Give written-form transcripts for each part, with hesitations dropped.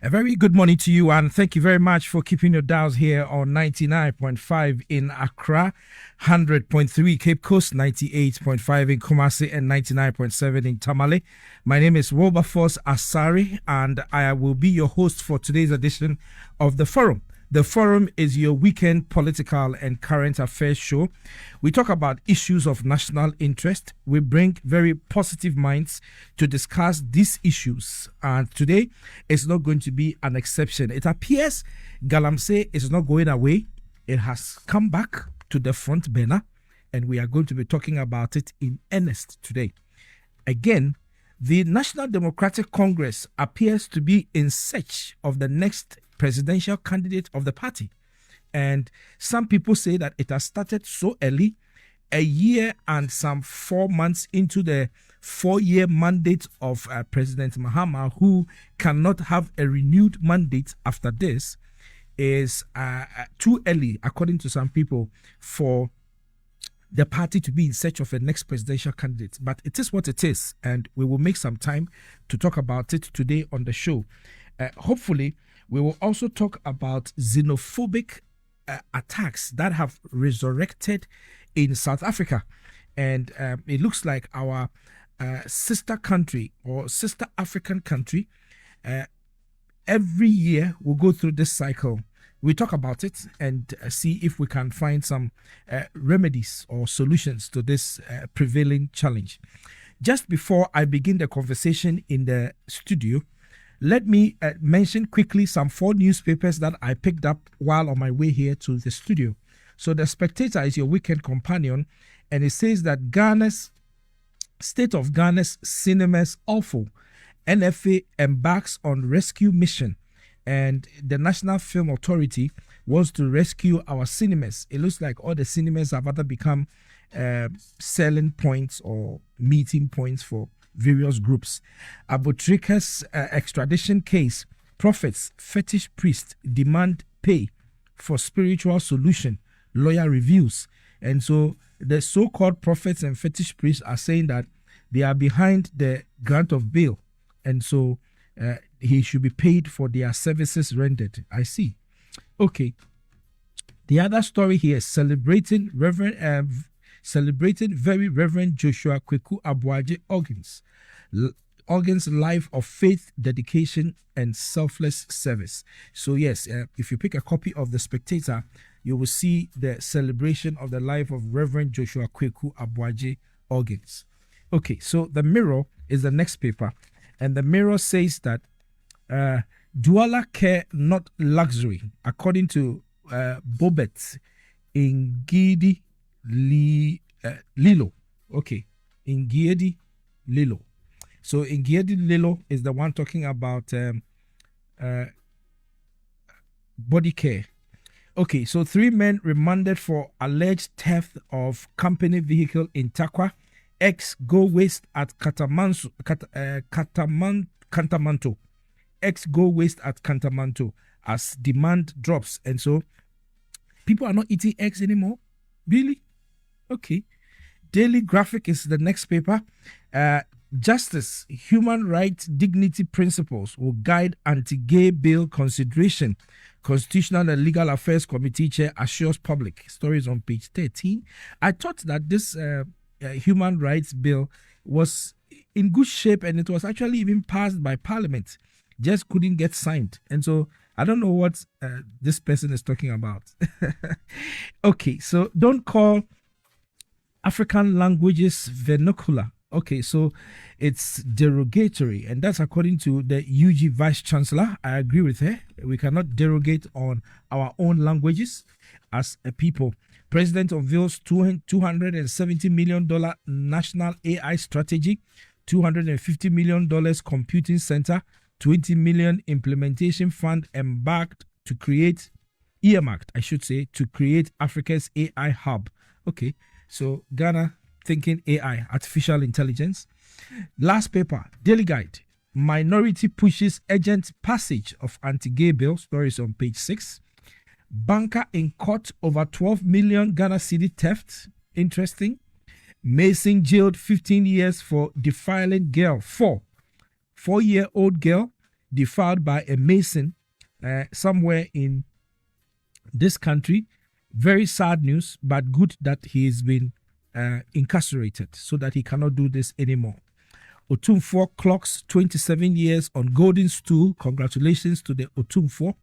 A very good morning to you, and thank you very much for keeping your dials here on 99.5 in Accra, 100.3 Cape Coast, 98.5 in Kumasi, and 99.7 in Tamale. My name is Wilberforce Asari, and I will be your host for today's edition of The Forum. The Forum is your weekend political and current affairs show. We talk about issues of national interest. We bring very positive minds to discuss these issues. And today is not going to be an exception. It appears Galamsey is not going away. It has come back to the front burner, and we are going to be talking about it in earnest today. Again, the National Democratic Congress appears to be in search of the next presidential candidate of the party. And some people say that it has started so early, a year and some 4 months into the 4-year mandate of President Mahama, who cannot have a renewed mandate after this, is too early, according to some people, for the party to be in search of a next presidential candidate. But it is what it is, and we will make some time to talk about it today on the show. Hopefully, we will also talk about xenophobic attacks that have resurrected in South Africa. And it looks like our sister country or sister African country, every year we'll go through this cycle. We talk about it and see if we can find some remedies or solutions to this prevailing challenge. Just before I begin the conversation in the studio, let me mention quickly some 4 newspapers that I picked up while on my way here to the studio. So The Spectator is your weekend companion, and it says that Ghana's state of Ghana's cinemas awful. NFA embarks on rescue mission, and the National Film Authority wants to rescue our cinemas. It looks like all the cinemas have either become selling points or meeting points for various groups. Abutrika's extradition case, prophets, fetish priests demand pay for spiritual solution, lawyer reviews. And so the so-called prophets and fetish priests are saying that they are behind the grant of bail, and so he should be paid for their services rendered. I see. Okay. The other story here is celebrating Very Reverend Joshua Kweku Abuaje Organs life of faith, dedication, and selfless service. So yes, if you pick a copy of The Spectator, you will see the celebration of the life of Reverend Joshua Kweku Abuaje Organs. Okay, so The Mirror is the next paper, and The Mirror says that Douala care not luxury, according to Bobet Ngidi Lilo. Okay, Ngidi Lilo. So Ngidi Lilo is the one talking about body care. Okay, so 3 men remanded for alleged theft of company vehicle in Takwa. Ex-go waste at Cantamanto. Ex-go waste at Cantamanto as demand drops. And so people are not eating eggs anymore? Really? Okay. Daily Graphic is the next paper. Justice, human rights, dignity principles will guide anti-gay bill consideration. Constitutional and Legal Affairs Committee Chair assures public. Stories on page 13. I thought that this human rights bill was in good shape, and it was actually even passed by Parliament. Just couldn't get signed. And so I don't know what this person is talking about. Okay, so don't call African languages vernacular. Okay, so it's derogatory, and that's according to the UG Vice Chancellor. I agree with her. We cannot derogate on our own languages as a people. President unveils $270 million national AI strategy, $250 million computing center, $20 million implementation fund earmarked to create Africa's AI hub. Okay, so Ghana thinking AI, artificial intelligence. Last paper, Daily Guide. Minority pushes urgent passage of anti-gay bill. Stories on page 6. Banker in court over 12 million Ghana cedi theft. Interesting. Mason jailed 15 years for defiling girl. 4-year-old girl defiled by a mason somewhere in this country. Very sad news, but good that he has been incarcerated so that he cannot do this anymore. Otumfuo clocks 27 years on golden stool. Congratulations to the Otumfuo.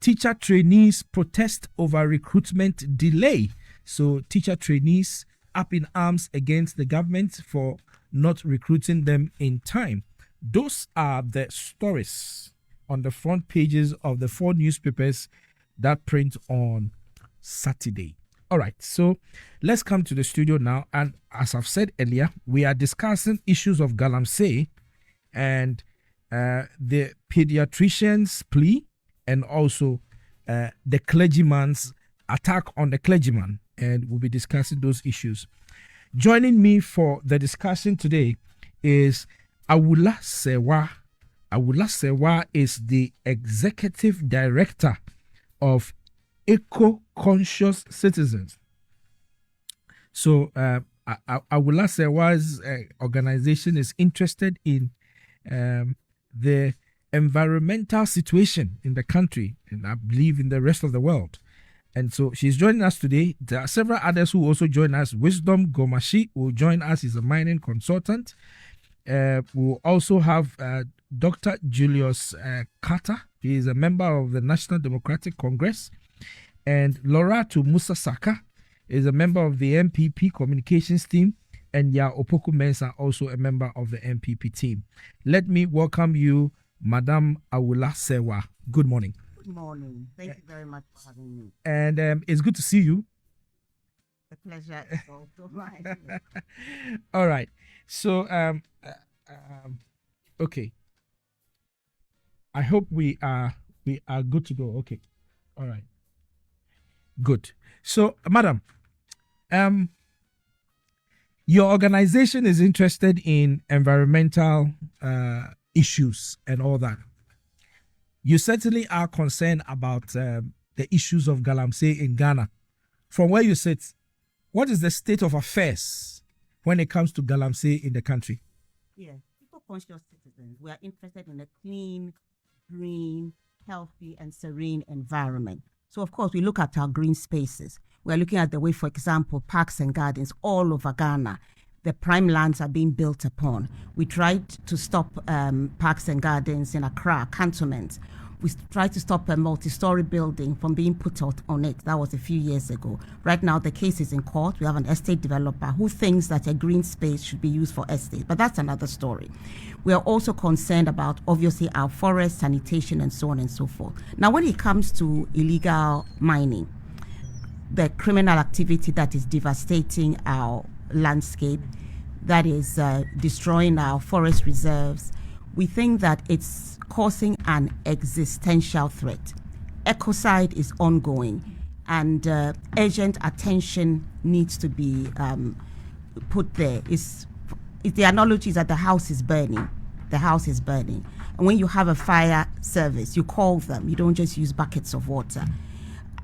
Teacher trainees protest over recruitment delay. So teacher trainees up in arms against the government for not recruiting them in time. Those are the stories on the front pages of the 4 newspapers that print on Saturday. All right, so let's come to the studio now. And as I've said earlier, we are discussing issues of Galamsey and the pediatricians' plea, and also the clergyman's attack on the clergyman. And we'll be discussing those issues. Joining me for the discussion today is Awula Sewa. Awula Sewa is the executive director of Eco-Conscious Citizens. So Awula Sewa's organization is interested in the environmental situation in the country, and I believe in the rest of the world. And so she's joining us today. There are several others who also join us. Wisdom Gomashi will join us. He's a mining consultant. We'll also have Dr. Julius Carter. He is a member of the National Democratic Congress. And Loratu Musa Saka is a member of the MPP communications team. And Ya Opoku Mensah, also a member of the MPP team. Let me welcome you, Madam Awula Sewa. Good morning. Good morning. Thank you very much for having me. And it's good to see you. The pleasure is also mine. All right. So, okay. I hope we are good to go. Okay. All right. Good. So, madam, your organization is interested in environmental issues and all that. You certainly are concerned about the issues of Galamsey in Ghana. From where you sit, what is the state of affairs when it comes to Galamsey in the country? Yes, eco-conscious citizens, we are interested in a clean, green, healthy, and serene environment. So, of course, we look at our green spaces. We are looking at the way, for example, parks and gardens all over Ghana, the prime lands are being built upon. We tried to stop parks and gardens in Accra, cantonments. We tried to stop a multi-story building from being put out on it. That was a few years ago. Right now, the case is in court. We have an estate developer who thinks that a green space should be used for estate, but that's another story. We are also concerned about, obviously, our forest, sanitation, and so on and so forth. Now, when it comes to illegal mining, the criminal activity that is devastating our landscape, that is destroying our forest reserves, we think that it's causing an existential threat. Ecocide is ongoing, and urgent attention needs to be put there. The analogy is that the house is burning. The house is burning. And when you have a fire service, you call them. You don't just use buckets of water.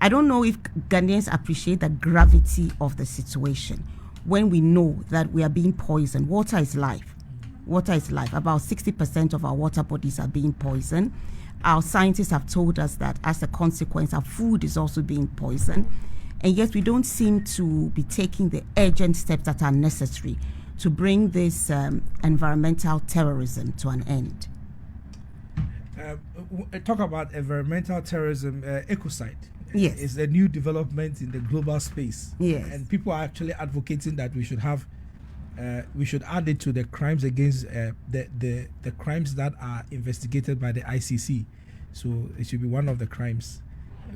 I don't know if Ghanaians appreciate the gravity of the situation when we know that we are being poisoned. Water is life. Water is life. About 60% of our water bodies are being poisoned. Our scientists have told us that as a consequence, our food is also being poisoned. And yet we don't seem to be taking the urgent steps that are necessary to bring this environmental terrorism to an end. Talk about environmental terrorism, ecocide. Yes. It's a new development in the global space. Yes. And people are actually advocating that we should have we should add it to the crimes against the crimes that are investigated by the ICC. So it should be one of the crimes.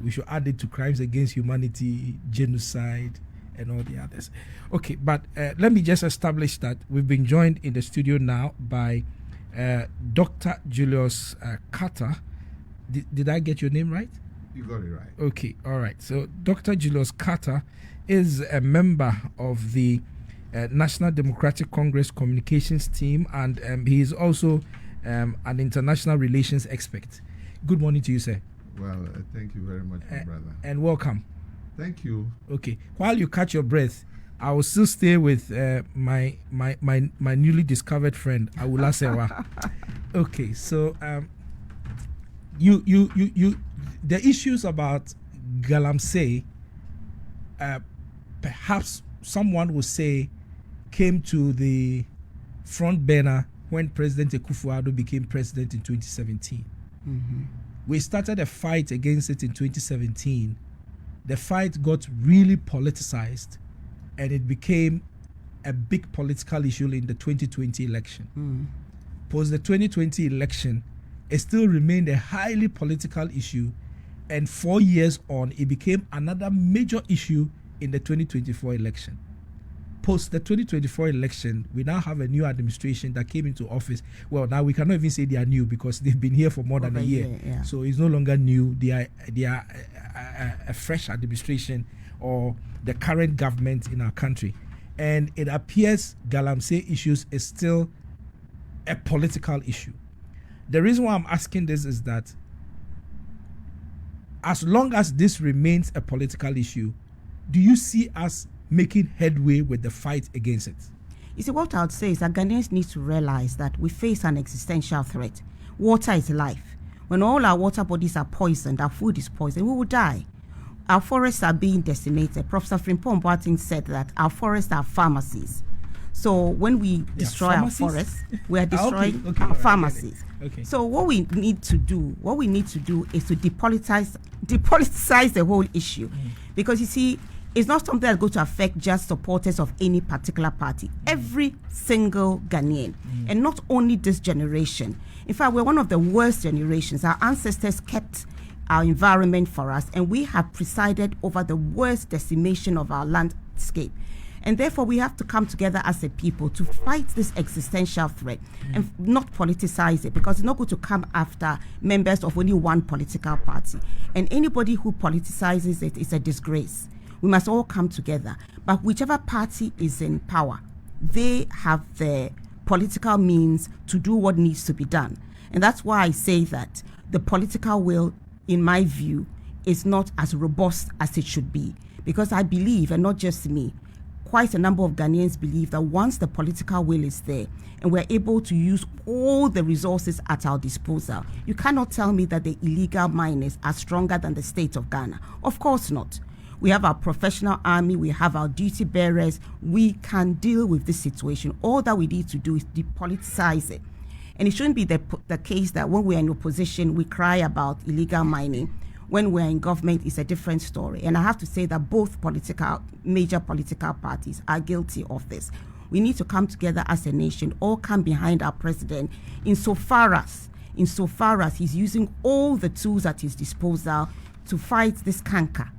We should add it to crimes against humanity, genocide, and all the others. Okay, but let me just establish that we've been joined in the studio now by Dr. Julius Carter. Did I get your name right? You got it right. Okay, all right. So Dr. Julius Carter is a member of the National Democratic Congress communications team, and he is also an international relations expert. Good morning to you, sir. Well, thank you very much, my brother. And welcome. Thank you. Okay. While you catch your breath, I will still stay with my newly discovered friend, Awula Sewa. Okay, so the issues about Galamsey, perhaps someone would say, came to the front burner when President Akufo-Addo became president in 2017. Mm-hmm. We started a fight against it in 2017. The fight got really politicized, and it became a big political issue in the 2020 election. Post the 2020 election, it still remained a highly political issue, and 4 years on, it became another major issue in the 2024 election. Post the 2024 election, we now have a new administration that came into office. Well, now we cannot even say they are new because they've been here for more than a year. Yeah. So it's no longer new. They are a fresh administration, or the current government in our country. And it appears Galamsey issues is still a political issue. The reason why I'm asking this is that as long as this remains a political issue, do you see us making headway with the fight against it? You see, what I would say is that Ghanaians need to realize that we face an existential threat. Water is life. When all our water bodies are poisoned, our food is poisoned, we will die. Our forests are being decimated. Professor Frimpong Boateng said that our forests are pharmacies. So when we destroy our forests, we are destroying our pharmacies. Okay. So what we need to do is to depoliticize the whole issue. Because you see, it's not something that's going to affect just supporters of any particular party. Every single Ghanaian, and not only this generation. In fact, we're one of the worst generations. Our ancestors kept our environment for us, and we have presided over the worst decimation of our landscape. And therefore, we have to come together as a people to fight this existential threat and not politicize it, because it's not going to come after members of only one political party. And anybody who politicizes it is a disgrace. We must all come together. But whichever party is in power, they have the political means to do what needs to be done. And that's why I say that the political will, in my view, is not as robust as it should be. Because I believe, and not just me, quite a number of Ghanaians believe that once the political will is there and we're able to use all the resources at our disposal, you cannot tell me that the illegal miners are stronger than the state of Ghana. Of course not. We have our professional army, we have our duty bearers, we can deal with this situation. All that we need to do is depoliticize it. And it shouldn't be the case that when we're in opposition, we cry about illegal mining. When we're in government, it's a different story. And I have to say that both major political parties are guilty of this. We need to come together as a nation, all come behind our president insofar as he's using all the tools at his disposal to fight this canker.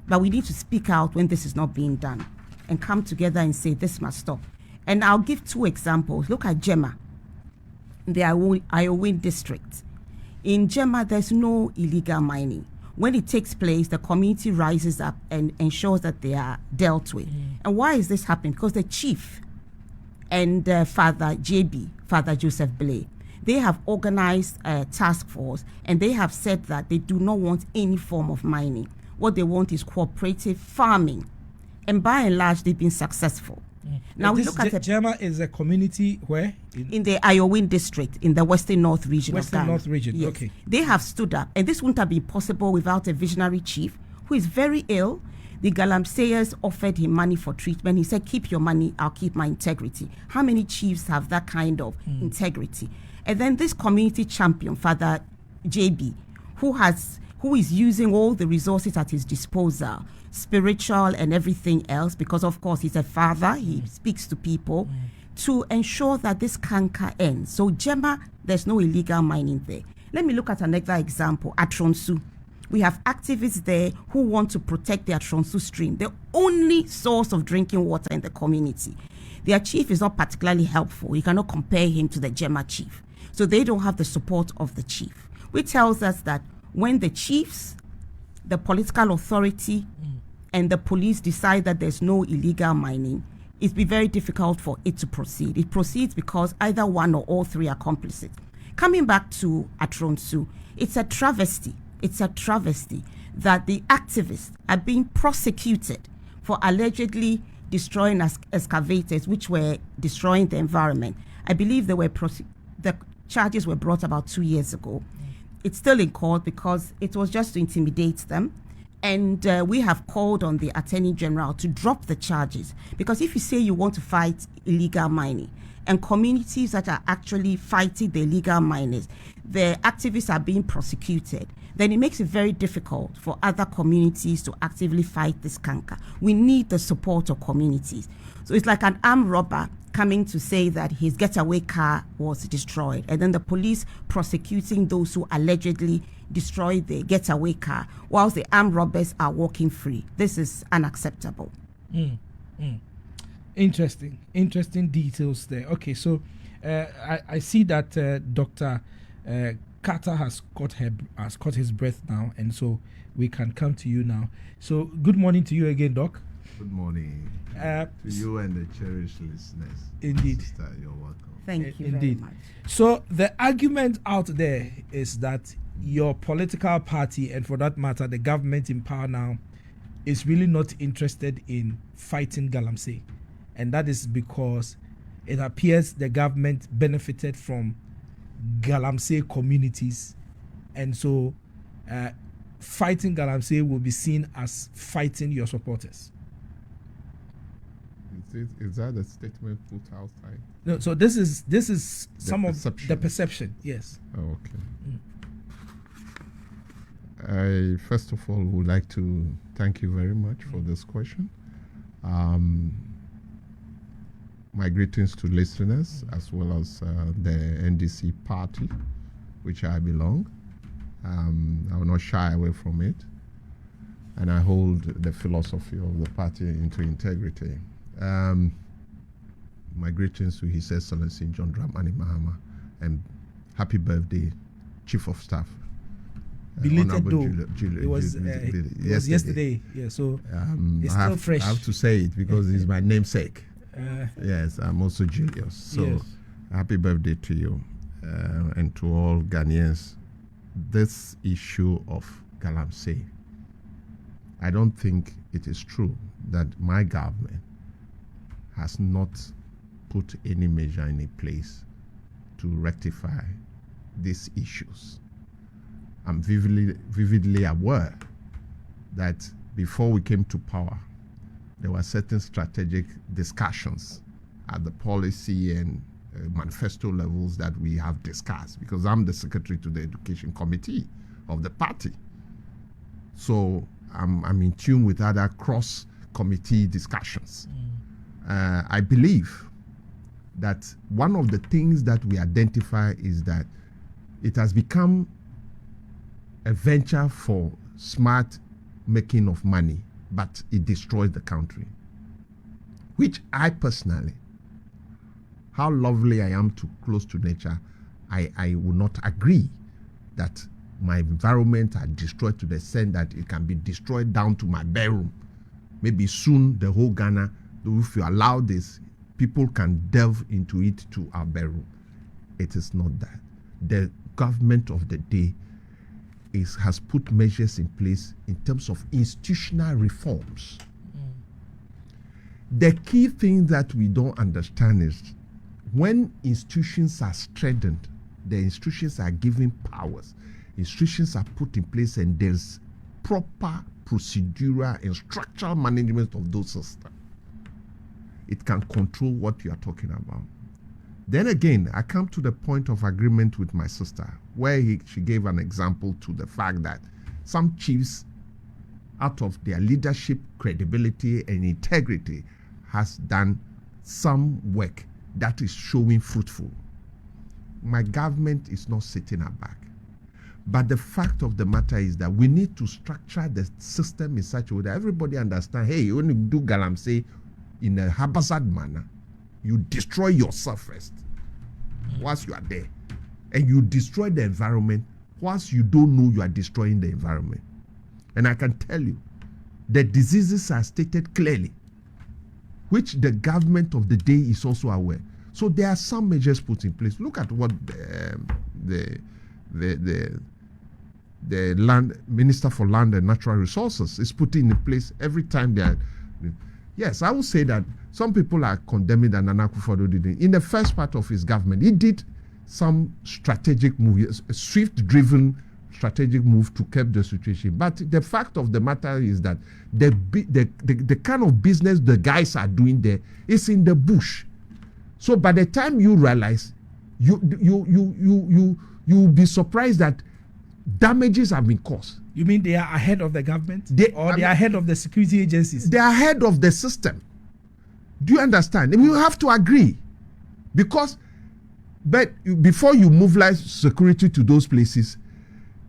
But we need to speak out when this is not being done and come together and say this must stop. And I'll give two examples. Look at Gemma, the Iowin district. In Gemma, there's no illegal mining. When it takes place, the community rises up and ensures that they are dealt with. And why is this happening? Because the chief and Father Joseph Blay, they have organized a task force, and they have said that they do not want any form of mining. What they want is cooperative farming. And by and large, they've been successful. Now we look at Gemma is a community where? In the Iowin district, in the Western North region of Ghana. North region, yes. Okay. They have stood up, and this wouldn't have been possible without a visionary chief who is very ill. The Galamseyers offered him money for treatment. He said, keep your money, I'll keep my integrity. How many chiefs have that kind of integrity? And then this community champion, Father JB, who is using all the resources at his disposal, spiritual and everything else, because of course he's a father, he speaks to people, to ensure that this canker ends. So Gemma, there's no illegal mining there. Let me look at another example, Atronsu. We have activists there who want to protect the Atronsu stream, the only source of drinking water in the community. Their chief is not particularly helpful. You cannot compare him to the Gemma chief. So they don't have the support of the chief, which tells us that when the chiefs, the political authority, and the police decide that there's no illegal mining, it'll be very difficult for it to proceed. It proceeds because either one or all three are complicit. Coming back to Atronsu, it's a travesty. It's a travesty that the activists are being prosecuted for allegedly destroying excavators which were destroying the environment. I believe the charges were brought about 2 years ago. it's still in court because it was just to intimidate them. And we have called on the Attorney General to drop the charges, because if you say you want to fight illegal mining and communities that are actually fighting the illegal miners, the activists are being prosecuted, then it makes it very difficult for other communities to actively fight this canker. We need the support of communities. So it's like an armed robber coming to say that his getaway car was destroyed, and then the police prosecuting those who allegedly destroyed the getaway car whilst the armed robbers are walking free. This is unacceptable. Interesting details there. Okay, so I see that Dr. Carter has caught his breath now, and so we can come to you now. So good morning to you again, Doc. Good morning to you and the cherished listeners. Indeed. Sister, you're welcome. Thank you Indeed. very much. So the argument out there is that your political party, and for that matter, the government in power now, is really not interested in fighting Galamsey. And that is because it appears the government benefited from Galamsey communities. And so fighting Galamsey will be seen as fighting your supporters. Is that a statement put outside? No, so this is some perception. of the perception, yes. Oh, okay. I first of all would like to thank you very much for this question. My greetings to listeners as well as the NDC party, which I belong. I will not shy away from it, and I hold the philosophy of the party into integrity. My greetings to His Excellency John Dramani Mahama, and happy birthday, Chief of Staff. Belated though. It was yesterday. Yeah, so it's still fresh. I have to say it because it's my namesake. Yes, I'm also Julius. So yes. Happy birthday to you and to all Ghanaians. This issue of Galamsey, I don't think it is true that my government has not put any measure in place to rectify these issues. I'm vividly aware that before we came to power, there were certain strategic discussions at the policy and manifesto levels that we have discussed, because I'm the secretary to the Education Committee of the party. So I'm in tune with other cross-committee discussions. I believe that one of the things that we identify is that it has become a venture for smart making of money, but it destroys the country, which I personally, how lovely I am to close to nature, I will not agree that my environment are destroyed to the extent that it can be destroyed down to my bedroom. Maybe soon the whole Ghana, if you allow this, people can delve into it to our bedroom. It is not that. The government of the day has put measures in place in terms of institutional reforms. The key thing that we don't understand is when institutions are strengthened, the institutions are given powers, institutions are put in place, and there's proper procedural and structural management of those systems, it can control what you are talking about. Then again, I come to the point of agreement with my sister, where she gave an example to the fact that some chiefs, out of their leadership, credibility, and integrity, has done some work that is showing fruitful. My government is not sitting aback. But the fact of the matter is that we need to structure the system in such a way that everybody understands, hey, when you do Galamsey in a haphazard manner, you destroy yourself first whilst you are there. And you destroy the environment whilst you don't know you are destroying the environment. And I can tell you, the diseases are stated clearly, which the government of the day is also aware. So there are some measures put in place. Look at what the land Minister for Land and Natural Resources is putting in place every time they are. Yes, I would say that some people are condemning that Nana Akufo-Addo did. In the first part of his government, he did some strategic moves, swift-driven strategic move to curb the situation. But the fact of the matter is that the kind of business the guys are doing there is in the bush. So by the time you realize, you'll be surprised that damages have been caused. You mean they are ahead of the government? They are ahead of the security agencies? They are ahead of the system. Do you understand? And you have to agree. Because before you mobilize security to those places,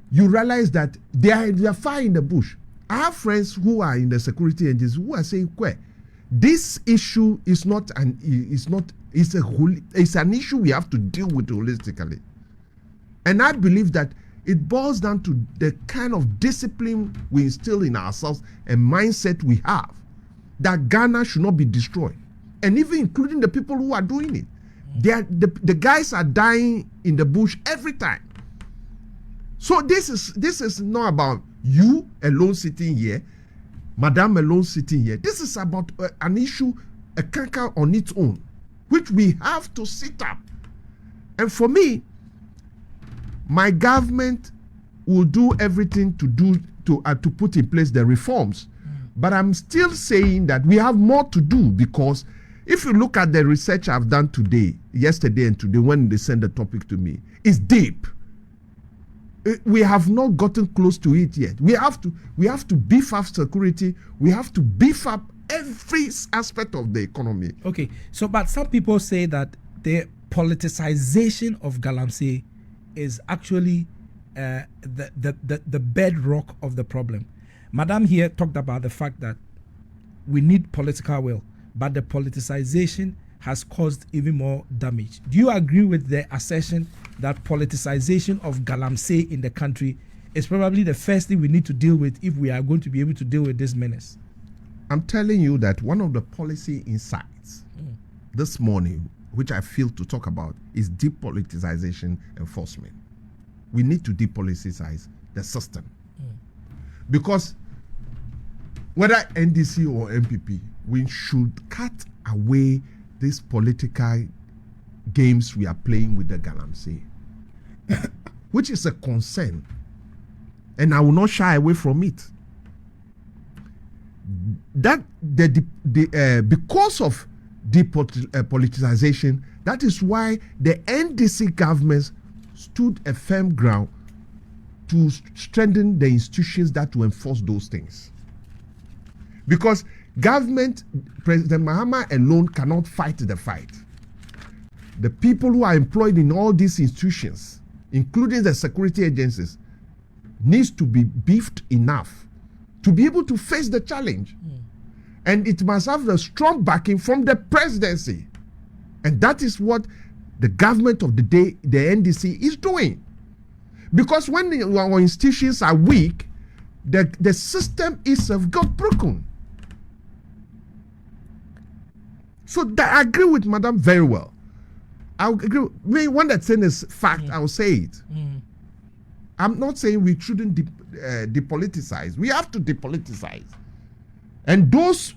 you realize that they are far in the bush. I have friends who are in the security agencies who are saying, this issue is it's an issue we have to deal with holistically. And I believe that it boils down to the kind of discipline we instill in ourselves and mindset we have, that Ghana should not be destroyed. And even including the people who are doing it. The guys are dying in the bush every time. So this is not about you alone sitting here, Madam alone sitting here. This is about an issue, a canker on its own, which we have to sit up. And for me, my government will do everything to put in place the reforms. But I'm still saying that we have more to do, because if you look at the research I've done yesterday and today, when they send the topic to me, it's deep. We have not gotten close to it yet. We have to beef up security. We have to beef up every aspect of the economy. Okay, so but some people say that the politicization of Galamsey is actually the bedrock of the problem. Madam here talked about the fact that we need political will, but the politicization has caused even more damage. Do you agree with the assertion that politicization of Galamsey in the country is probably the first thing we need to deal with if we are going to be able to deal with this menace? I'm telling you that one of the policy insights this morning, which I feel to talk about, is depoliticization enforcement. We need to depoliticize the system. Because whether NDC or MPP, we should cut away these political games we are playing with the Galamsey, which is a concern, and I will not shy away from it. That because of depoliticization, that is why the NDC government stood a firm ground to strengthen the institutions that will enforce those things. Because government, President Mahama alone cannot fight the fight. The people who are employed in all these institutions, including the security agencies, needs to be beefed enough to be able to face the challenge. And it must have the strong backing from the presidency. And that is what the government of the day, the NDC, is doing. Because when our institutions are weak, the system itself got broken. So I agree with Madam very well. I agree. When that saying is fact, I will say it. I'm not saying we shouldn't depoliticize. We have to depoliticize. And those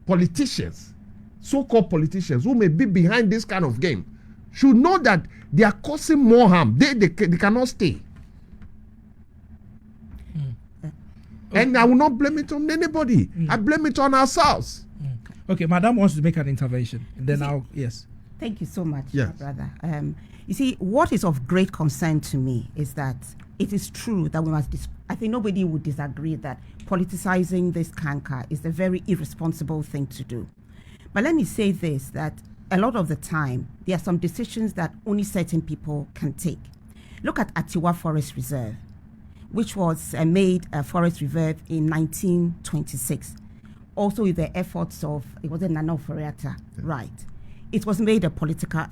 politicians, so-called politicians who may be behind this kind of game, should know that they are causing more harm. They cannot stay. And I will not blame it on anybody. I blame it on ourselves. Okay, Madam wants to make an intervention. And then yes. Thank you so much, Yes. my brother. You see, what is of great concern to me is that it is true that we must, I think nobody would disagree that politicizing this canker is a very irresponsible thing to do. But let me say this, that a lot of the time, there are some decisions that only certain people can take. Look at Atiwa Forest Reserve, which was made a forest reserve in 1926. Also with the efforts of, it was a Nana Oforiatta, right? It was made a political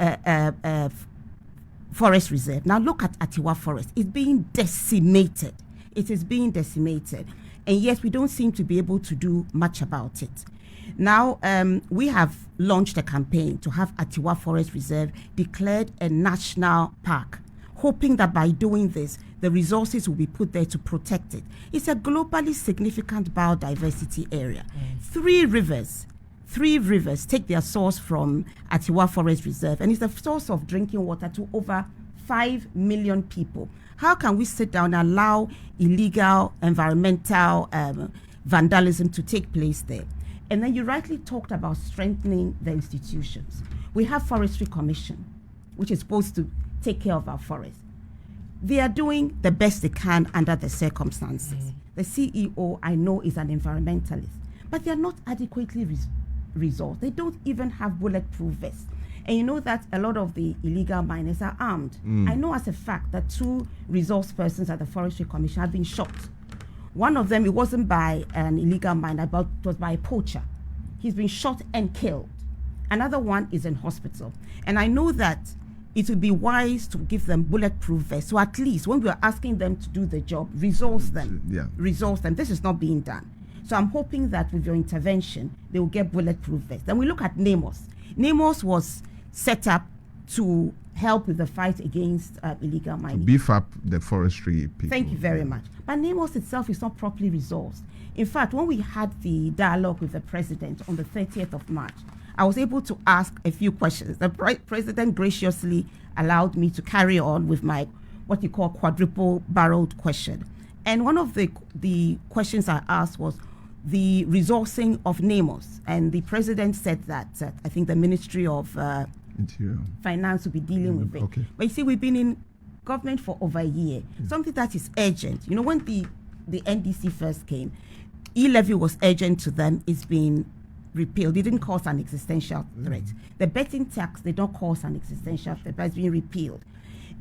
forest reserve. Now look at Atiwa Forest. It's being decimated. It is being decimated. And yet we don't seem to be able to do much about it. Now, we have launched a campaign to have Atiwa Forest Reserve declared a national park, hoping that by doing this, the resources will be put there to protect it. It's a globally significant biodiversity area. 3 rivers take their source from Atiwa Forest Reserve, and it's the source of drinking water to over 5 million people. How can we sit down and allow illegal environmental vandalism to take place there? And then you rightly talked about strengthening the institutions. We have Forestry Commission, which is supposed to take care of our forests. They are doing the best they can under the circumstances. The CEO, I know, is an environmentalist, but they are not adequately resourced. They don't even have bulletproof vests. And you know that a lot of the illegal miners are armed. I know as a fact that 2 resource persons at the Forestry Commission have been shot. One of them, it wasn't by an illegal miner, but it was by a poacher. He's been shot and killed. Another one is in hospital. And I know that it would be wise to give them bulletproof vests. So at least when we are asking them to do the job, resource them. Resource them. This is not being done. So I'm hoping that with your intervention, they will get bulletproof vests. Then we look at NAMOS. NAMOS was set up to help with the fight against illegal mining. To beef up the forestry people. Thank you very much. But NAMOS itself is not properly resourced. In fact, when we had the dialogue with the president on the 30th of March, I was able to ask a few questions. The president graciously allowed me to carry on with my what you call quadruple-barreled question. And one of the questions I asked was the resourcing of NAMOS. And the president said that I think the Ministry of Finance will be dealing with it. Okay. But you see, we've been in government for over a year. Something that is urgent. You know, when the NDC first came, e-levy was urgent to them. It's been repealed. It didn't cause an existential threat. The betting tax did not cause an existential threat, but it's been repealed.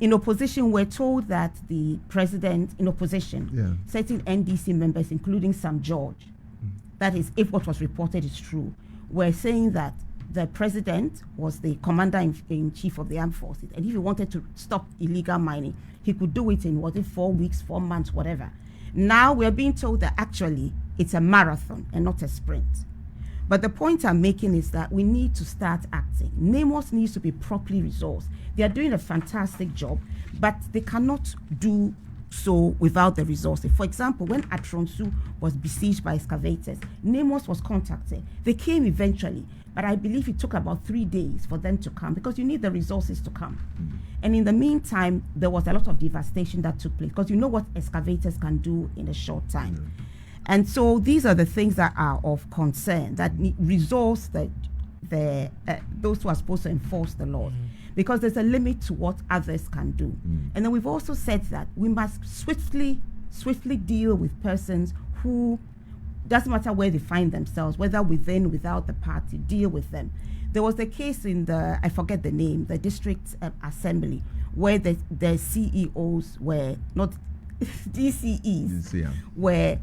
In opposition, we're told that the president, in opposition, certain NDC members, including Sam George, that is, if what was reported is true, were saying that the president was the commander-in-chief of the armed forces, and if he wanted to stop illegal mining, he could do it in, 4 weeks, 4 months, whatever. Now we're being told that actually it's a marathon and not a sprint. But the point I'm making is that we need to start acting. NAMOS needs to be properly resourced. They are doing a fantastic job, but they cannot do so without the resources. For example, when Atronsu was besieged by excavators, NAMOS was contacted. They came eventually, but I believe it took about 3 days for them to come because you need the resources to come. And in the meantime, there was a lot of devastation that took place because you know what excavators can do in a short time. And so these are the things that are of concern, that need resource those who are supposed to enforce the law, because there's a limit to what others can do. And then we've also said that we must swiftly deal with persons who, doesn't matter where they find themselves, whether within, without the party, deal with them. There was a case in the, I forget the name, the district assembly, where the CEOs were not DCEs, were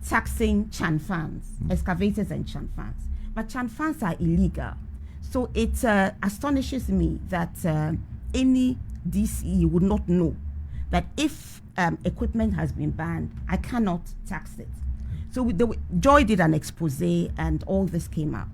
taxing Chanfans, excavators and Chanfans. But Chanfans are illegal. So it astonishes me that any DCE would not know that if equipment has been banned, I cannot tax it. So Joy did an expose and all this came out.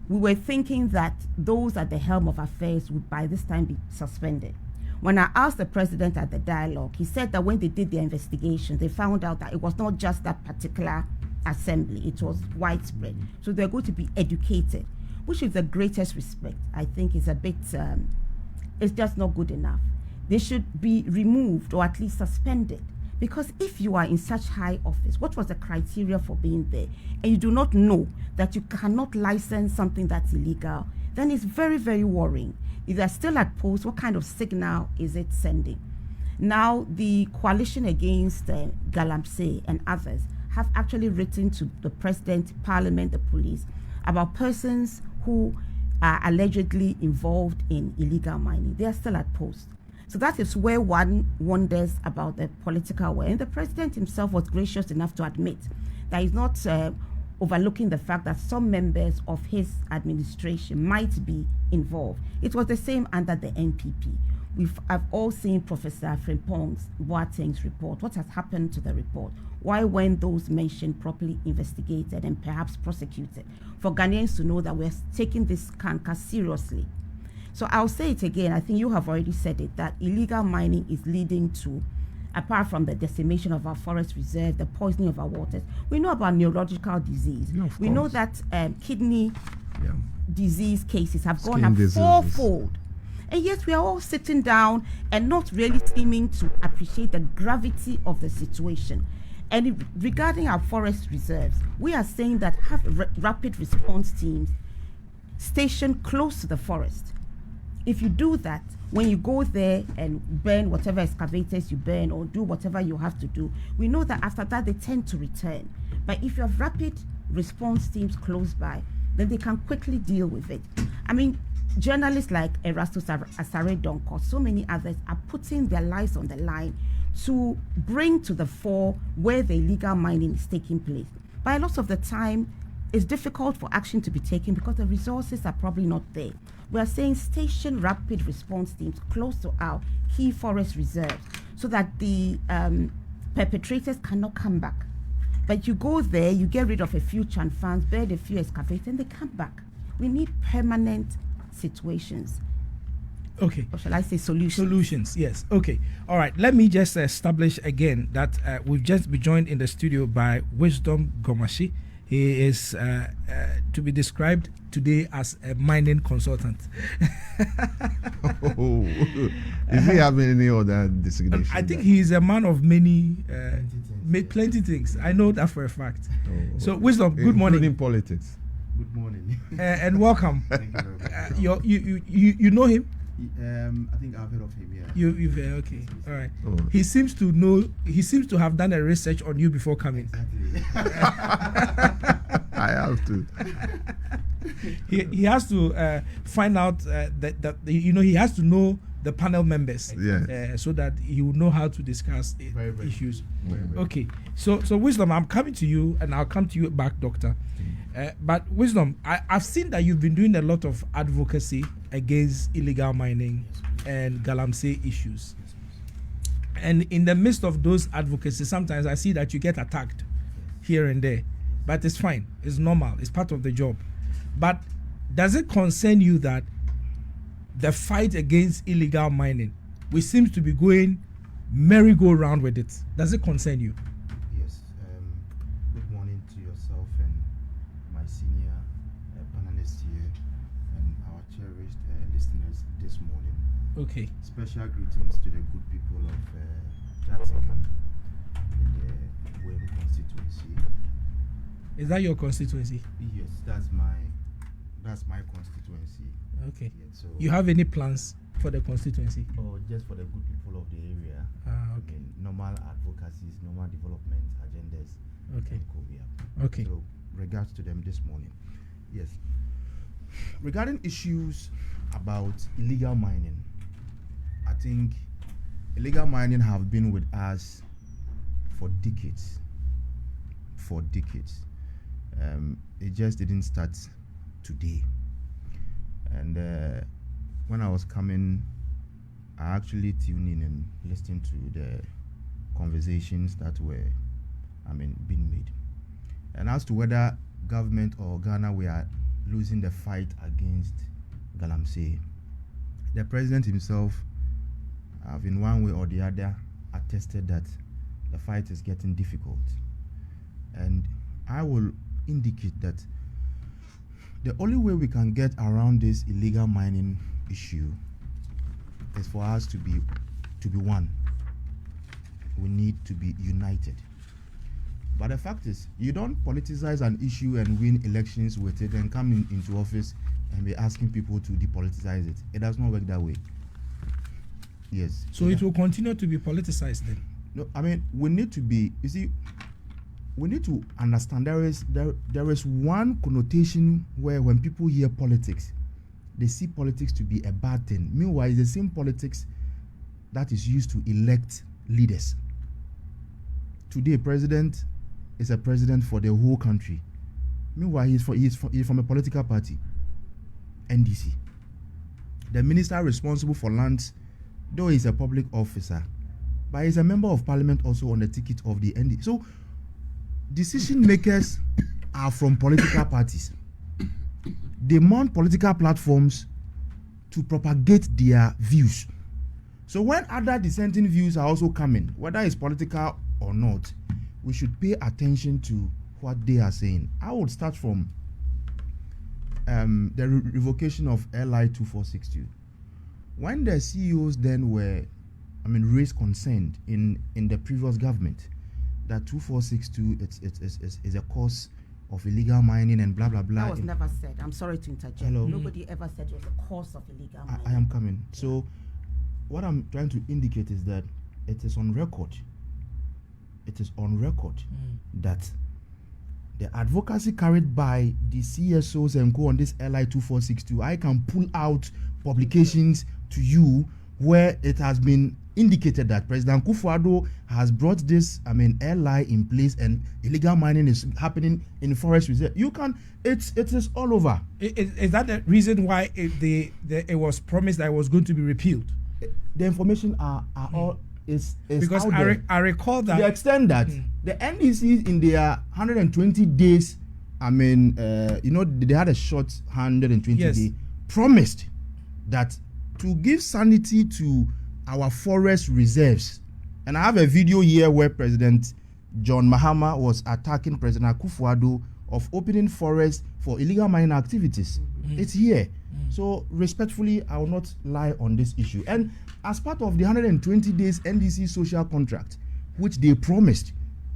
We were thinking that those at the helm of affairs would by this time be suspended. When I asked the president at the dialogue, he said that when they did their investigation, they found out that it was not just that particular assembly, it was widespread. So they're going to be educated, which is the greatest respect. I think is a bit, it's just not good enough. They should be removed or at least suspended. Because if you are in such high office, what was the criteria for being there? And you do not know that you cannot license something that's illegal, then it's very, very worrying. If they're still at post, what kind of signal is it sending? Now, the coalition against Galamsey and others have actually written to the president, parliament, the police, about persons who are allegedly involved in illegal mining. They are still at post. So that is where one wonders about the political way. And the president himself was gracious enough to admit that he's not overlooking the fact that some members of his administration might be involved. It was the same under the NPP. I've all seen Professor Frimpong's Boateng's report. What has happened to the report? Why weren't those mentioned properly investigated and perhaps prosecuted? For Ghanaians to know that we're taking this canker seriously. So I'll say it again, I think you have already said it, that illegal mining is leading to, apart from the decimation of our forest reserve, the poisoning of our waters, we know about neurological disease. Yeah, we know that kidney disease cases have Skin gone up diseases. fourfold. And yet we are all sitting down and not really seeming to appreciate the gravity of the situation. And regarding our forest reserves, we are saying that have rapid response teams stationed close to the forest. If you do that, when you go there and burn whatever excavators you burn or do whatever you have to do, we know that after that they tend to return. But if you have rapid response teams close by, then they can quickly deal with it. I mean, journalists like Erastus Asare Donko, so many others are putting their lives on the line to bring to the fore where the illegal mining is taking place. But a lot of the time, it's difficult for action to be taken because the resources are probably not there. We are saying station rapid response teams close to our key forest reserves so that the perpetrators cannot come back. But you go there, you get rid of a few chanfans, burn a few excavators, and they come back. We need permanent situations. Okay. Or shall I say solutions? Solutions, yes. Okay. All right. Let me just establish again that we've just been joined in the studio by Wisdom Gomashi. He is to be described today as a mining consultant. Oh, is he having any other designation? I think he is a man of many, plenty things. I know that for a fact. Oh. So, Wisdom, good morning. Including politics. Good morning. And welcome. Thank you very much. You know him? I think I've heard of him, yeah. You've okay. All right. Oh. He seems to have done a research on you before coming. Exactly. I have to. He has to find out that he has to know the panel members, Yeah. so that he will know how to discuss Very, very issues. Very, very Okay, so Wisdom, I'm coming to you, and I'll come to you back, Doctor. But Wisdom, I've seen that you've been doing a lot of advocacy against illegal mining and Galamsey issues. And in the midst of those advocacy, sometimes I see that you get attacked here and there. But it's fine. It's normal. It's part of the job. But does it concern you that the fight against illegal mining, we seem to be going merry-go-round with it? Does it concern you? Yes. Good morning to yourself and my senior panelists here and our cherished listeners this morning. Okay. Special greetings to the good people of Jatikan in the Wayne constituency. Is that your constituency? Yes, that's my constituency. Okay. Yeah, so You have any plans for the constituency? just for the good people of the area. Okay. Normal advocacies, normal development agendas. Okay. and co-op. Okay. So, regards to them this morning. Yes. Regarding issues about illegal mining, I think illegal mining have been with us for decades. It just didn't start today. And when I was coming, I actually tuned in and listened to the conversations that were, being made. And as to whether government or Ghana we are losing the fight against Galamsey, the president himself have in one way or the other attested that the fight is getting difficult. And I will indicate that the only way we can get around this illegal mining issue is for us to be one. We need to be united. But the fact is, you don't politicize an issue and win elections with it and come into office and be asking people to depoliticize it. It does not work that way. Yes. So it will continue to be politicized then? No, we need to be, you see, we need to understand there is one connotation where when people hear politics, they see politics to be a bad thing. Meanwhile, it's the same politics that is used to elect leaders. Today, president is a president for the whole country. Meanwhile, he's from a political party, NDC. The minister responsible for lands, though he's a public officer, but he's a member of parliament also on the ticket of the NDC. So, decision makers are from political parties. They mount political platforms to propagate their views. So when other dissenting views are also coming, whether it's political or not, we should pay attention to what they are saying. I would start from the revocation of LI 2462. when the CEOs then raised concern in the previous government that 2462 is a cause of illegal mining and blah blah blah. That was never said. I'm sorry to interject. Hello. Nobody ever said it was a cause of illegal mining. I am coming. So what I'm trying to indicate is that it is on record. It is on record that the advocacy carried by the CSOs and co on this LI 2462, I can pull out publications to you where it has been indicated that President Akufo-Addo has brought this, LI in place and illegal mining is happening in forest reserve. It is all over. Is that the reason why it was promised that it was going to be repealed? The information are all is because out there. I recall that the extent that the NDC in their 120 days, they had a short 120 day, promised that to give sanity to our forest reserves. And I have a video here where President John Mahama was attacking President Akufo-Addo of opening forests for illegal mining activities. It's here. So respectfully, I will not lie on this issue. And as part of the 120 days NDC social contract, which they promised,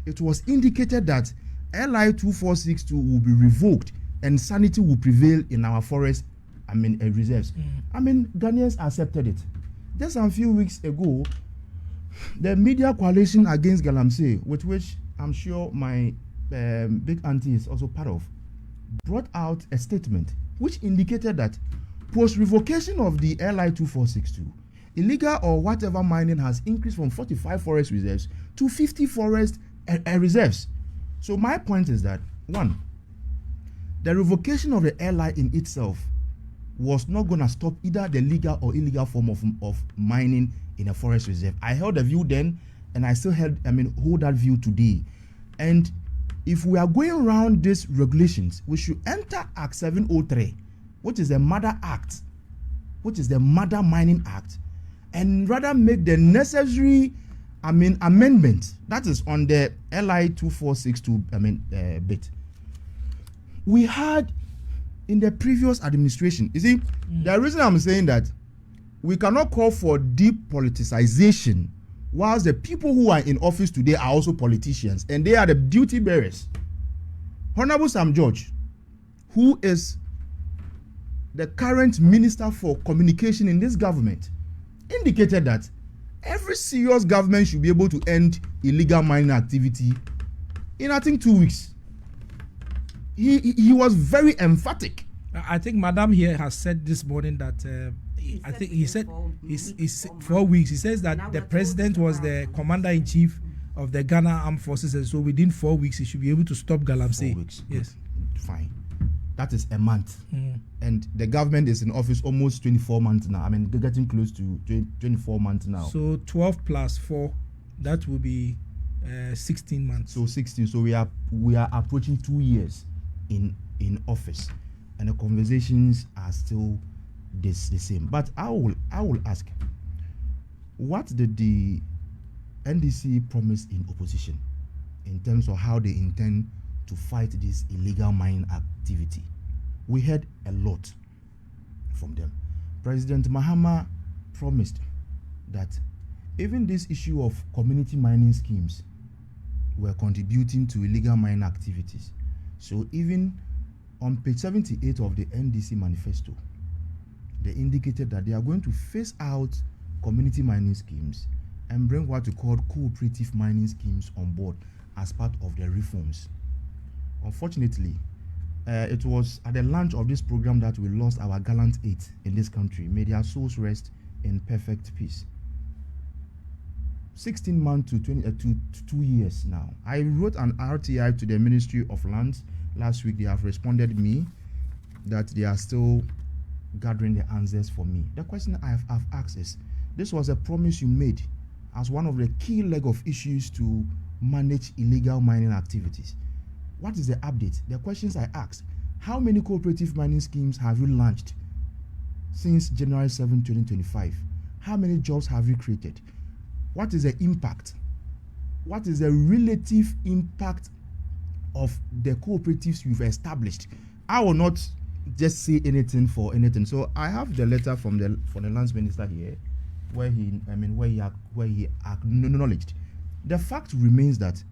it was indicated that LI 2462 will be revoked and sanity will prevail in our forest reserves. Ghanaians accepted it. Just a few weeks ago, the media coalition against Galamsey, with which I'm sure my big auntie is also part of, brought out a statement which indicated that post-revocation of the LI 2462, illegal or whatever mining has increased from 45 forest reserves to 50 forest reserves. So my point is that, one, the revocation of the LI in itself was not going to stop either the legal or illegal form of mining in a forest reserve. I held a view then, and I still hold that view today. And if we are going around these regulations, we should enter Act 703, which is the Mother Act, which is the Mother Mining Act, and rather make the necessary amendment that is on the LI 2462 bit. We had in the previous administration, you see, the reason I'm saying that we cannot call for deep politicization whilst the people who are in office today are also politicians and they are the duty bearers. Honorable Sam George, who is the current Minister for Communication in this government, indicated that every serious government should be able to end illegal mining activity in, I think, 2 weeks. He was very emphatic. I think Madam here has said this morning that I think he said he's 4 weeks. He says that the president was the commander-in-chief of the Ghana Armed Forces, and so within 4 weeks he should be able to stop Galamsey. 4 weeks. Yes. Fine. That is a month. And the government is in office almost 24 months now. They're getting close to 24 months now. So 12 plus 4, that will be 16 months. So 16. So we are approaching 2 years in office, and the conversations are still the same. But I will ask, what did the NDC promise in opposition in terms of how they intend to fight this illegal mining activity? We heard a lot from them. President Mahama promised that even this issue of community mining schemes were contributing to illegal mining activities. So even on page 78 of the NDC manifesto, they indicated that they are going to phase out community mining schemes and bring what we call cooperative mining schemes on board as part of their reforms. Unfortunately, it was at the launch of this program that we lost our gallant 8 in this country. May their souls rest in perfect peace. 16 months to 2 years now. I wrote an RTI to the Ministry of Lands last week. They have responded me that they are still gathering the answers for me. The question I have asked is, this was a promise you made as one of the key leg of issues to manage illegal mining activities. What is the update? The questions I asked: how many cooperative mining schemes have you launched since January 7, 2025? How many jobs have you created? What is the impact? What is the relative impact of the cooperatives you've established? I will not just say anything for anything. So I have the letter from the lands minister here, where he acknowledged. The fact remains that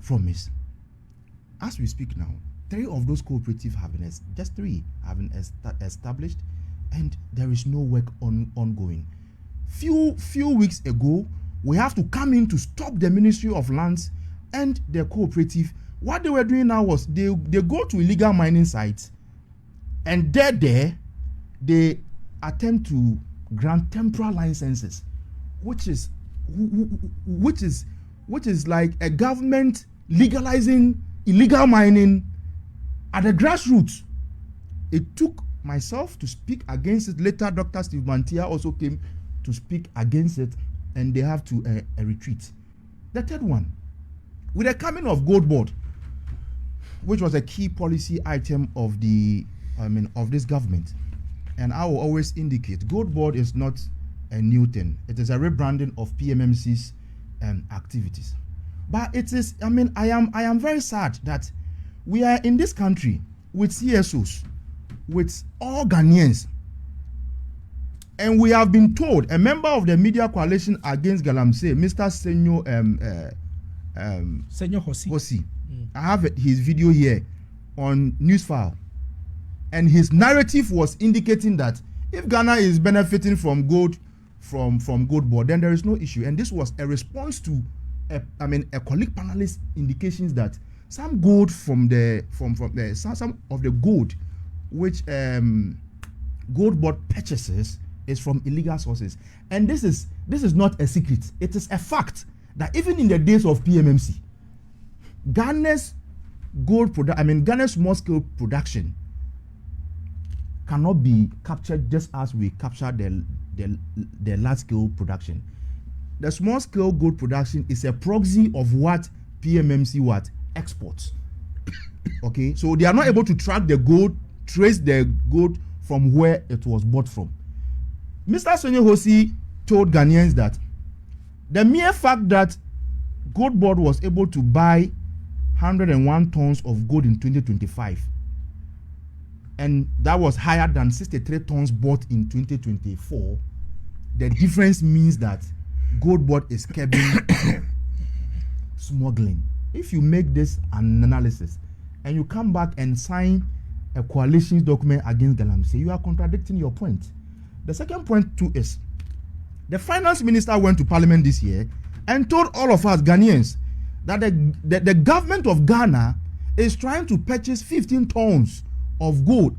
promise, as we speak now, 3 of those cooperatives have been established, and there is no work ongoing. Few weeks ago, we have to come in to stop the Ministry of Lands and the cooperative. What they were doing now was they go to illegal mining sites, and there they attempt to grant temporary licenses, which is like a government legalizing illegal mining at the grassroots. It took myself to speak against it. Later, Dr. Steve Mantia also came to speak against it, and they have to retreat. The third one, with the coming of Gold Board, which was a key policy item of this government, and I will always indicate Gold Board is not a new thing. It is a rebranding of PMMC's activities. But it is, I am very sad that we are in this country with CSOs, with all Ghanaians, and we have been told, a member of the media coalition against Galamsey, Mr. Senyo Hosi. I have his video here on Newsfile, and his narrative was indicating that if Ghana is benefiting from gold from Gold Board, then there is no issue. And this was a response to a colleague panelist indications that some gold some of the gold which Gold Board purchases is from illegal sources. And this is not a secret. It is a fact that even in the days of PMMC, Ghana's Ghana's small scale production cannot be captured just as we capture the large scale production. The small scale gold production is a proxy of what PMMC exports. Okay, so they are not able to trace the gold from where it was bought from. Mr. Senyo Hosi told Ghanaians that the mere fact that Gold Board was able to buy 101 tons of gold in 2025, and that was higher than 63 tons bought in 2024, the difference means that Gold Board is curbing smuggling. If you make this analysis and you come back and sign a coalition document against Galamsey, you are contradicting your point. The second point too is the finance minister went to parliament this year and told all of us Ghanaians that the government of Ghana is trying to purchase 15 tons of gold.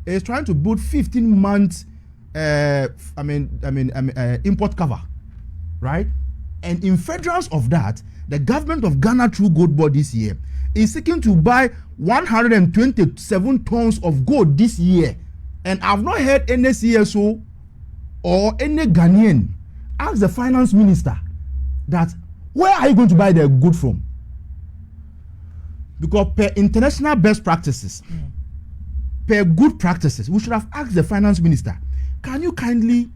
Is trying to build 15 months import cover, right? And in federals of that, the government of Ghana through Gold Board this year is seeking to buy 127 tons of gold this year. And I've not heard any CSO or any Ghanaian ask the finance minister that where are you going to buy the gold from? Because per international best practices, per good practices, we should have asked the finance minister, can you kindly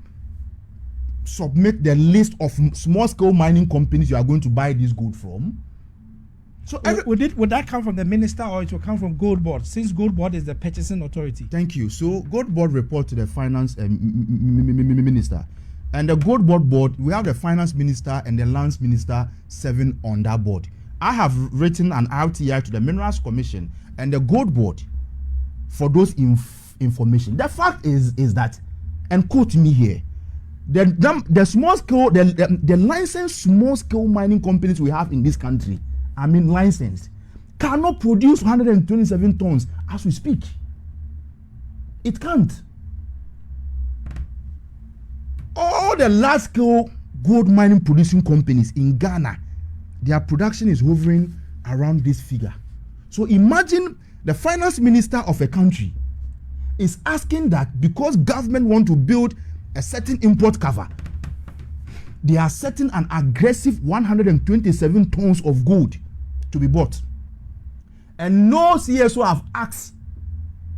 submit the list of small scale mining companies you are going to buy this gold from? So would that come from the minister, or it will come from Gold Board, since Gold Board is the purchasing authority? Thank you. So Gold Board report to the finance minister, and the Gold Board, we have the finance minister and the lands minister serving on that board. I have written an RTI to the Minerals Commission and the Gold Board for those information. The fact is that, and quote me here, the small scale, the licensed small scale mining companies we have in this country, licensed, cannot produce 127 tons as we speak. It can't. All the large scale gold mining producing companies in Ghana, their production is hovering around this figure. So imagine the finance minister of a country is asking that because government want to build a certain import cover, they are setting an aggressive 127 tons of gold to be bought. And no CSO have asked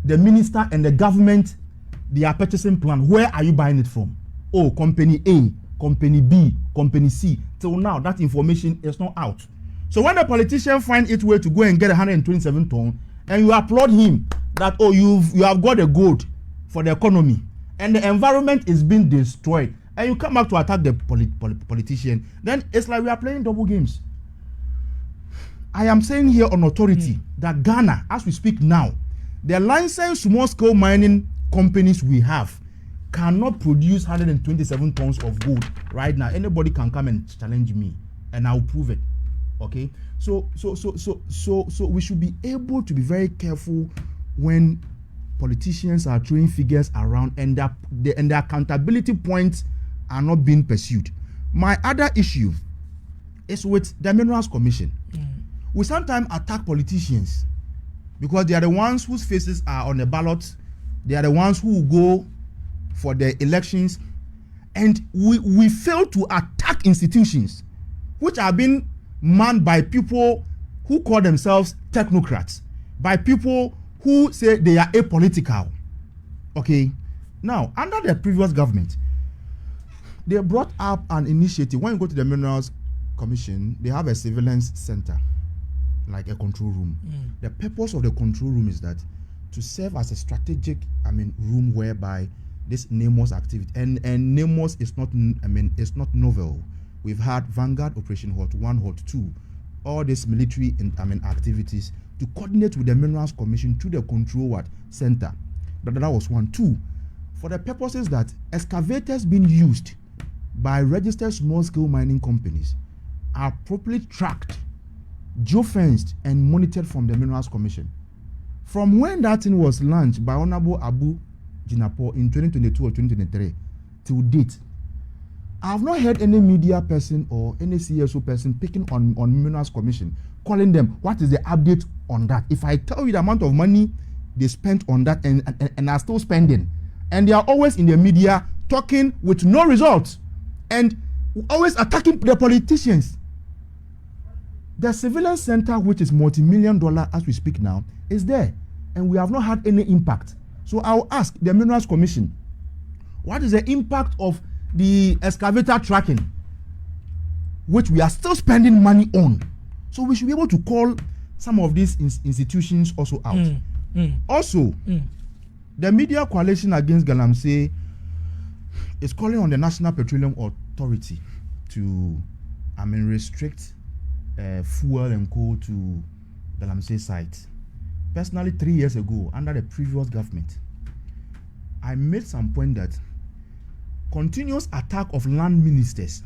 the minister and the government their purchasing plan. Where are you buying it from? Oh, company A, company B, company C. Till now, that information is not out. So when the politician find its way to go and get 127 tons, and you applaud him that you have got a gold for the economy and the environment is being destroyed, and you come back to attack the politician, then it's like we are playing double games. I am saying here on authority that Ghana, as we speak now, the licensed small-scale mining companies we have cannot produce 127 tons of gold right now. Anybody can come and challenge me, and I'll prove it. Okay, so we should be able to be very careful when politicians are throwing figures around and the accountability points are not being pursued. My other issue is with the Minerals Commission. We sometimes attack politicians because they are the ones whose faces are on the ballot. They are the ones who go for the elections, and we fail to attack institutions which are being manned by people who call themselves technocrats, by people who say they are apolitical. Okay, now under the previous government, they brought up an initiative. When you go to the Minerals Commission, they have a surveillance center, like a control room. The purpose of the control room is that to serve as a strategic, room whereby this NAMOS activity, and NAMOS is not, it's not novel. We've had Vanguard Operation Hot 1, Hot 2, all these military activities to coordinate with the Minerals Commission to the control center. That was 1. 2, for the purposes that excavators being used by registered small-scale mining companies are properly tracked, geofenced, and monitored from the Minerals Commission. From when that thing was launched by Honorable Abu Jinapor in 2022 or 2023 till date, I have not heard any media person or any CSO person picking on Minerals Commission, calling them, what is the update on that? If I tell you the amount of money they spent on that and are still spending, and they are always in the media talking with no results and always attacking the politicians. The surveillance center, which is multi-million-dollar as we speak now, is there, and we have not had any impact. So I'll ask the Minerals Commission, what is the impact of the excavator tracking, which we are still spending money on? So we should be able to call some of these institutions also out. Also, the Media Coalition Against Galamsey is calling on the National Petroleum Authority to, restrict fuel and coal to Galamsey site. Personally, 3 years ago, under the previous government, I made some point that continuous attack of land ministers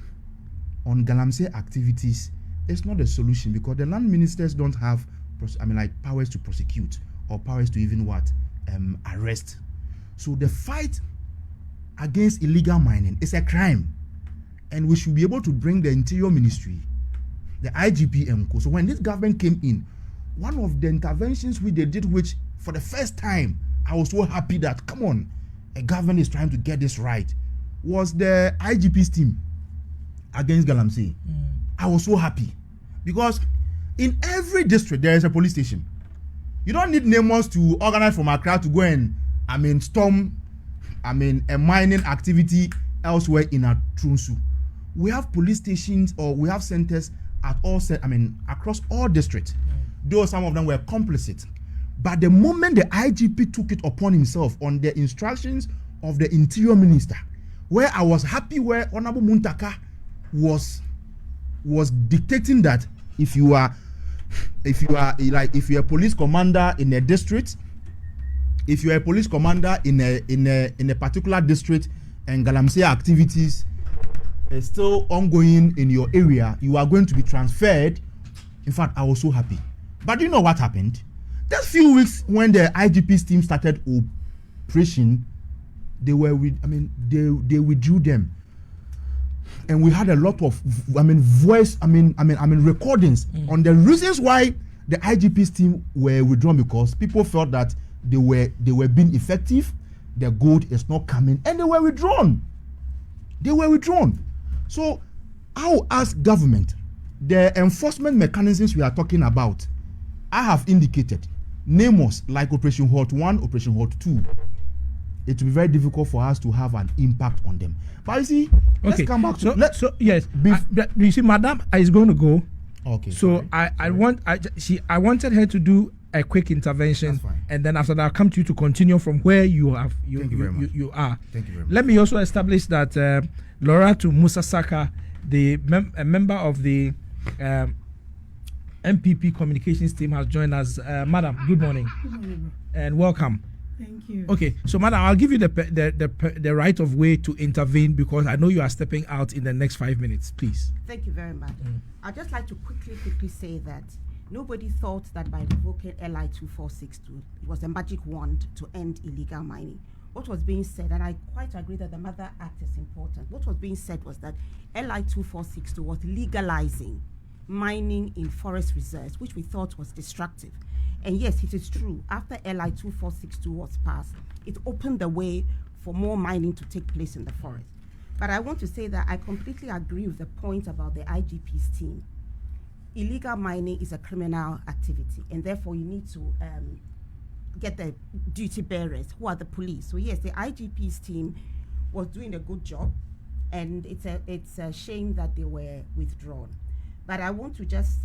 on Galamsey activities is not a solution, because the land ministers don't have powers to prosecute or powers to even arrest. So the fight against illegal mining is a crime, and we should be able to bring the Interior Ministry, the IGP MCO. So when this government came in, one of the interventions they did, which for the first time I was so happy that, come on, a government is trying to get this right, was the IGP's team against Galamsey. I was so happy, because in every district there is a police station. You don't need NAMOS to organize from Accra to go and storm a mining activity elsewhere in Atrunsu. We have police stations, or we have centers at all across all districts. Though some of them were complicit, but the moment the IGP took it upon himself on the instructions of the Interior Minister, where I was happy, where Honorable Muntaka was dictating that if you are a police commander in a district, if you are a police commander in a particular district, and Galamsey activities is still ongoing in your area, you are going to be transferred. In fact, I was so happy. But you know what happened? Just few weeks when the IGP's team started operation, they withdrew them, and we had a lot of recordings on the reasons why the IGP's team were withdrawn, because people felt that they were being effective, the gold is not coming, and they were withdrawn. So I will ask government, the enforcement mechanisms we are talking about, I have indicated NAMOS, like Operation Hot 1, Operation Hot 2, it will be very difficult for us to have an impact on them. But you see, let's come back to yes. You see, Madam is going to go. Okay. So I wanted her to do a quick intervention, That's fine. and then after that I'll come to you to continue from where you Thank you very much. you are. Thank you very much. Let me also establish that Loratu Musa Saka, a member of the MPP communications team, has joined us. Madam, good morning. Good morning. And welcome. Thank you. Okay, so madam, I'll give you the right of way to intervene because I know you are stepping out in the next 5 minutes. Please. Thank you very much. I'd just like to quickly say that nobody thought that by revoking LI 2462 it was a magic wand to end illegal mining. What was being said, and I quite agree that the Mother Act is important, what was being said was that LI 2462 was legalizing mining in forest reserves, which we thought was destructive. And yes, it is true, after LI 2462 was passed, it opened the way for more mining to take place in the forest. But I want to say that I completely agree with the point about the IGP's team. Illegal mining is a criminal activity, and therefore you need to get the duty bearers, who are the police. So yes, the IGP's team was doing a good job, and it's a shame that they were withdrawn. But I want to just,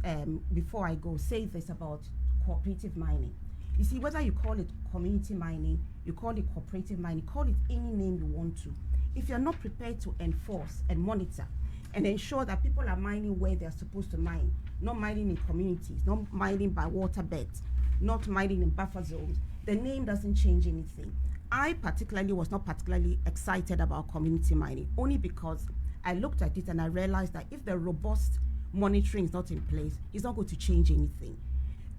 before I go, say this about cooperative mining. You see, whether you call it community mining, you call it cooperative mining, call it any name you want to. If you're not prepared to enforce and monitor and ensure that people are mining where they're supposed to mine, not mining in communities, not mining by water beds, not mining in buffer zones, the name doesn't change anything. I particularly was not particularly excited about community mining, only because I looked at it and I realized that if the robust monitoring is not in place, it's not going to change anything.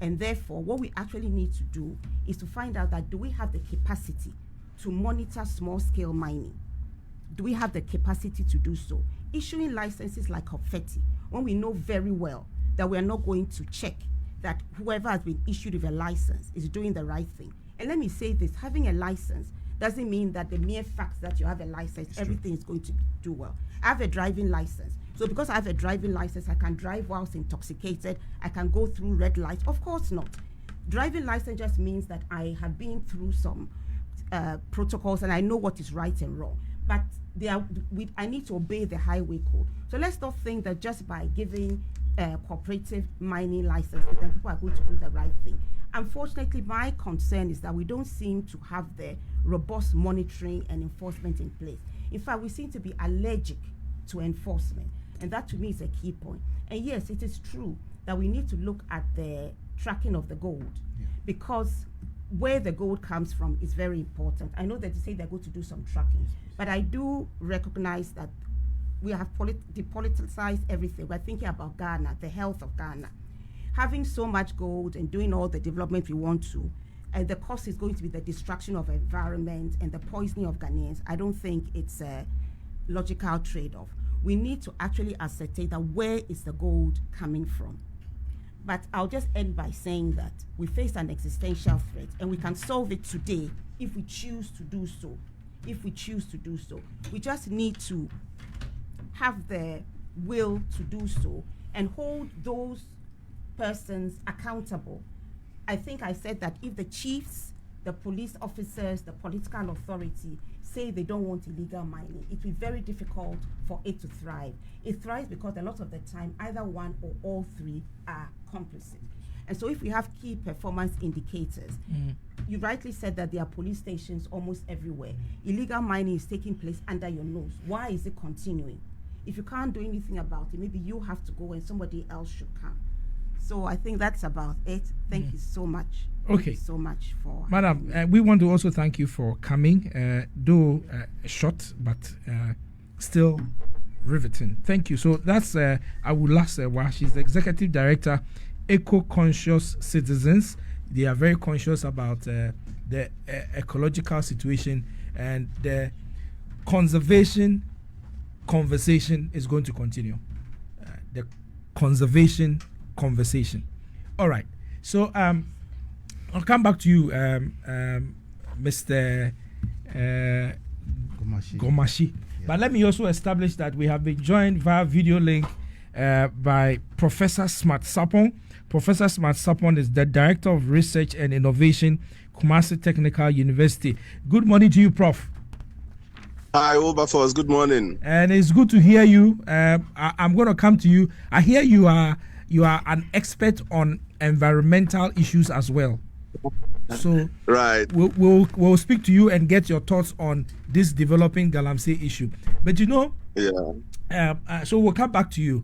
And therefore, what we actually need to do is to find out that do we have the capacity to monitor small-scale mining? Do we have the capacity to do so? Issuing licenses like confetti, when we know very well that we are not going to check that whoever has been issued with a license is doing the right thing. And let me say this, having a license doesn't mean that the mere fact that you have a license, everything is going to do well. I have a driving license. So because I have a driving license, I can drive whilst intoxicated. I can go through red lights. Of course not. Driving license just means that I have been through some protocols and I know what is right and wrong. But I need to obey the highway code. So let's not think that just by giving cooperative mining license, then people are going to do the right thing. Unfortunately, my concern is that we don't seem to have the robust monitoring and enforcement in place. In fact, we seem to be allergic to enforcement. And that to me is a key point. And yes, it is true that we need to look at the tracking of the gold, because where the gold comes from is very important. I know that they say they're going to do some tracking, but I do recognize that we have depoliticized everything. We're thinking about Ghana, the health of Ghana. Having so much gold and doing all the development we want to, and the cost is going to be the destruction of environment and the poisoning of Ghanaians. I don't think it's a logical trade-off. We need to actually ascertain that where is the gold coming from. But I'll just end by saying that we face an existential threat and we can solve it today if we choose to do so. We just need to have the will to do so and hold those persons accountable. I think I said that if the chiefs, the police officers, the political authority say they don't want illegal mining, it will be very difficult for it to thrive. It thrives because a lot of the time, either one or all three are complicit. And so if we have key performance indicators, you rightly said that there are police stations almost everywhere. Illegal mining is taking place under your nose. Why is it continuing? If you can't do anything about it, maybe you have to go and somebody else should come. So I think that's about it. Thank you so much. Okay. Thank you so much for... Madam, we want to also thank you for coming, though short, but still riveting. Thank you. So that's Awula. She's the Executive Director, Eco-Conscious Citizens. They are very conscious about the ecological situation, and the conservation conversation is going to continue. The conservation conversation. All right. So I'll come back to you, Mr. Gomashi. Yeah. But let me also establish that we have been joined via video link by Professor Smart Sapon. Professor Smart Sapon is the Director of Research and Innovation, Kumasi Technical University. Good morning to you, Prof. Hi, Wilberforce. Good morning. And it's good to hear you. I'm going to come to you. I hear you are an expert on environmental issues as well. So Right. we'll speak to you and get your thoughts on this developing Galamsey issue. But Yeah. so we'll come back to you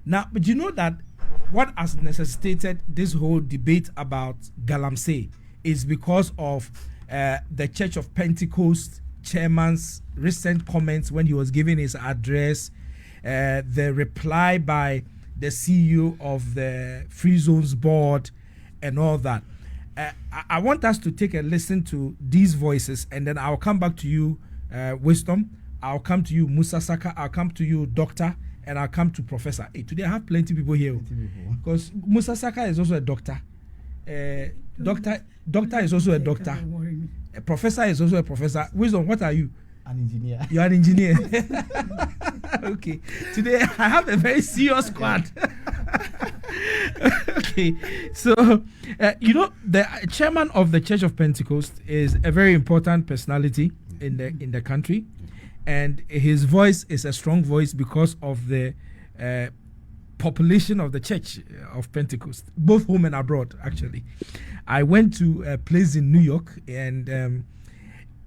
now. But you know that what has necessitated this whole debate about Galamsey is because of the Church of Pentecost chairman's recent comments when he was giving his address, the reply by the CEO of the Free Zones Board, and all that. I want us to take a listen to these voices, and then I'll come back to you, Wisdom. I'll come to you, Musa Saka. I'll come to you, Doctor, and I'll come to Professor. Hey, today I have plenty of people here because Musa Saka is also a doctor. Doctor is also a doctor. A professor is also a professor. Wisdom, what are you? An engineer. You are an engineer. Okay. Today I have a very serious squad. Okay. So, the chairman of the Church of Pentecost is a very important personality in the country, and his voice is a strong voice because of the population of the Church of Pentecost, both home and abroad. Actually, I went to a place in New York, and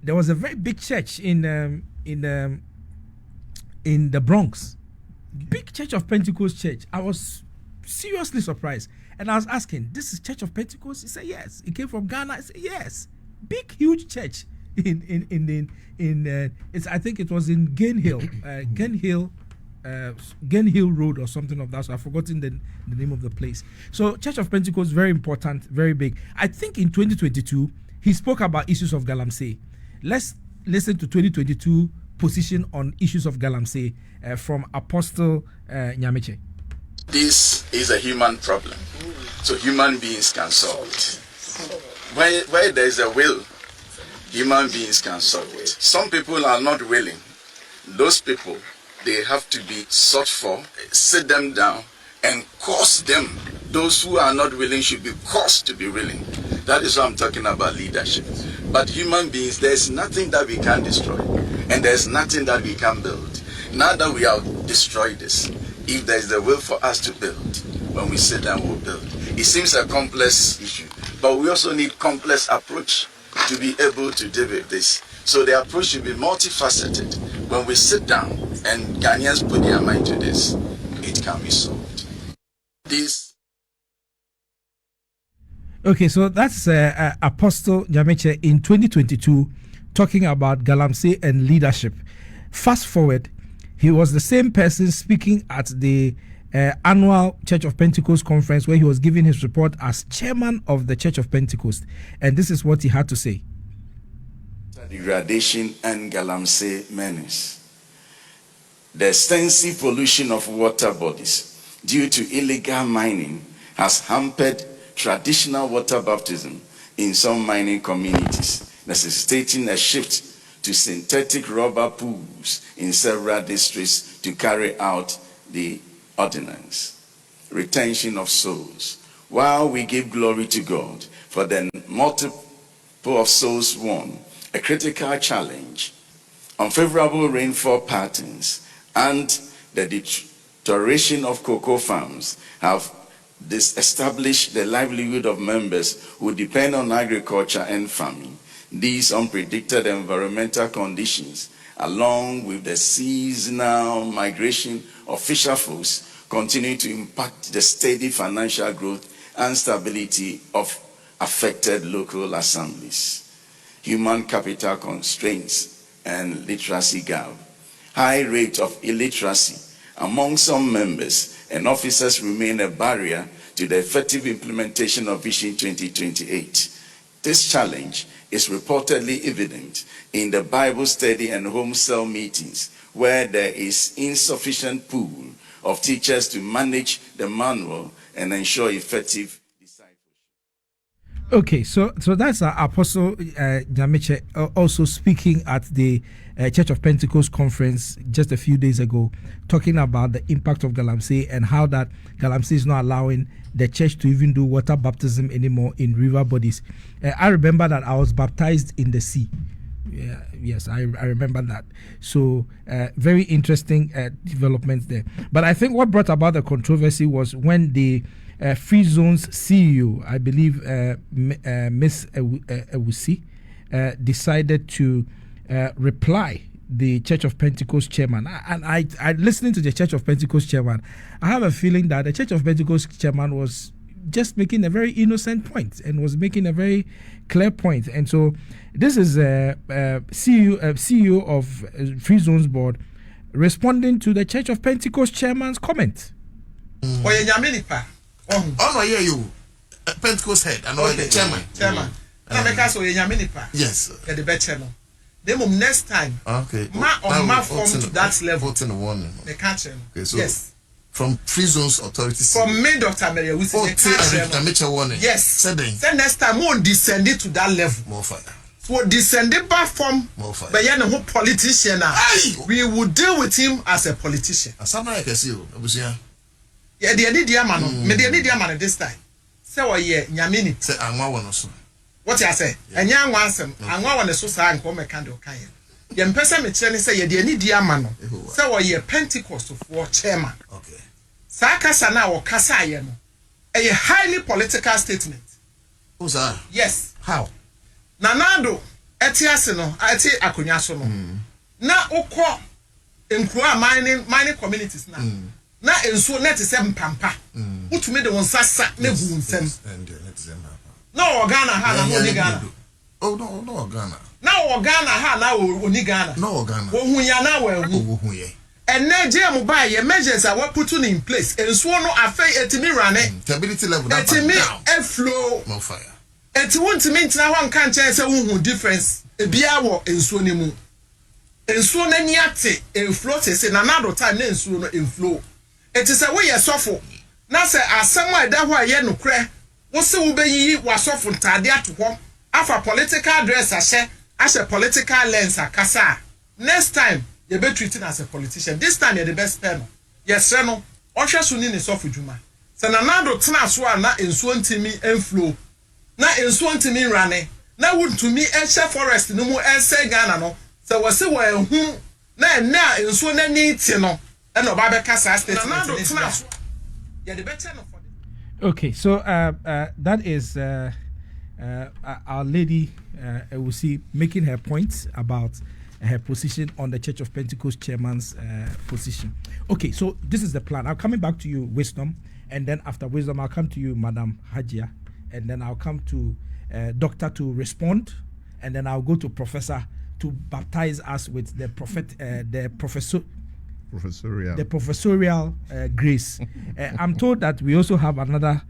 there was a very big church in the Bronx, big Church of Pentecost church. I was seriously surprised, and I was asking, "This is Church of Pentecost?" He said, "Yes." It came from Ghana. I said, "Yes." Big, huge church in it's, I think it was in Gain Hill Road or something of that. So I've forgotten the name of the place. So Church of Pentecost, very important, very big. I think in 2022 he spoke about issues of Galamsey. Let's listen to 2022 position on issues of Galamsey from Apostle Nyameche. This is a human problem, so human beings can solve it. Where there is a will, human beings can solve it. Some people are not willing. Those people, they have to be sought for, sit them down, and cause them. Those who are not willing should be caused to be willing. That is what I'm talking about, leadership. But human beings, there's nothing that we can destroy, and there's nothing that we can build. Now that we have destroyed this, if there's the will for us to build, when we sit down, we'll build. It seems a complex issue, but we also need complex approach to be able to deal with this. So the approach should be multifaceted. When we sit down and Ghanaians put their mind to this, it can be solved. Okay, so that's Apostle Nyameche in 2022 talking about Galamsey and leadership. Fast forward, he was the same person speaking at the annual Church of Pentecost conference where he was giving his report as chairman of the Church of Pentecost. And this is what he had to say. Degradation and Galamsey menace. The extensive pollution of water bodies due to illegal mining has hampered traditional water baptism in some mining communities, necessitating a shift to synthetic rubber pools in several districts to carry out the ordinance. Retention of souls. While we give glory to God for the multiple of souls won, a critical challenge, unfavorable rainfall patterns, and the deterioration of cocoa farms have disestablished the livelihood of members who depend on agriculture and farming. These unpredicted environmental conditions, along with the seasonal migration of fisher folks, continue to impact the steady financial growth and stability of affected local assemblies. Human capital constraints and literacy gap. High rate of illiteracy among some members and officers remain a barrier to the effective implementation of Vision 2028. This challenge is reportedly evident in the Bible study and home cell meetings, where there is insufficient pool of teachers to manage the manual and ensure effective discipleship. Okay, so that's Apostle Nyameche also speaking at the Church of Pentecost conference just a few days ago, talking about the impact of Galamsey and how that Galamsey is not allowing the church to even do water baptism anymore in river bodies. I remember that I was baptized in the sea. Yeah, yes, I remember that. So very interesting developments there. But I think what brought about the controversy was when the Free Zone's CEO, I believe, Miss Ewusi, decided to reply the Church of Pentecost chairman. And I listening to the Church of Pentecost chairman, I have a feeling that the Church of Pentecost chairman was just making a very innocent point and was making a very clear point. And so this is CEO of Free Zones Board responding to the Church of Pentecost chairman's comment. Oh, yeah, you Pentecost head and the chairman. Yes. Get the best channel. Then next time, okay. Ma form to that level. The country. Okay, so yes. From Free Zones authorities. From me, Dr. Maria, we say yes. Then next time, we will descend it to that level. More fire. So descend it back from. More fire. But you're no politician now. We will deal with him as a politician. Something I can see you. Yeah, the any dear man. Me the any dear man this time. Say what ye nyamini. Say angwa one also. What you say? And young onesome, and one is so sad, come a candle can. Young person, me say, ye dear need dear man. So, ye Pentecost of war chairman. Okay. Sakasana or Kasayano. A highly political statement. Who's that? Yes. How? Nanado, Etiasino, Eti Akunyasono. Na Oko in Kua mining communities now. Na in so net is pampa. Which made the one sasa nebu sem. No Ghana ha no ni Ghana. Oh no Ghana. Now Ghana ha na oni Ghana. No Ghana. Wo hu ya na wo hu ye. And Nigeria buy your measures are what put in place. And so no affair etimi rane. Stability level that etimi e flow. No fire. Eti won to mean na wan kan chen say hu difference. E bia wo ensuo ni mu. Ensuo na ni ate e flow say na nado time na ensuo no e flow. Eti say we ye sofo. Na say asem a da ho aye no kre. Wo se wo beyi wasofo ntade ato ho. Afa political dress as a political lens akasa. Next time you be treated as a politician. This time you're the best panel. Yes, no. Osha suni ni sofu juma. Se na nado tena so na ensuo ntimi enflow. Na ensuo ntimi rane. Na would to me esha forest no mu ense Ghana no. Se wo se wo ehun na ensuo na ni ti no. E no ba be kasa statement. Na nado tena so. You're the best panel for this. Okay, so that is Our Lady Ewusi making her point about her position on the Church of Pentecost chairman's position. Okay, so this is the plan. I'm coming back to you, Wisdom, and then after Wisdom, I'll come to you, Madam Hajia, and then I'll come to Doctor to respond, and then I'll go to Professor to baptize us with the professorial grace. I'm told that we also have another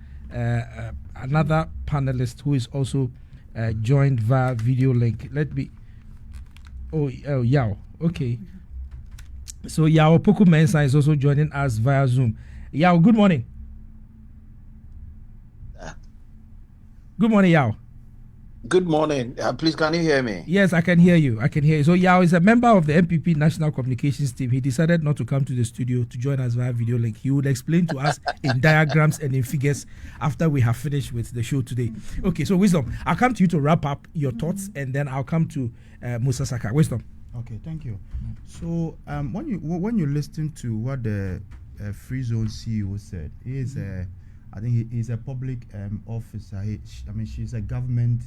panelist who is also joined via video link. Let me. Oh, Yao. Okay. So Yao Poku Mensa is also joining us via Zoom. Yao, good morning. Good morning, Yao. Good morning. Please, can you hear me? Yes, I can hear you. So Yao is a member of the MPP National Communications team. He decided not to come to the studio to join us via video link. He would explain to us in diagrams and in figures after we have finished with the show today. Okay, so Wisdom, I'll come to you to wrap up your thoughts, and then I'll come to Musa Saka. Wisdom. Okay, thank you. So when you listen to what the Free Zone CEO said, I think he's a public officer. She's a government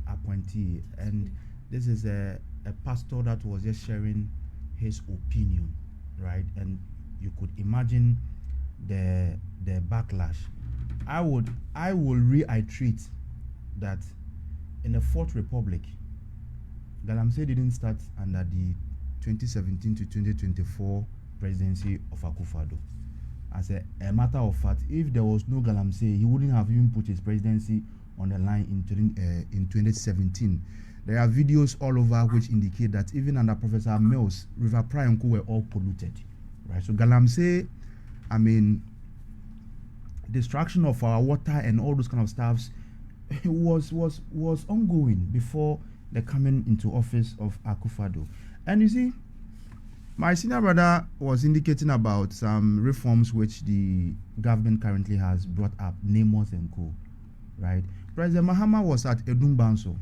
appointee, and this is a pastor that was just sharing his opinion, right? And you could imagine the backlash. I will reiterate that in the Fourth Republic, Galamsey didn't start under the 2017 to 2024 presidency of Akufo-Addo. As a matter of fact, if there was no Galamsey, he wouldn't have even put his presidency on the line in 2017. There are videos all over which indicate that even under Professor Mills, River Pride and Co were all polluted, right? So Galamsey, destruction of our water and all those kind of stuffs was ongoing before the coming into office of Akufo-Addo. And you see, my senior brother was indicating about some reforms which the government currently has brought up, Nemos and Co, right? President Mahama was at Edumbanso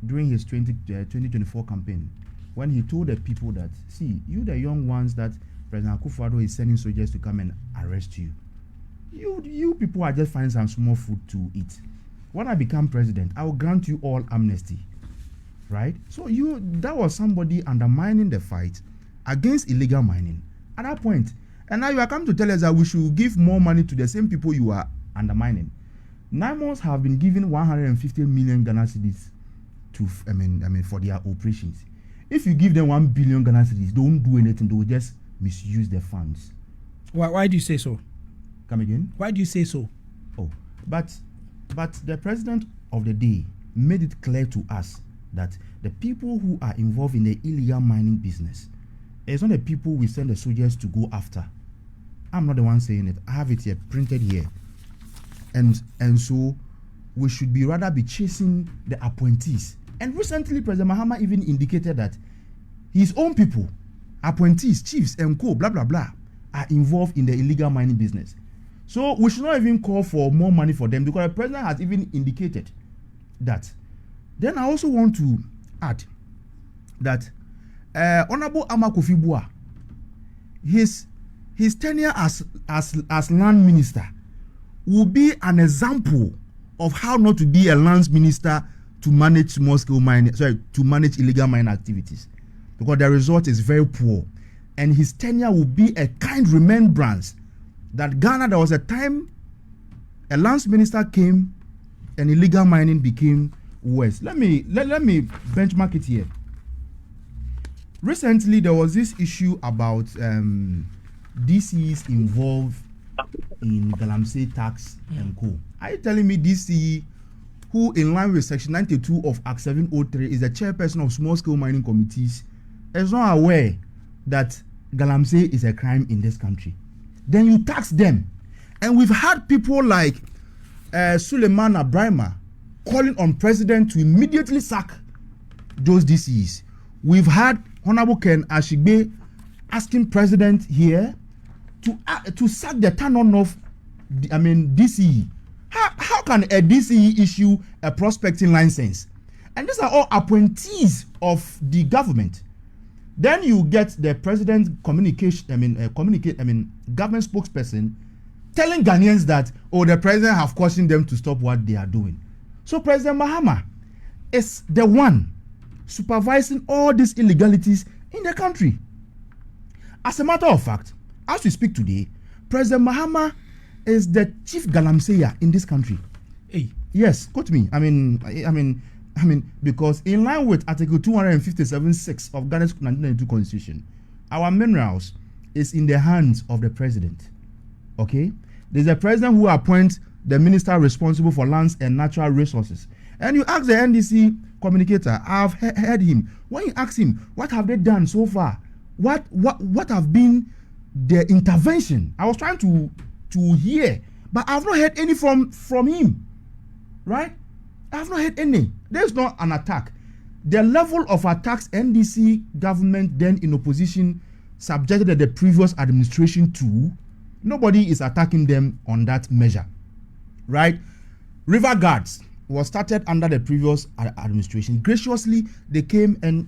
during his 2024 campaign when he told the people that, see, you the young ones that President Akufo-Addo is sending soldiers to come and arrest you. You people are just finding some small food to eat. When I become president, I will grant you all amnesty, right? So that was somebody undermining the fight against illegal mining at that point. And now you are coming to tell us that we should give more money to the same people you are undermining. 9 months have been given 150 million Ghana cedis to, for their operations. If you give them 1 billion Ghana cedis, they won't do anything. They will just misuse the funds. Why do you say so? Come again? Why do you say so? Oh, but the president of the day made it clear to us that the people who are involved in the illegal mining business, it's not the people we send the soldiers to go after. I'm not the one saying it. I have it here, printed here. And so we should rather be chasing the appointees. And recently, President Mahama even indicated that his own people, appointees, chiefs, and co, blah, blah, blah, are involved in the illegal mining business. So we should not even call for more money for them, because the president has even indicated that. Then I also want to add that Honorable Amakofi Bua, his tenure as land minister will be an example of how not to be a lands minister to manage small-scale mining, to manage illegal mining activities, because the result is very poor. And his tenure will be a kind remembrance that Ghana, there was a time a lands minister came and illegal mining became worse. Let me benchmark it here. Recently, there was this issue about DCs involved in Galamsey tax and co. Are you telling me DC, who in line with Section 92 of Act 703 is the chairperson of small-scale mining committees, is not aware that Galamsey is a crime in this country? Then you tax them. And we've had people like Suleiman Abrahima calling on president to immediately sack those DCs. We've had Honorable Ken Ashigbe asking president here to sack the turn-on of DCE. How can a DCE issue a prospecting license? And these are all appointees of the government. Then you get the president's government spokesperson telling Ghanaians that, the president have cautioned them to stop what they are doing. So President Mahama is the one supervising all these illegalities in the country. As a matter of fact, as we speak today, President Mahama is the chief galamseyer in this country. Hey. Yes, quote me. Because in line with Article 257(6) of Ghana's 1992 Constitution, our minerals is in the hands of the president. Okay? There's a president who appoints the minister responsible for lands and natural resources. And you ask the NDC communicator, I've heard him. When you ask him, what have they done so far? What have been their intervention? I was trying to hear, but I've not heard any from him. Right? I've not heard any. There's not an attack. The level of attacks NDC government then in opposition subjected the previous administration to, nobody is attacking them on that measure. Right? River Guards was started under the previous administration. Graciously, they came and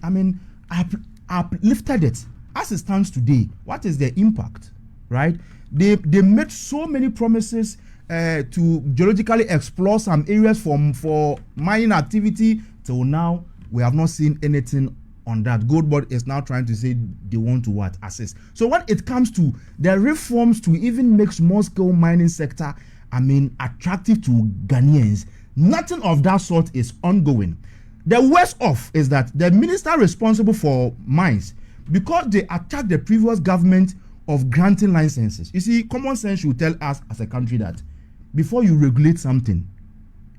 uplifted it. As it stands today, what is the impact? Right? They made so many promises to geologically explore some areas for mining activity. Till now, we have not seen anything on that. Goldboard is now trying to say they want to assist. So when it comes to the reforms to even make small-scale mining sector, attractive to Ghanaians, nothing of that sort is ongoing. The worst off is that the minister responsible for mines, because they attacked the previous government of granting licenses. You see, common sense should tell us as a country that before you regulate something,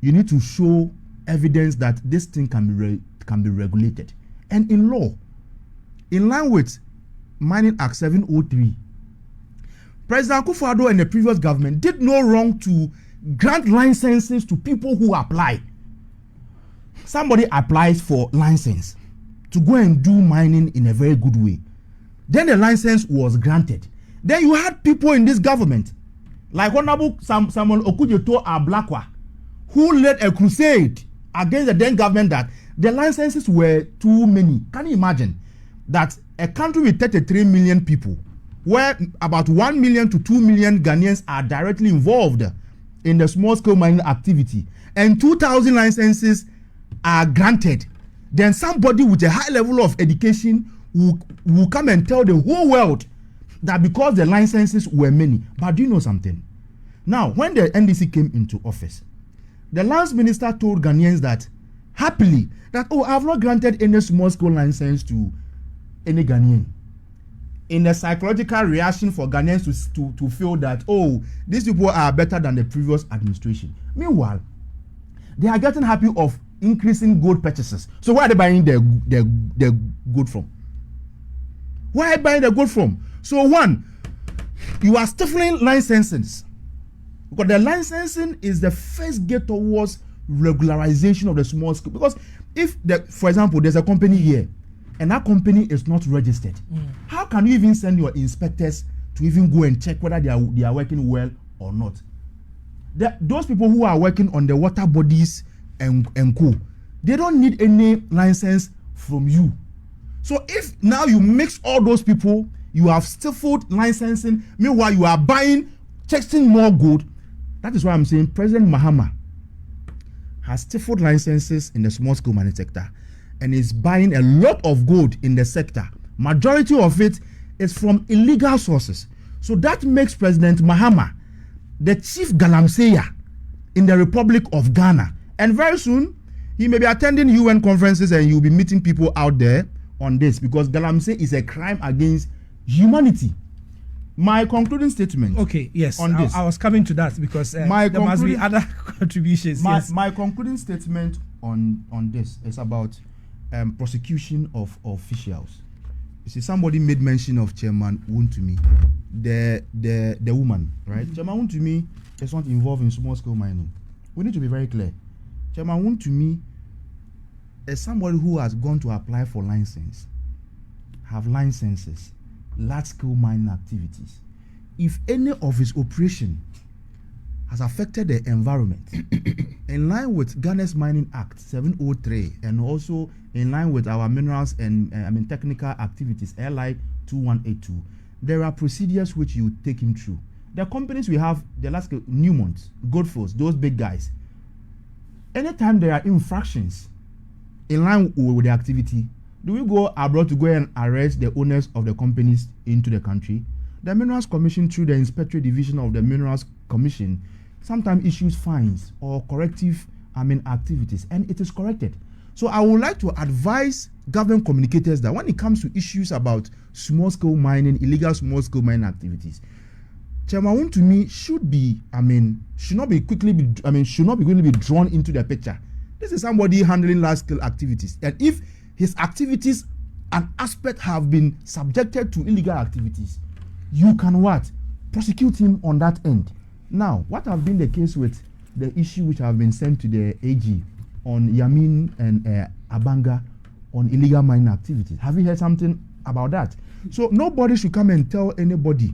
you need to show evidence that this thing can be regulated. And in law, in line with Mining Act 703, President Akufo-Addo and the previous government did no wrong to grant licenses to people who apply. Somebody applies for license to go and do mining in a very good way. Then the license was granted. Then you had people in this government, like Honorable Samuel Okudzeto Ablakwa, who led a crusade against the then government that the licenses were too many. Can you imagine that a country with 33 million people where about 1 million to 2 million Ghanaians are directly involved in the small-scale mining activity, and 2,000 licenses are granted, then somebody with a high level of education will come and tell the whole world that because the licenses were many. But do you know something? Now, when the NDC came into office, the lands minister told Ghanaians that, happily, that, I have not granted any small-scale license to any Ghanaian. In a psychological reaction for Ghanaians to feel that, these people are better than the previous administration. Meanwhile, they are getting happy of increasing gold purchases. So where are they buying their gold from? Where are they buying the gold from? So one, you are stifling licenses, because the licensing is the first gate towards regularization of the small scale. Because if, for example, there's a company here, and that company is not registered, how can you even send your inspectors to even go and check whether they are working well or not? Those people who are working on the water bodies and co, they don't need any license from you. So if now you mix all those people, you have stifled licensing, meanwhile you are chasing more gold. That is why I'm saying President Mahama has stifled licenses in the small scale mining sector and is buying a lot of gold in the sector. Majority of it is from illegal sources. So that makes President Mahama the chief galamseyer in the Republic of Ghana. And very soon, he may be attending UN conferences and you'll be meeting people out there on this, because galamsey is a crime against humanity. My concluding statement. Okay, yes. On this. I was coming to that because there must be other contributions. My concluding statement on this is about prosecution of officials. You see, somebody made mention of Chairman Wontumi, the woman, right? Chairman Wontumi is not involved in small scale mining. We need to be very clear. Chairman Wontumi is somebody who has gone to apply for license, have licenses, large scale mining activities. If any of his operation has affected the environment in line with Ghana's Mining Act 703 and also in line with our minerals and technical activities LI 2182, there are procedures which you take him through. The companies we have, the last Newmont, Goldfields, those big guys, anytime there are infractions in line with the activity, do we go abroad to go and arrest the owners of the companies into the country? The Minerals Commission, through the Inspectorate Division of the Minerals Commission, sometimes issues fines or corrective activities, and it is corrected. So I would like to advise government communicators that when it comes to issues about small-scale mining, illegal small-scale mining activities, Chairman Wontumi should not be going to be drawn into the picture. This is somebody handling large-scale activities, and if his activities and aspect have been subjected to illegal activities, you can what? Prosecute him on that end. Now, what have been the case with the issue which have been sent to the AG on Yamin and Abanga on illegal mining activities? Have you heard something about that? So nobody should come and tell anybody,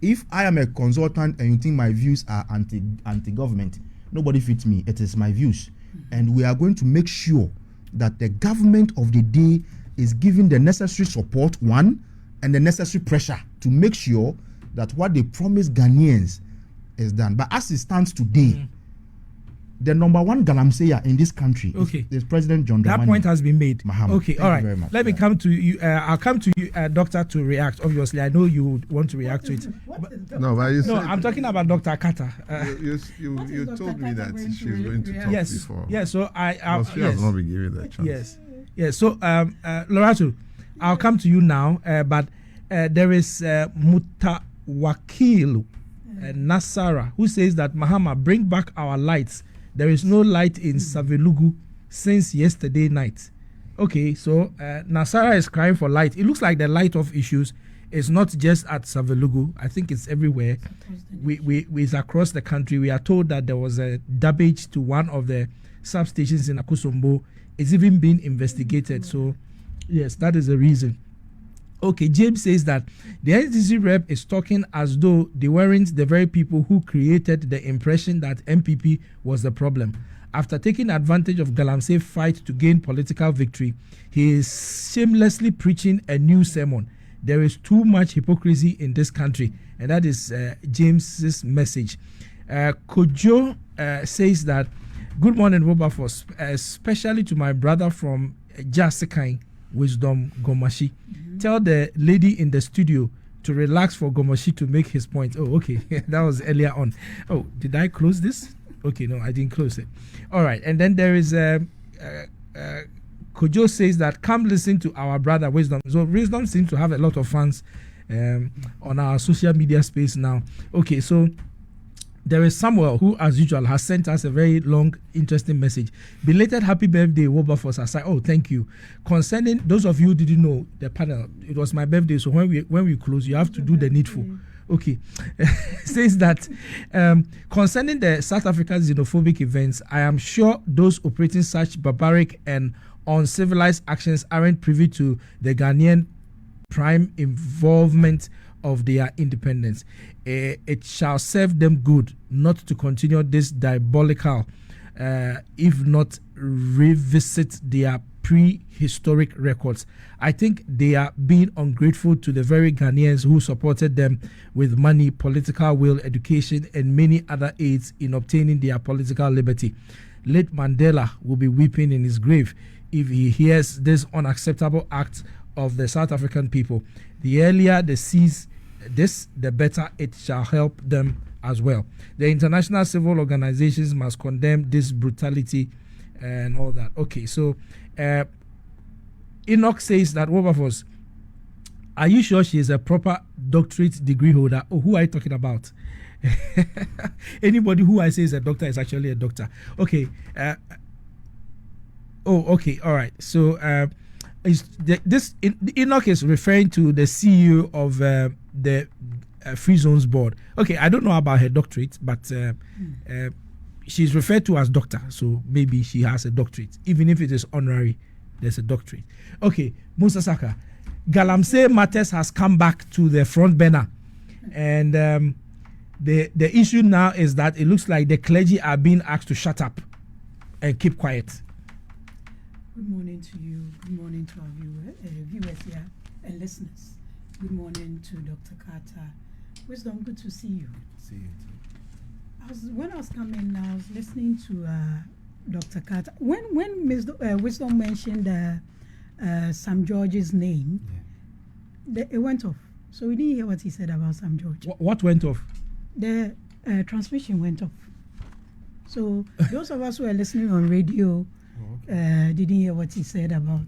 if I am a consultant and you think my views are anti-government, nobody fits me. It is my views. And we are going to make sure that the government of the day is giving the necessary support, one, and the necessary pressure to make sure that what they promise Ghanaians is done. But as it stands today, the number one galamseyer in this country is President John Dramani. That point has been made. Mahama. Okay, all right. Let me come to you. I'll come to you, Doctor, to react. Obviously, I know you would want to react to it. I'm talking about Dr. Carter. You told me that she was going to talk before. Yes, so she has not been given that chance. Yes. So, Lorato, I'll come to you now, but there is Mutawakilu Nasara, who says that Mahama, bring back our lights. There is no light in Savelugu since yesterday night. Okay, so Nasara is crying for light. It looks like the light of issues is not just at Savelugu. I think it's everywhere. It's across the country. We are told that there was a damage to one of the substations in Akusombo. It's even being investigated. So, yes, that is the reason. Okay, James says that the NDC rep is talking as though they weren't the very people who created the impression that MPP was the problem. After taking advantage of Galamsey's fight to gain political victory, he is shamelessly preaching a new sermon. There is too much hypocrisy in this country, and that is James's message. Kojo says that, good morning, Wilberforce, especially to my brother from Jasikai, Wisdom Gomashi. Tell the lady in the studio to relax for Gomashi to make his point. Oh, okay. That was earlier on. Oh, did I close this? Okay, no, I didn't close it. All right. And then there is Kojo says that, come listen to our brother Wisdom. So Wisdom seems to have a lot of fans on our social media space now. Okay, so there is Samuel who, as usual, has sent us a very long, interesting message. Belated happy birthday, Wilberforce aside. Oh, thank you. Concerning those of you who didn't know the panel, it was my birthday, so when we close, you have to do the needful. Okay. Says that concerning the South African xenophobic events, I am sure those operating such barbaric and uncivilized actions aren't privy to the Ghanaian prime involvement of their independence. It shall serve them good not to continue this diabolical, if not revisit their prehistoric records. I think they are being ungrateful to the very Ghanaians who supported them with money, political will, education, and many other aids in obtaining their political liberty. Late Mandela will be weeping in his grave if he hears this unacceptable act of the South African people. The earlier they seize this, the better it shall help them as well. The international civil organizations must condemn this brutality and all that. Okay, so Enoch says that, Wilberforce, are you sure she is a proper doctorate degree holder? Oh, who are you talking about? Anybody who I say is a doctor is actually a doctor. Okay. Okay, all right. So Enoch is referring to the CEO of the Free Zones Board. Okay, I don't know about her doctorate, but she's referred to as doctor, so maybe she has a doctorate. Even if it is honorary, there's a doctorate. Okay, Musa Saka, Galamsey matters has come back to the front burner, and the issue now is that it looks like the clergy are being asked to shut up and keep quiet. Good morning to you. Good morning to our viewers here and listeners. Good morning to Dr. Carter. Wisdom, good to see you. See you too. When I was coming, I was listening to Dr. Carter. When Wisdom mentioned Sam George's name, it went off. So we didn't hear what he said about Sam George. What went off? The transmission went off. So those of us who are listening on radio didn't hear what he said about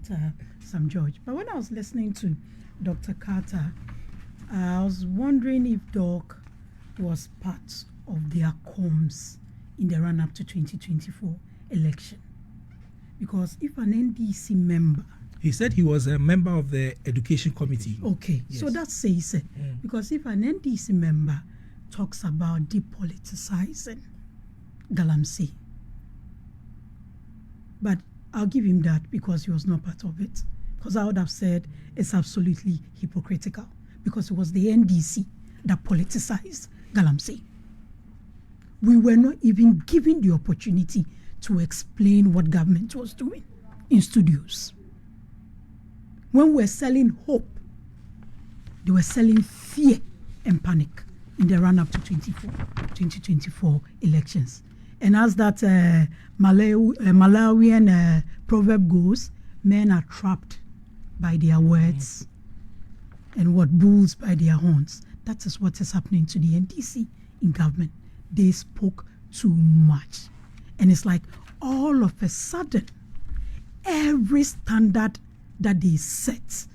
Sam George. But when I was listening to Dr. Carter, I was wondering if Doc was part of their comms in the run-up to 2024 election. Because if an NDC member... He said he was a member of the education committee. Okay, yes. So that says it. Because if an NDC member talks about depoliticizing Galamsey, but I'll give him that because he was not part of it. Because I would have said it's absolutely hypocritical because it was the NDC that politicized Galamsey. We were not even given the opportunity to explain what government was doing in studios. When we were selling hope, they were selling fear and panic in the run-up to 2024 elections. And as that Malawian proverb goes, men are trapped by their words and what bulls by their horns. That is what is happening to the NDC in government. They spoke too much. And it's like all of a sudden, every standard that they set,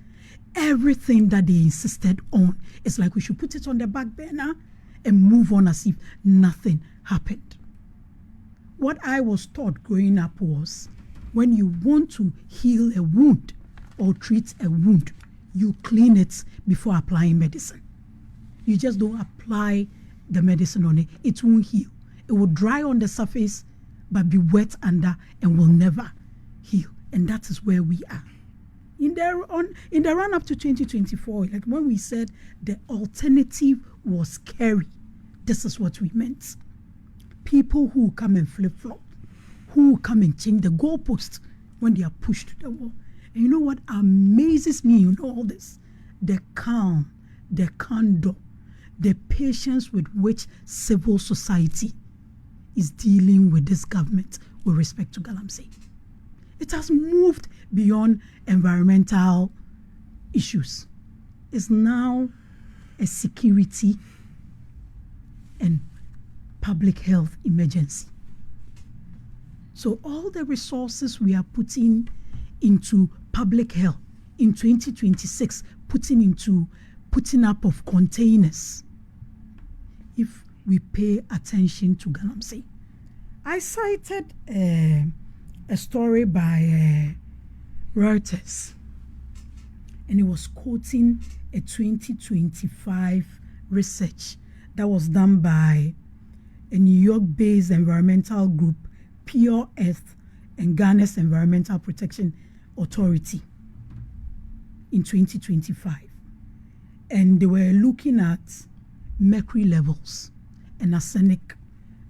everything that they insisted on, it's like we should put it on the back burner and move on as if nothing happened. What I was taught growing up was when you want to heal a wound or treat a wound, you clean it before applying medicine. You just don't apply the medicine on it. It won't heal. It will dry on the surface but be wet under and will never heal. And that is where we are. In the run-up to 2024, like when we said the alternative was scary, this is what we meant. People who come and flip-flop, who come and change the goalpost when they are pushed to the wall. And you know what amazes me in all this? the calm, the candor, the patience with which civil society is dealing with this government with respect to Galamsey. It has moved beyond environmental issues. It's now a security and public health emergency. So all the resources we are putting into public health in 2026, putting up of containers, if we pay attention to Galamsey. I cited a story by Reuters, and it was quoting a 2025 research that was done by a New York-based environmental group, Pure Earth, and Ghana's Environmental Protection Authority in 2025. And they were looking at mercury levels and arsenic.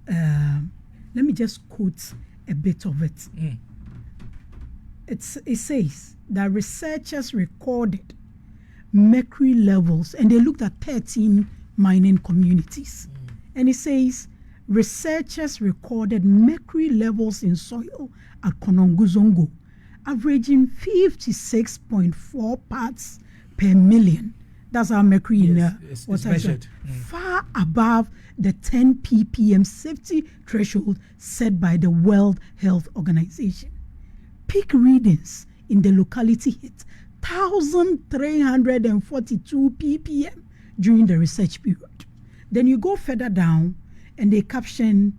Let me just quote a bit of it. It says that researchers recorded mercury levels, and they looked at 13 mining communities. And it says researchers recorded mercury levels in soil at Kononguzongo averaging 56.4 parts per million. That's how mercury in water is measured. Far above the 10 ppm safety threshold set by the World Health Organization. Peak readings in the locality hit 1,342 ppm during the research period. Then you go further down and they caption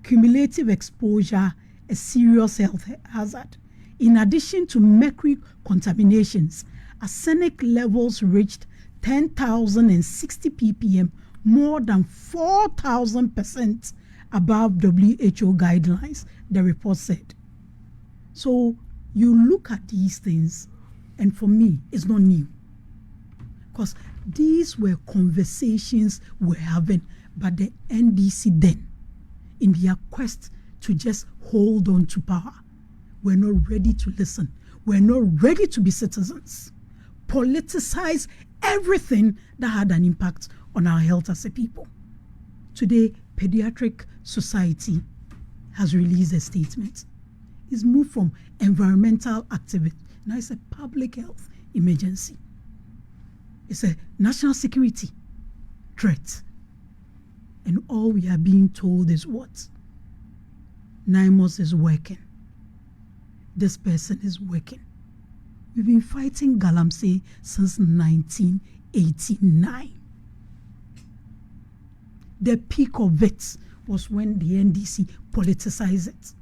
cumulative exposure a serious health hazard. In addition to mercury contaminations, arsenic levels reached 10,060 ppm, more than 4,000% above WHO guidelines, the report said. So you look at these things, and for me, it's not new. Because these were conversations we're having, but the NDC then, in their quest to just hold on to power, we're not ready to listen. We're not ready to be citizens. Politicize everything that had an impact on our health as a people. Today, Pediatric Society has released a statement. It's moved from environmental activity. Now it's a public health emergency. It's a national security threat. And all we are being told is what? NIMOS is working. This person is working. We've been fighting Galamsey since 1989. The peak of it was when the NDC politicized it.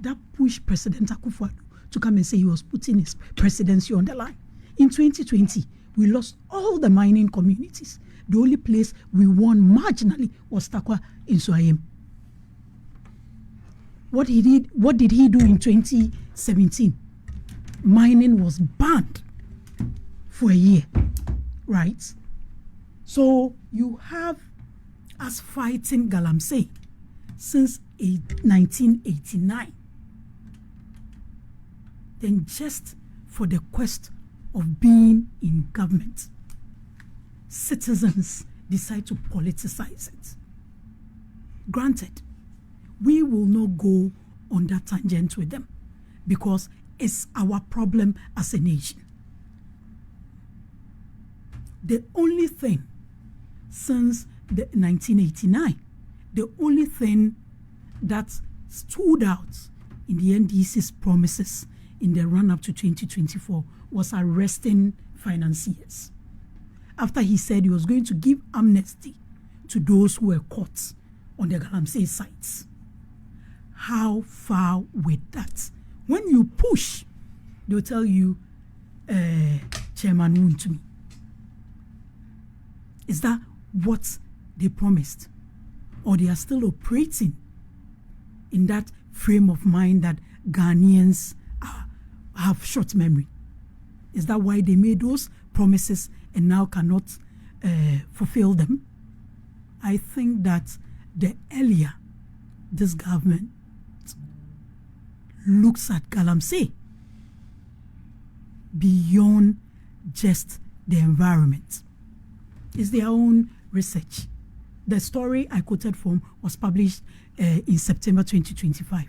That pushed President Akufo-Addo to come and say he was putting his presidency on the line. In 2020, we lost all the mining communities. The only place we won marginally was Takwa in Suayem. What did he do in 2017? Mining was banned for a year, right? So you have us fighting Galamsey since 1989. Then just for the quest of being in government, citizens decide to politicize it. Granted, we will not go on that tangent with them because it's our problem as a nation. The only thing since the 1989, the only thing that stood out in the NDC's promises in the run-up to 2024 was arresting financiers. After he said he was going to give amnesty to those who were caught on the Galamsey sites. How far with that? When you push, they'll tell you, Chairman Wuntumi. Is that what they promised? Or they are still operating in that frame of mind that Ghanaians have short memory? Is that why they made those promises and now cannot fulfill them? I think that the earlier this government looks at Galamsey beyond just the environment. It's their own research. The story I quoted from was published in September 2025.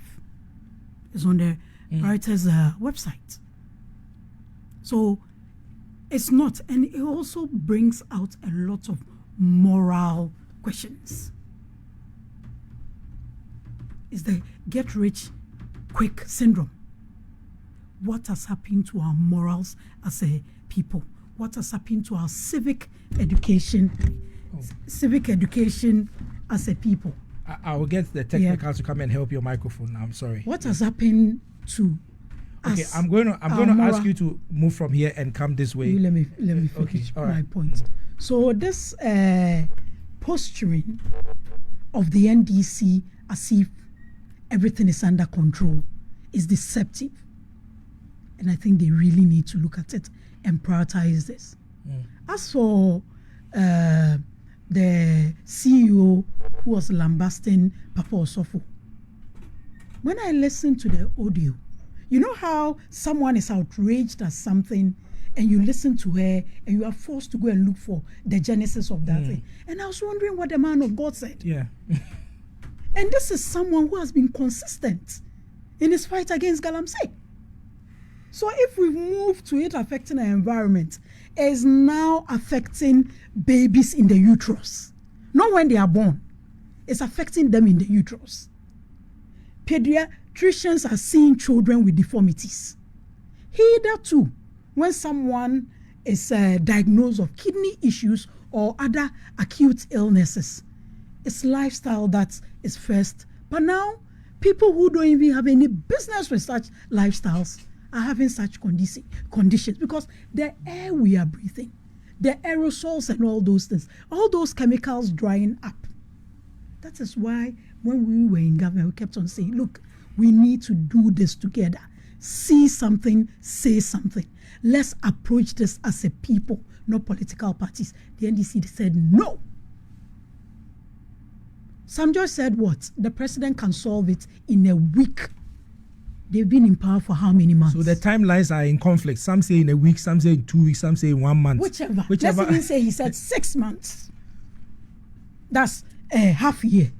It's on the Reuters website. So it's not, and it also brings out a lot of moral questions. It's the get rich quick syndrome. What has happened to our morals as a people? What has happened to our civic education as a people? I will get the technicals to come and help your microphone now. I'm sorry. What has happened to Okay, I'm going to ask you to move from here and come this way. Let me finish my point. So this posturing of the NDC as if everything is under control is deceptive, and I think they really need to look at it and prioritize this. As for the CEO who was lambasting Papa Osofo, when I listened to the audio, you know how someone is outraged at something and you listen to her and you are forced to go and look for the genesis of that thing. And I was wondering what the man of God said. Yeah. And this is someone who has been consistent in his fight against Galamsey. So if we move to it affecting our environment, it is now affecting babies in the uterus. Not when they are born. It's affecting them in the uterus. Pediatricians are seeing children with deformities. Hitherto, when someone is diagnosed of kidney issues or other acute illnesses, it's lifestyle that is first. But now, people who don't even have any business with such lifestyles are having such conditions because the air we are breathing, the aerosols and all those things, all those chemicals drying up. That is why when we were in government, we kept on saying, look, we need to do this together. See something, say something. Let's approach this as a people, not political parties. The NDC said no. Samjo said what? The president can solve it in a week. They've been in power for how many months? So the timelines are in conflict. Some say in a week, some say in 2 weeks, some say in 1 month. Whichever. Let's even say he said 6 months. That's half year.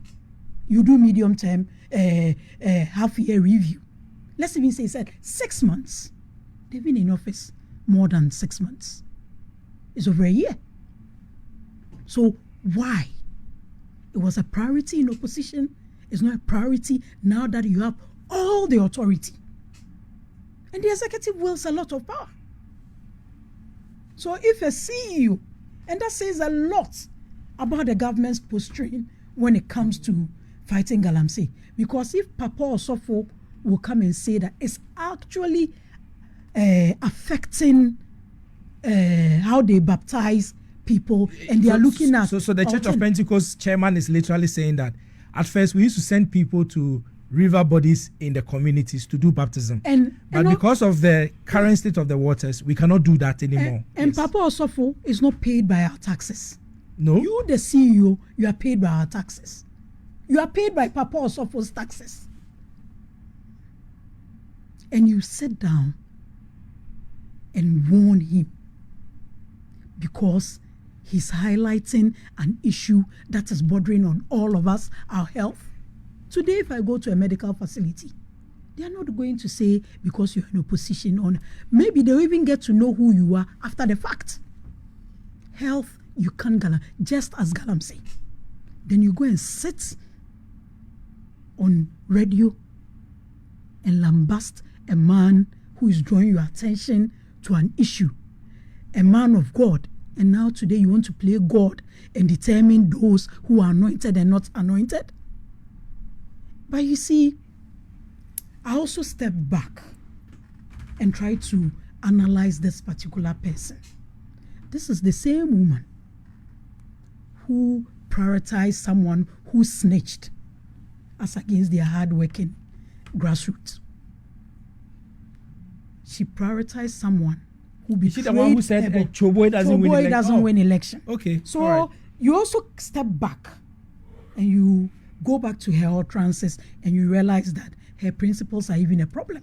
You do medium term, half year review. Let's even say he said 6 months. They've been in office more than 6 months. It's over a year. So why? It was a priority in opposition. It's not a priority now that you have all the authority. And the executive wields a lot of power. So if a CEO, and that says a lot about the government's posturing when it comes to fighting Galamsey, because if Papa Osofo will come and say that it's actually affecting how they baptize people, and they are looking at... So the Church of Pentecost chairman is literally saying that at first we used to send people to river bodies in the communities to do baptism. But because of the current state of the waters, we cannot do that anymore. And Papa Osofo is not paid by our taxes. No. You, the CEO, you are paid by our taxes. You are paid by Papa Osofo's taxes. And you sit down and warn him because he's highlighting an issue that is bordering on all of us, our health. Today, if I go to a medical facility, they are not going to say because you're in opposition, or maybe they'll even get to know who you are after the fact. Health, you can't just as Galamsey. Then you go and sit on radio and lambast a man who is drawing your attention to an issue, a man of God. And now today you want to play God and determine those who are anointed and not anointed. But you see, I also stepped back and tried to analyze this particular person. This is the same woman who prioritized someone who snitched as against their hard-working grassroots. She prioritized someone who betrayed. Is she the one who said Choboy doesn't win election? Okay. So right. You also step back and you go back to her utterances and you realize that her principles are even a problem.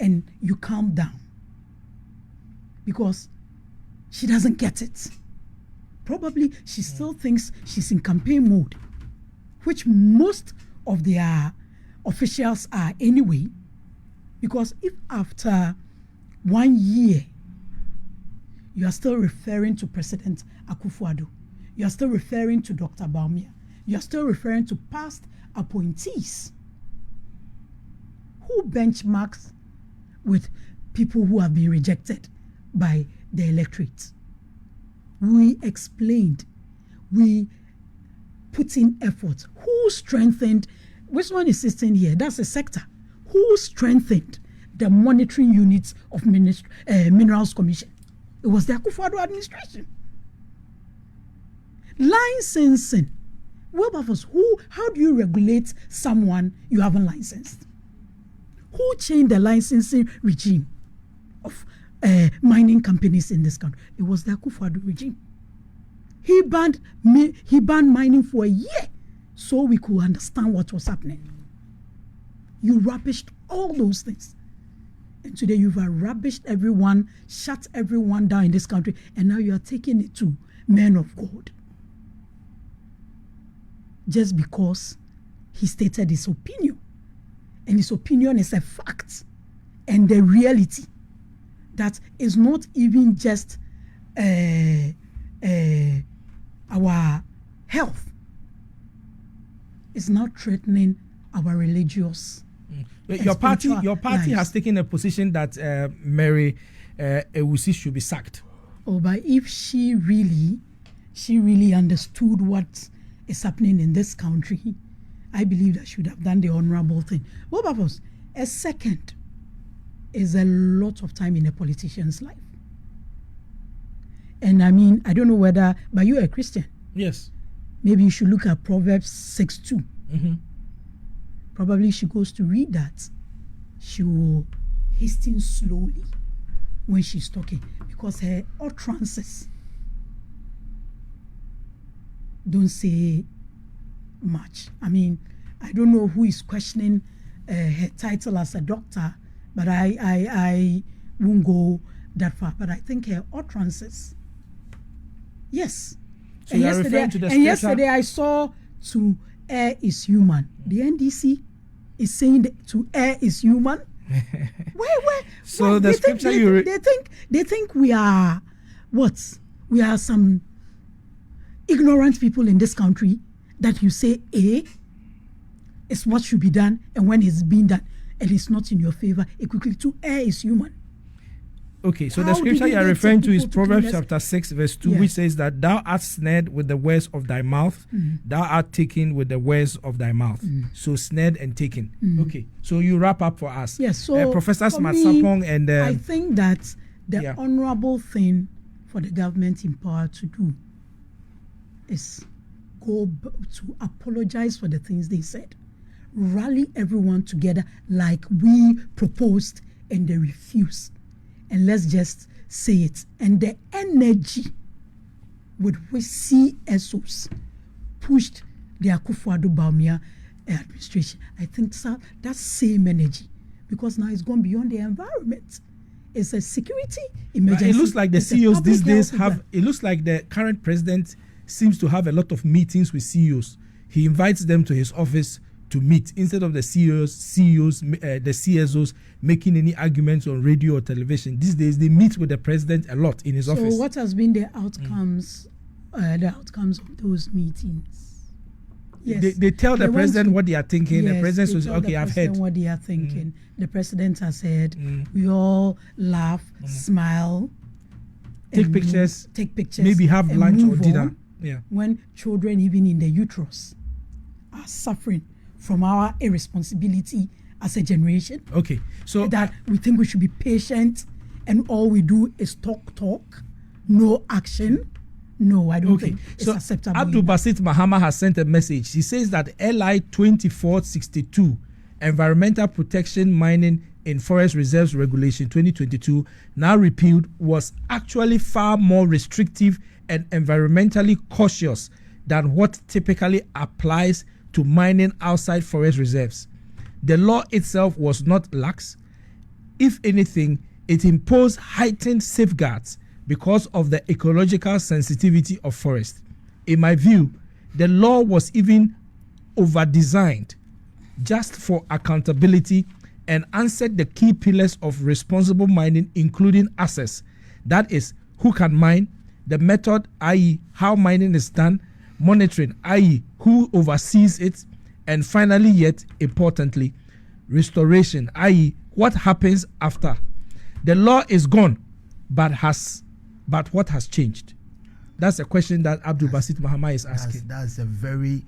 And you calm down. Because She doesn't get it. Probably she still thinks she's in campaign mode, which most of their officials are anyway. Because if after 1 year you are still referring to President Akufo-Addo, you are still referring to Dr. Bawumia, you are still referring to past appointees who benchmarks with people who have been rejected by the electorate. We explained, we put in effort. Who strengthened, which one is sitting here? That's a sector. Who strengthened the monitoring units of Minerals Commission? It was the Akufo-Addo administration. Licensing. Wilberforce, how do you regulate someone you haven't licensed? Who changed the licensing regime of mining companies in this country? It was the Akufo-Addo regime. He banned mining for a year so we could understand what was happening. You rubbished all those things. And today you've rubbished everyone, shut everyone down in this country, and now you are taking it to men of God. Just because he stated his opinion. And his opinion is a fact and the reality that is not even just our health. It's not threatening our religious. Your party has taken a position that Mary Ewusi should be sacked. Oh, but if she really understood what is happening in this country, I believe that she should have done the honorable thing. What about us? A second is a lot of time in a politician's life. And I mean, I don't know whether, but you're a Christian. Yes. Maybe you should look at Proverbs 6:2. Mm-hmm. Probably she goes to read that. She will hasten slowly when she's talking because her utterances don't say much. I mean, I don't know who is questioning her title as a doctor, but I won't go that far. But I think her utterances, yes. So you are referring to the yesterday I saw to err is human. The NDC is saying that to err is human. So the scripture they think we are what? We are some ignorant people in this country that you say A is what should be done, and when it's being done and it's not in your favor, it quickly to err is human. Okay, so the scripture you are referring to is Proverbs chapter 6 verse 2, which says that thou art snared with the words of thy mouth, thou art taken with the words of thy mouth. So snared and taken. Okay, so you wrap up for us. Yes, so Professor Smart Sapong and I think that the honorable thing for the government in power to do is go to apologize for the things they said. Rally everyone together like we proposed and they refused. And let's just say it. And the energy with which CSOs pushed the Akufo-Addo Bawumia administration, I think that same energy, because now it's gone beyond the environment. It's a security emergency. But it looks like the CEOs these days it looks like the current president seems to have a lot of meetings with CEOs. He invites them to his office to meet instead of the the CSOs making any arguments on radio or television. These days they meet with the president a lot in his office. So what has been the outcomes? The outcomes of those meetings? Yes, they tell the president what they are thinking. Yes, the president says, "Okay, I've heard what they are thinking." The president has said, "We all laugh, smile, take pictures, maybe have lunch or dinner." Yeah. When children, even in the uterus, are suffering from our irresponsibility as a generation. Okay, so that we think we should be patient, and all we do is talk, no action. No, I don't think it's acceptable. Abdul Basit Mahama has sent a message. He says that LI 2462, Environmental Protection Mining in Forest Reserves Regulation 2022, now repealed, was actually far more restrictive and environmentally cautious than what typically applies to mining outside forest reserves. The law itself was not lax. If anything, it imposed heightened safeguards because of the ecological sensitivity of forest. In my view, the law was even over-designed just for accountability and answered the key pillars of responsible mining, including access. That is, who can mine, the method, i.e. how mining is done, monitoring, i.e. who oversees it, and finally, yet importantly, restoration, i.e. what happens after. The law is gone, but what has changed? That's a question that Abdul Basit Mahama is asking. That's a very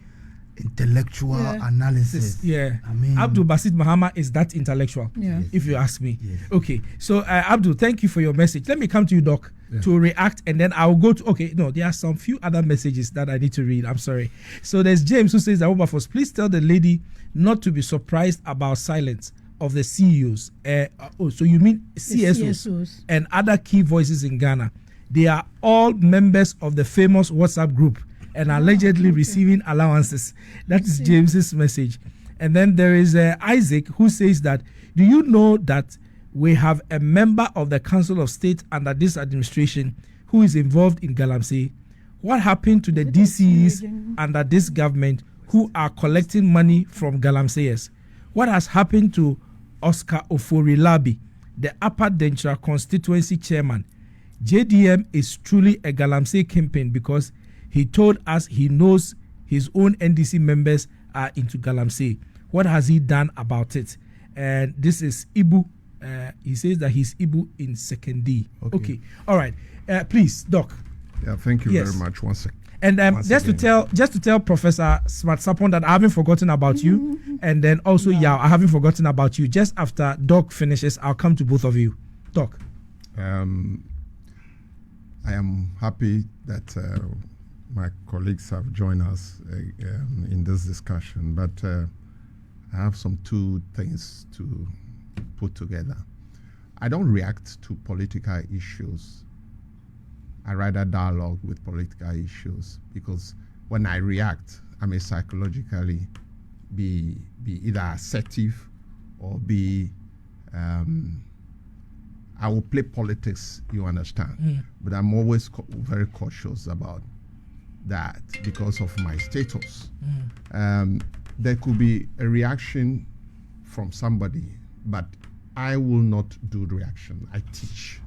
intellectual analysis. I mean, Abdul Basit Mahama is that intellectual, if you ask me. Okay, so Abdul, thank you for your message. Let me come to you, Doc, to react, and then I'll go to, there are some few other messages that I need to read. I'm sorry. So there's James who says, Wilberforce, please tell the lady not to be surprised about silence of the CEOs. So you mean CSOs and other key voices in Ghana. They are all members of the famous WhatsApp group and allegedly receiving allowances. That is James's message. And then there is Isaac who says that, do you know that we have a member of the Council of State under this administration who is involved in Galamsey? What happened to the DCEs under this government who are collecting money from Galamseyers? What has happened to Oscar Oforilabi, the Upper Denchira constituency chairman? JDM is truly a Galamsey kingpin because he told us he knows his own NDC members are into Galamsey. What has he done about it? And this is Ibu. He says that he's Ibu in 2nd D. Okay. All right. Please, Doc. Yeah, thank you very much. One second. And just to tell Professor Smart Sapon that I haven't forgotten about you, and then also I haven't forgotten about you. Just after Doc finishes, I'll come to both of you. Doc. I am happy that my colleagues have joined us in this discussion, but I have two things to put together. I don't react to political issues. I rather dialogue with political issues, because when I react, I may psychologically be either assertive or be I will play politics, you understand. But I'm always very cautious about that because of my status. There could be a reaction from somebody, but I will not do reaction. I teach.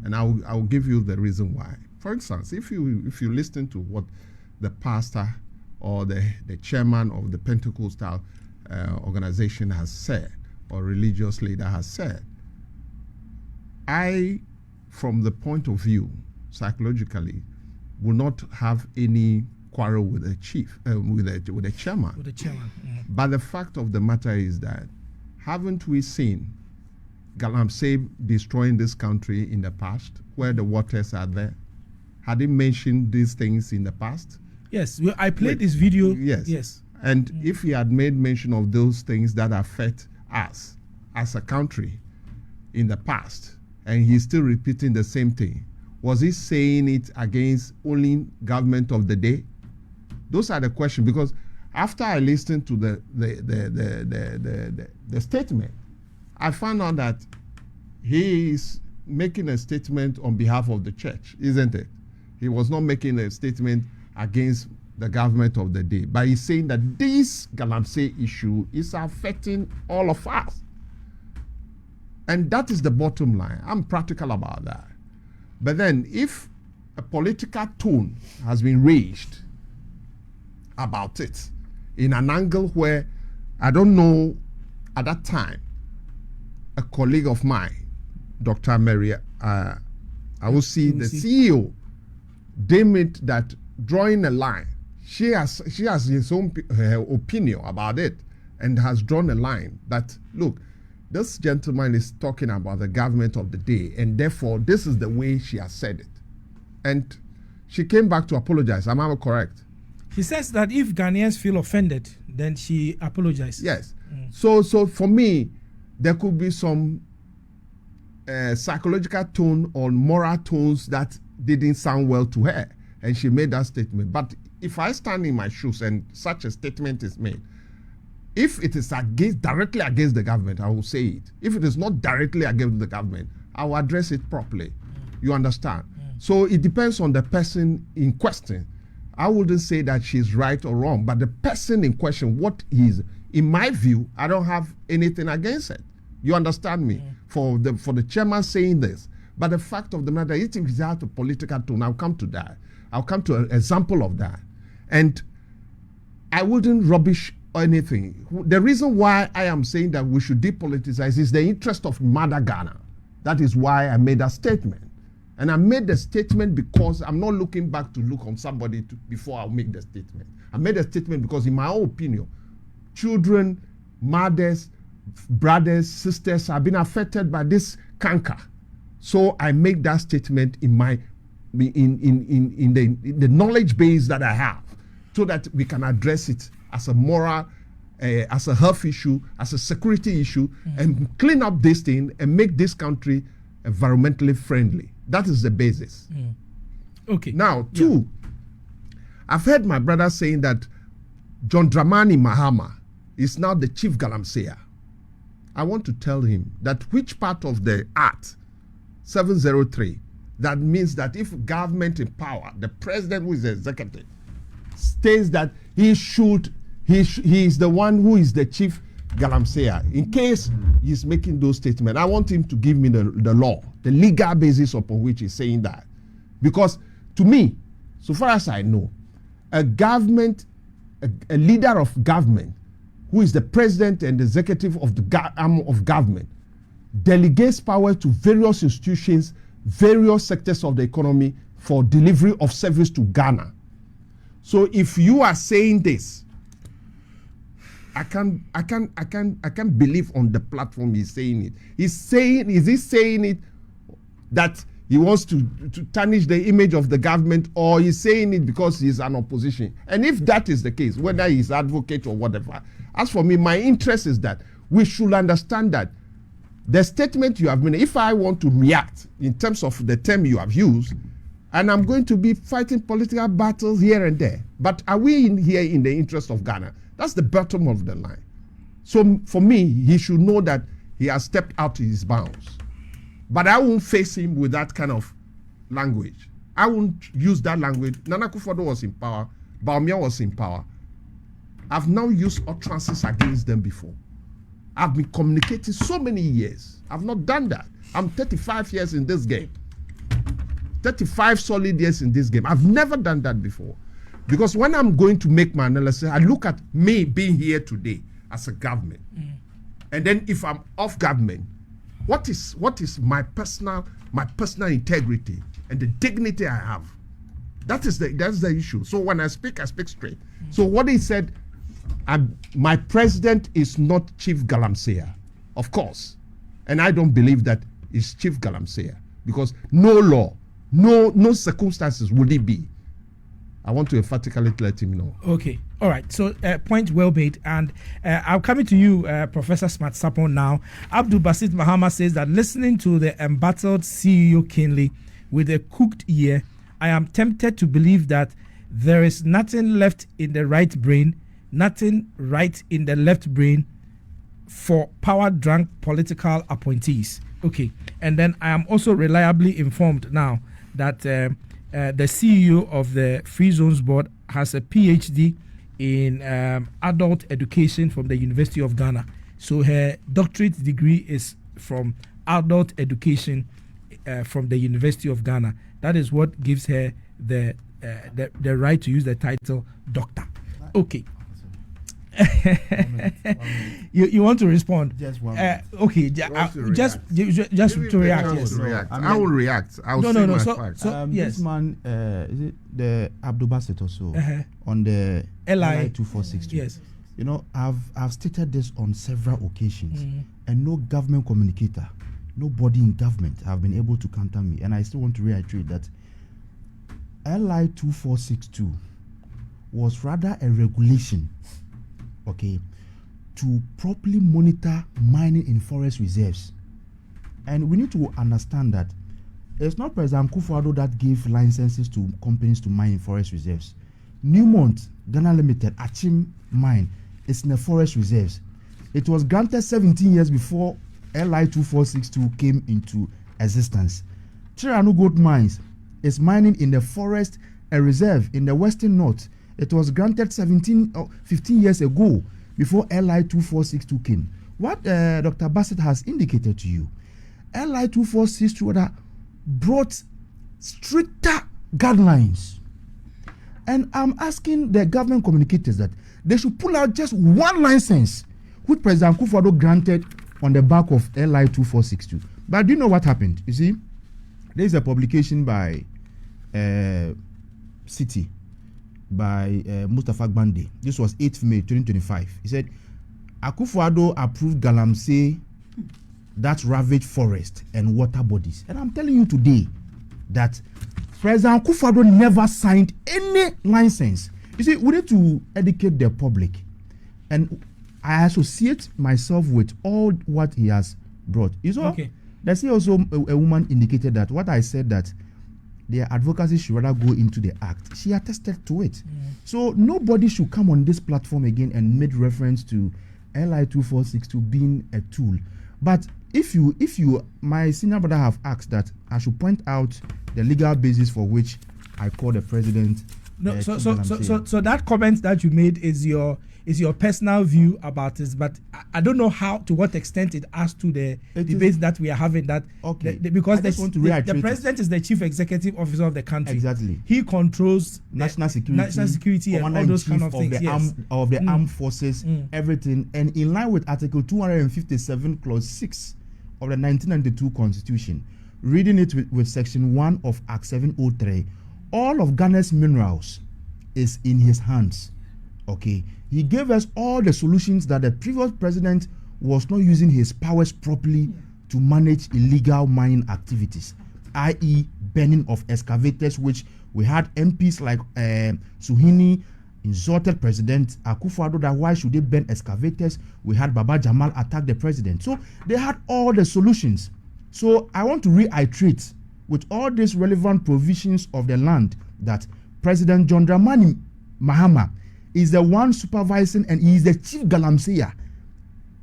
And I'll give you the reason why. For instance, if you listen to what the pastor or the chairman of the Pentecostal organization has said, or religious leader has said, I, from the point of view, psychologically, will not have any quarrel with the chief, with the chairman. With the chairman. But the fact of the matter is that, haven't we seen Galamsey destroying this country in the past, where the waters are there? Had he mentioned these things in the past? Yes, I played this video. Yes. And if he had made mention of those things that affect us as a country in the past, and he's still repeating the same thing, was he saying it against only government of the day? Those are the questions, because after I listened to the statement, I found out that he is making a statement on behalf of the church, isn't it? He was not making a statement against the government of the day, but he's saying that this Galamsey issue is affecting all of us. And that is the bottom line. I'm practical about that. But then if a political tone has been raised about it in an angle where, I don't know, at that time, a colleague of mine, Dr. Mary, I will see the CEO, deem it that drawing a line, she has his own opinion about it, and has drawn a line that, look, this gentleman is talking about the government of the day, and therefore this is the way she has said it. And she came back to apologize. Am I correct? She says that if Ghanaians feel offended, then she apologizes. Yes. So for me, there could be some psychological tone or moral tones that didn't sound well to her, and she made that statement. But if I stand in my shoes and such a statement is made, if it is directly against the government, I will say it. If it is not directly against the government, I will address it properly. You understand? So it depends on the person in question. I wouldn't say that she's right or wrong, but the person in question, what is, in my view, I don't have anything against it. You understand me? For the chairman saying this. But the fact of the matter, it is out of political tone. I'll come to that. I'll come to an example of that. And I wouldn't rubbish anything. The reason why I am saying that we should depoliticize is the interest of Mother Ghana. That is why I made that statement. And I made the statement because I'm not looking back to look on somebody before I make the statement. I made a statement because in my own opinion, children, mothers, brothers, sisters have been affected by this canker. So I make that statement in the knowledge base that I have, so that we can address it as a moral, as a health issue, as a security issue, and clean up this thing and make this country environmentally friendly. That is the basis. Okay. Now, two, I've heard my brother saying that John Dramani Mahama is now the chief Galamsey. I want to tell him that which part of the Act 703, that means that if government in power, the president who is the executive, states that he is the one who is the chief Galamsey. In case he's making those statements, I want him to give me the law, the legal basis upon which he's saying that. Because to me, so far as I know, a leader of government, who is the president and the executive of the arm of government, delegates power to various institutions, various sectors of the economy for delivery of service to Ghana. So if you are saying this, I can't believe on the platform he's saying it. Is he saying it that he wants to tarnish the image of the government, or he's saying it because he's an opposition? And if that is the case, whether he's advocate or whatever, as for me, my interest is that we should understand that the statement you have made, if I want to react in terms of the term you have used, and I'm going to be fighting political battles here and there, but are we here in the interest of Ghana? That's the bottom of the line. So for me, he should know that he has stepped out to his bounds. But I won't face him with that kind of language. I won't use that language. Nana Akufo-Addo was in power. Bawumia was in power. I've now used utterances against them before. I've been communicating so many years. I've not done that. I'm 35 years in this game. 35 solid years in this game. I've never done that before. Because when I'm going to make my analysis, I look at me being here today as a government. And then if I'm off government, what is my personal integrity and the dignity I have? That's the issue. So when I speak straight. So what he said, my president is not Chief Galamsey, of course. And I don't believe that is Chief Galamsey, because no law, no circumstances would it be. I want to emphatically let him know. Okay. All right. So point well made. And I'm coming to you, Professor Smart Sapon now. Abdul Basit Mahama says that listening to the embattled CEO Kinley with a cooked ear, I am tempted to believe that there is nothing left in the right brain, nothing right in the left brain for power-drunk political appointees. Okay. And then I am also reliably informed now that the CEO of the Free Zones Board has a PhD in adult education from the University of Ghana. So her doctorate degree is from adult education from the University of Ghana. That is what gives her the right to use the title doctor. Okay. You want to respond? Just one. Okay. Just to react. Yes. I will react. I will say my facts. Yes. This man, is it the Abdul Basit also on the LI 2462? Yes. You know, I've stated this on several occasions, and no government communicator, nobody in government have been able to counter me. And I still want to reiterate that LI 2462 was rather a regulation, okay, to properly monitor mining in forest reserves. And we need to understand that it's not President Akufo-Addo that gave licenses to companies to mine in forest reserves. Newmont, Ghana Limited, Achim Mine, is in the forest reserves. It was granted 17 years before LI 2462 came into existence. Tiranu Gold Mines is mining in the forest, a reserve in the western north. It was granted 15 years ago before LI 2462 came. What Dr. Bassett has indicated to you, LI 2462 brought stricter guidelines. And I'm asking the government communicators that they should pull out just one license, which President Akufo-Addo granted on the back of LI 2462. But do you know what happened? You see, there is a publication by City, by Mustafa Gbande. This was 8th May 2025. He said, Akufo-Addo approved Galamsey that ravaged forest and water bodies. And I'm telling you today that President Akufo-Addo never signed any license. You see, we need to educate the public. And I associate myself with all what he has brought. You saw, there's also a woman indicated that what I said that their advocacy should rather go into the act. She attested to it. So nobody should come on this platform again and make reference to LI 2462 being a tool. But if you, my senior brother have asked that I should point out the legal basis for which I call the president. No, so that comment that you made is your personal view about this, but I don't know to what extent it adds to the debate that we are having. That because the president is the chief executive officer of the country. Exactly, he controls national security, and all those kind of things. Of the armed forces, everything, and in line with Article 257, Clause 6 of the 1992 Constitution, reading it with Section 1 of Act 703, all of Ghana's minerals is in his hands. Okay, he gave us all the solutions that the previous president was not using his powers properly to manage illegal mining activities, i.e. burning of excavators, which we had MPs like Suhini insulted President Akufo-Addo that why should they burn excavators? We had Baba Jamal attack the president. So they had all the solutions. So I want to reiterate with all these relevant provisions of the land that President John Dramani Mahama is the one supervising, and he is the chief galamseyer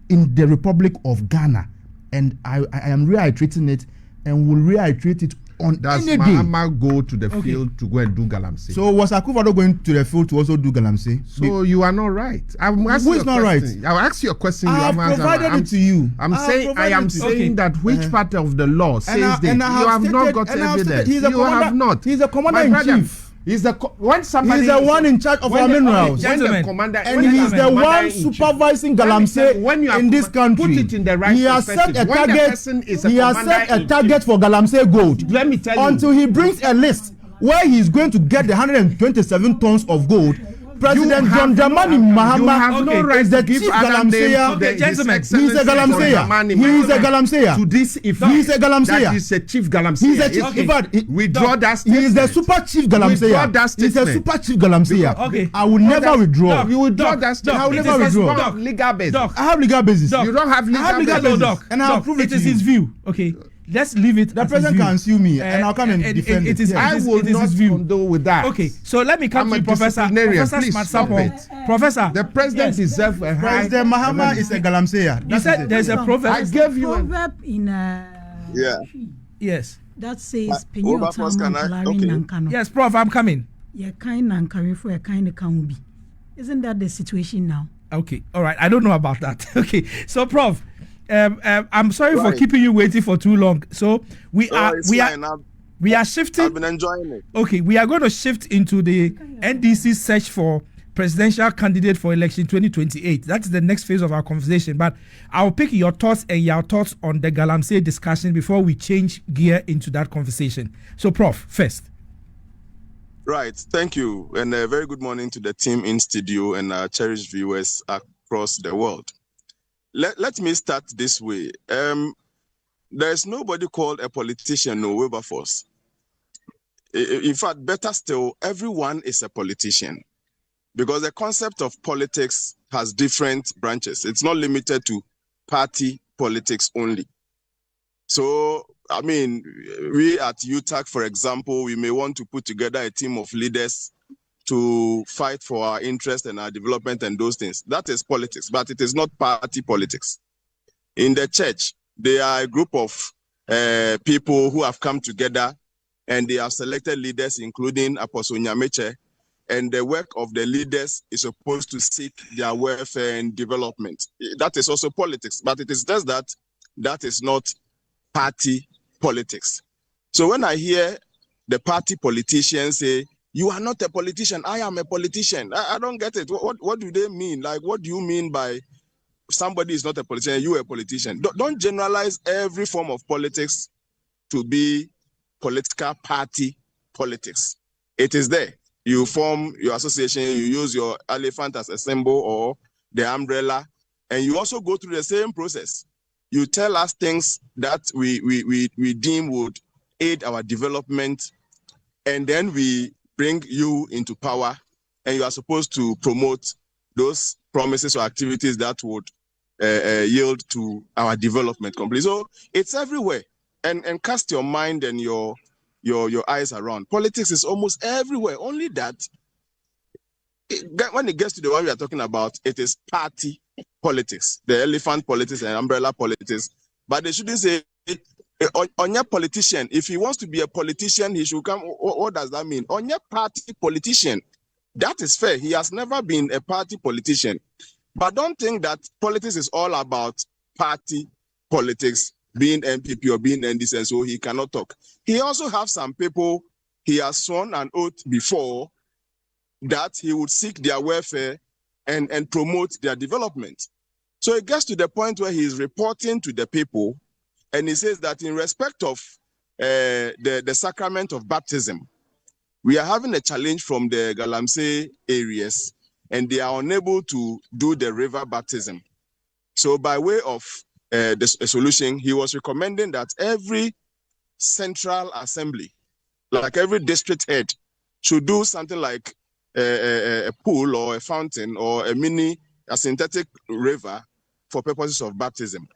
in the Republic of Ghana. And I am reiterating it and will reiterate it on Does any Mahama day. go to the field to go and do Galamsey? So was Akufo-Addo going to the field to also do Galamsey? So you are not right. I'm asking Who is not right? I'll ask you a question. I have provided it to you. I am saying that which part of the law says this? You have not got evidence. You have not. He's the commander-in-chief. He's the one in charge of our minerals. And he's the one supervising Galamsey in this country. Put it in the right he has set a target for Galamsey gold. Let me tell you. Until he brings a list where he's going to get the 127 tons of gold. President John Dramani Mahama is the chief galamseyer. Gentlemen, he's a galamseyer. He's a galamseyer. To this effect, he's a galamseyer. That is a chief galamseyer. He's a chief. Withdraw that statement. He is the super chief galamseyer. He's a super chief galamseyer. Okay. I will never withdraw. You withdraw that statement. I will never withdraw. Legal basis. I have legal basis. You don't have legal basis. And I'll prove it is his view. Okay. Let's leave it. The president can sue me, and I'll come and defend it. I will not condone with that. Okay, so let me come to Professor Smart Sample. Professor, the president deserves a high. President Mahama is a galamseyer. You said there's a proverb. I gave you a proverb in yes. That says okay. Yes, Prof, I'm coming. Isn't that the situation now? Okay, all right. I don't know about that. Okay, so Prof. I'm sorry for keeping you waiting for too long. So we are shifting. I've been enjoying it. Okay, we are going to shift into the NDC search for presidential candidate for election 2028. That's the next phase of our conversation. But I'll pick your thoughts and your thoughts on the Galamsey discussion before we change gear into that conversation. So, Prof, first. Right. Thank you, and a very good morning to the team in studio and our cherished viewers across the world. Let me start this way. There's nobody called a politician, no Wilberforce. In fact, better still, everyone is a politician, because the concept of politics has different branches. It's not limited to party politics only. So, I mean, we at UTAC, for example, we may want to put together a team of leaders to fight for our interest and our development and those things. That is politics, but it is not party politics. In the church, there are a group of people who have come together and they have selected leaders, including Apostle Nyameche, and the work of the leaders is supposed to seek their welfare and development. That is also politics, but it is just that is not party politics. So when I hear the party politicians say, "You are not a politician, I am a politician," I don't get it. What do they mean? Like, what do you mean by somebody is not a politician, you are a politician? Don't generalize every form of politics to be political party politics. It is there. You form your association, you use your elephant as a symbol or the umbrella, and you also go through the same process. You tell us things that we deem would aid our development, and then we bring you into power, and you are supposed to promote those promises or activities that would yield to our development completely. So it's everywhere, and cast your mind and your eyes around. Politics is almost everywhere. Only that when it gets to the one we are talking about, it is party politics, the elephant politics and umbrella politics. But they shouldn't say on your politician. If he wants to be a politician, he should come. What does that mean? On your party politician, that is fair. He has never been a party politician. But don't think that politics is all about party politics, being MPP or being NDC, and so he cannot talk. He also has some people he has sworn an oath before that he would seek their welfare and promote their development. So it gets to the point where he is reporting to the people, and he says that in respect of the sacrament of baptism, we are having a challenge from the Galamsey areas, and they are unable to do the river baptism. So by way of a solution, he was recommending that every central assembly, like every district head, should do something like a pool or a fountain or a synthetic river for purposes of baptism,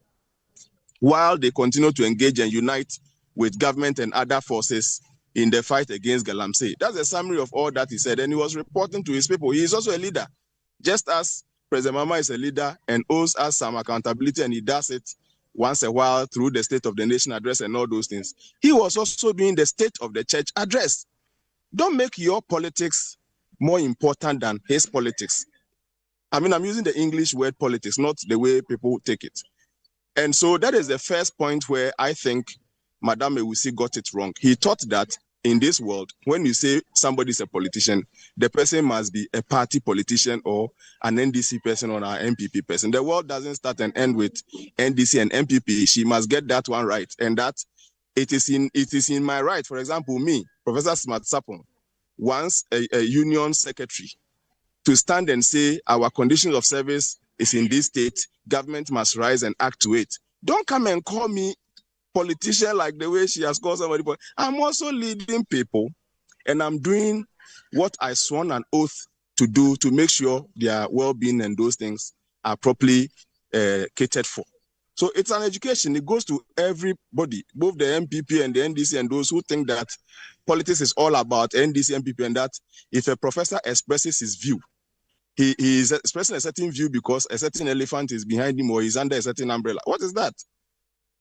while they continue to engage and unite with government and other forces in the fight against Galamsey. That's a summary of all that he said, and he was reporting to his people. He is also a leader, just as President Mama is a leader and owes us some accountability, and he does it once a while through the State of the Nation address and all those things. He was also doing the State of the Church address. Don't make your politics more important than his politics. I mean, I'm using the English word politics, not the way people take it. And so that is the first point where I think Madame Ewusi got it wrong. He thought that in this world, when you say somebody is a politician, the person must be a party politician or an NDC person or an MPP person. The world doesn't start and end with NDC and MPP. She must get that one right. And that it is in my right. For example, me, Professor Smart Sapon, once a union secretary, to stand and say our conditions of service is in this state, government must rise and act to it. Don't come and call me politician like the way she has called somebody. I'm also leading people, and I'm doing what I sworn an oath to do to make sure their well-being and those things are properly catered for. So it's an education. It goes to everybody, both the MPP and the NDC and those who think that politics is all about NDC, MPP, and that if a professor expresses his view, he is expressing a certain view because a certain elephant is behind him or he's under a certain umbrella. What is that?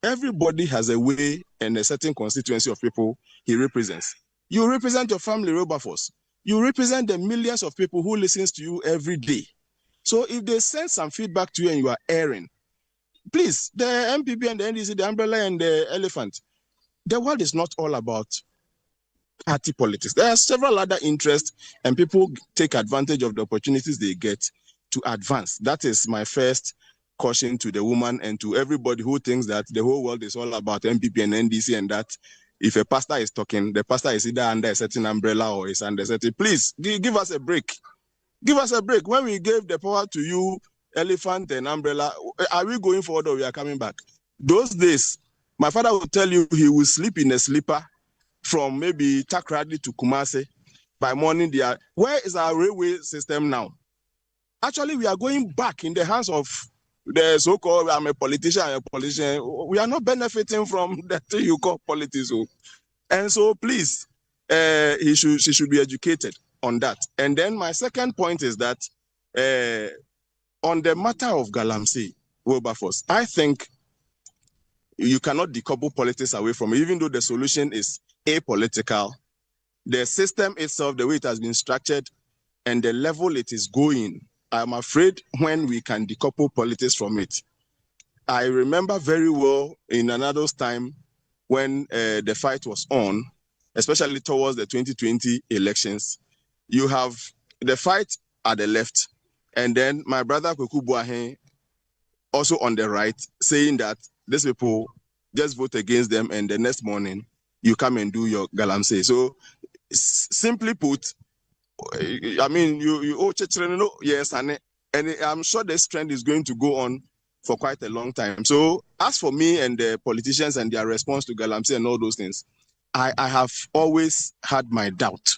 Everybody has a way and a certain constituency of people he represents. You represent your family, Wilberforce. You represent the millions of people who listens to you every day. So if they send some feedback to you and you are erring, please, the MPP and the NDC, the umbrella and the elephant, the world is not all about party politics. There are several other interests, and people take advantage of the opportunities they get to advance. That is my first caution to the woman and to everybody who thinks that the whole world is all about MPP and NDC, and that if a pastor is talking, the pastor is either under a certain umbrella or is under a certain. Please give us a break. Give us a break. When we gave the power to you, elephant and umbrella, are we going forward or we are coming back? Those days, my father will tell you he will sleep in a sleeper from maybe Takrady to Kumasi. By morning, where is our railway system now? Actually, we are going back in the hands of the so-called I'm a politician. We are not benefiting from that thing you call politics. And so please, she should be educated on that. And then my second point is that on the matter of Galamsey, Wilberforce, I think you cannot decouple politics away from it, even though the solution is apolitical. The system itself, the way it has been structured, and the level it is going, I'm afraid when we can decouple politics from it. I remember very well in another's time when the fight was on, especially towards the 2020 elections. You have the fight at the left, and then my brother Kweku Boahen also on the right, saying that these people just vote against them, and the next morning you come and do your galamsey. So simply put, I mean, yes, and I'm sure this trend is going to go on for quite a long time. So as for me and the politicians and their response to galamsey and all those things, I have always had my doubt,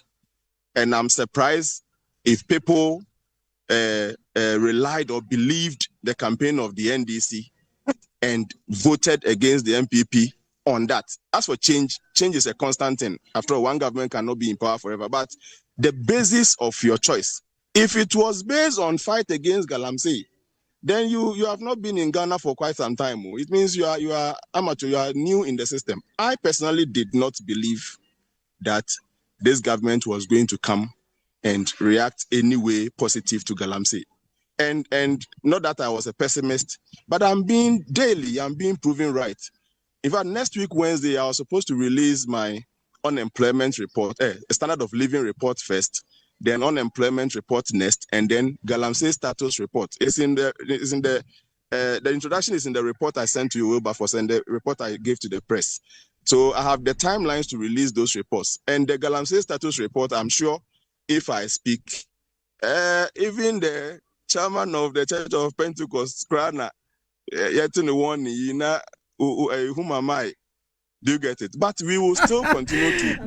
and I'm surprised if people relied or believed the campaign of the NDC and voted against the MPP on that. As for change is a constant thing. After all, one government cannot be in power forever. But the basis of your choice, if it was based on fight against galamsey, then you have not been in Ghana for quite some time. It means you are amateur, you are new in the system. I personally did not believe that this government was going to come and react any way positive to galamsey. And not that I was a pessimist, but I'm being proven right. In fact, next week, Wednesday, I was supposed to release my unemployment report, standard of living report first, then unemployment report next, and then galamsey status report. The introduction is in the report I sent to you, Wilberforce, and the report I gave to the press. So I have the timelines to release those reports. And the galamsey status report, I'm sure if I speak, even the chairman of the Church of Pentecost, Krana, yet in the one, whom am I? Do you get it? But we will still continue to.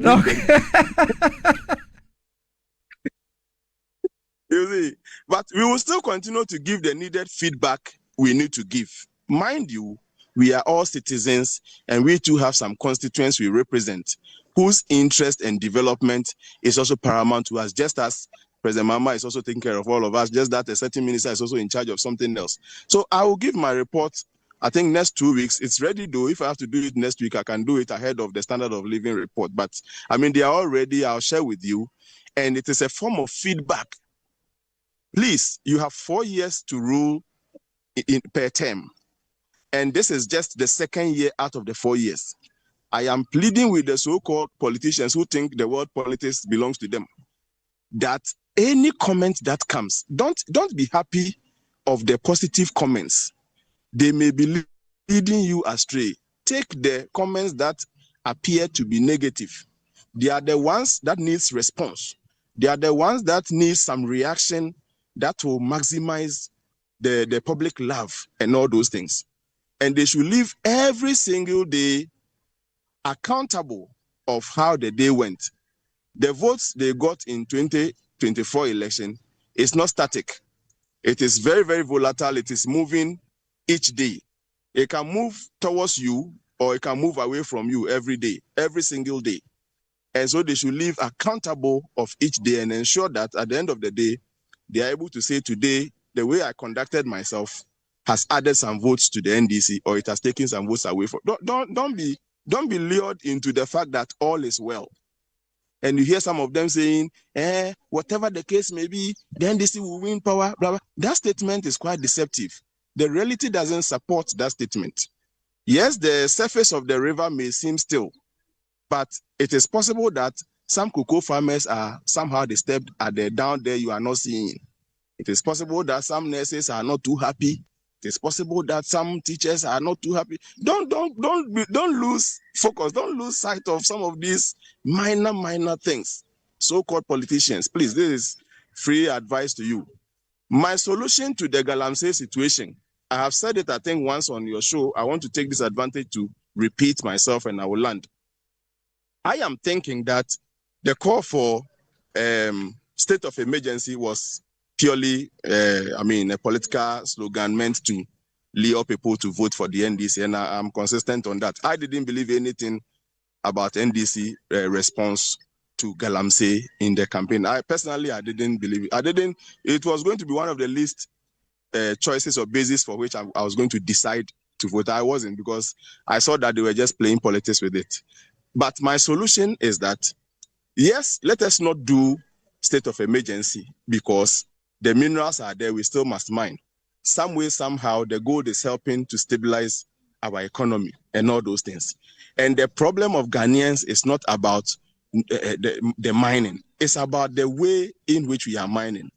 You see, but we will still continue to give the needed feedback we need to give. Mind you, we are all citizens, and we too have some constituents we represent, whose interest and development is also paramount to us, just as President Mama is also taking care of all of us, just that a certain minister is also in charge of something else. So I will give my report, I think, next 2 weeks. It's ready, though. If I have to do it next week, I can do it ahead of the standard of living report. But, I mean, they are all ready. I'll share with you. And it is a form of feedback. Please, you have 4 years to rule per term. And this is just the second year out of the 4 years. I am pleading with the so-called politicians who think the world politics belongs to them, that any comment that comes, don't be happy of the positive comments. They may be leading you astray. Take the comments that appear to be negative. They are the ones that needs response. They are the ones that need some reaction that will maximize the public love and all those things. And they should live every single day accountable of how the day went. The votes they got in 2024 election is not static. It is very, very volatile. It is moving each day. It can move towards you or it can move away from you every day, every single day. And so they should live accountable of each day and ensure that at the end of the day, they are able to say today, the way I conducted myself has added some votes to the NDC or it has taken some votes away from. Don't be lured into the fact that all is well. And you hear some of them saying, whatever the case may be, the NDC will win power, blah, blah. That statement is quite deceptive. The reality doesn't support that statement. Yes, the surface of the river may seem still, but it is possible that some cocoa farmers are somehow disturbed at the down there you are not seeing. It is possible that some nurses are not too happy. It is possible that some teachers are not too happy. Don't lose focus. Don't lose sight of some of these minor things. So-called politicians, please, this is free advice to you. My solution to the galamsey situation, I have said it, I think, once on your show. I want to take this advantage to repeat myself and I will land. I am thinking that the call for state of emergency was purely, a political slogan meant to lure people to vote for the NDC, and I'm consistent on that. I didn't believe anything about NDC response to galamsey in the campaign. I didn't believe it. It was going to be one of the least choices or basis for which I was going to decide to vote. I wasn't, because I saw that they were just playing politics with it. But my solution is that, yes, let us not do state of emergency, because the minerals are there, we still must mine. Some way, somehow, the gold is helping to stabilize our economy and all those things. And the problem of Ghanaians is not about the mining. It's about the way in which we are mining.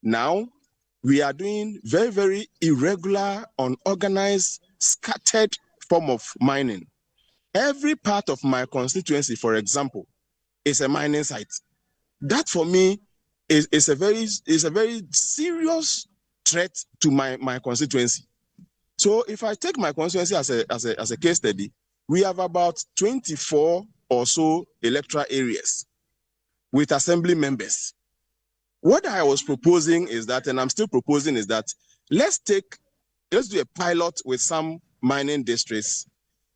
Now, we are doing very, very irregular, unorganized, scattered form of mining. Every part of my constituency, for example, is a mining site. That, for me, is a very serious threat to my constituency. So if I take my constituency as a case study, we have about 24 or so electoral areas with assembly members. What I was proposing is that, and I'm still proposing, is that let's do a pilot with some mining districts,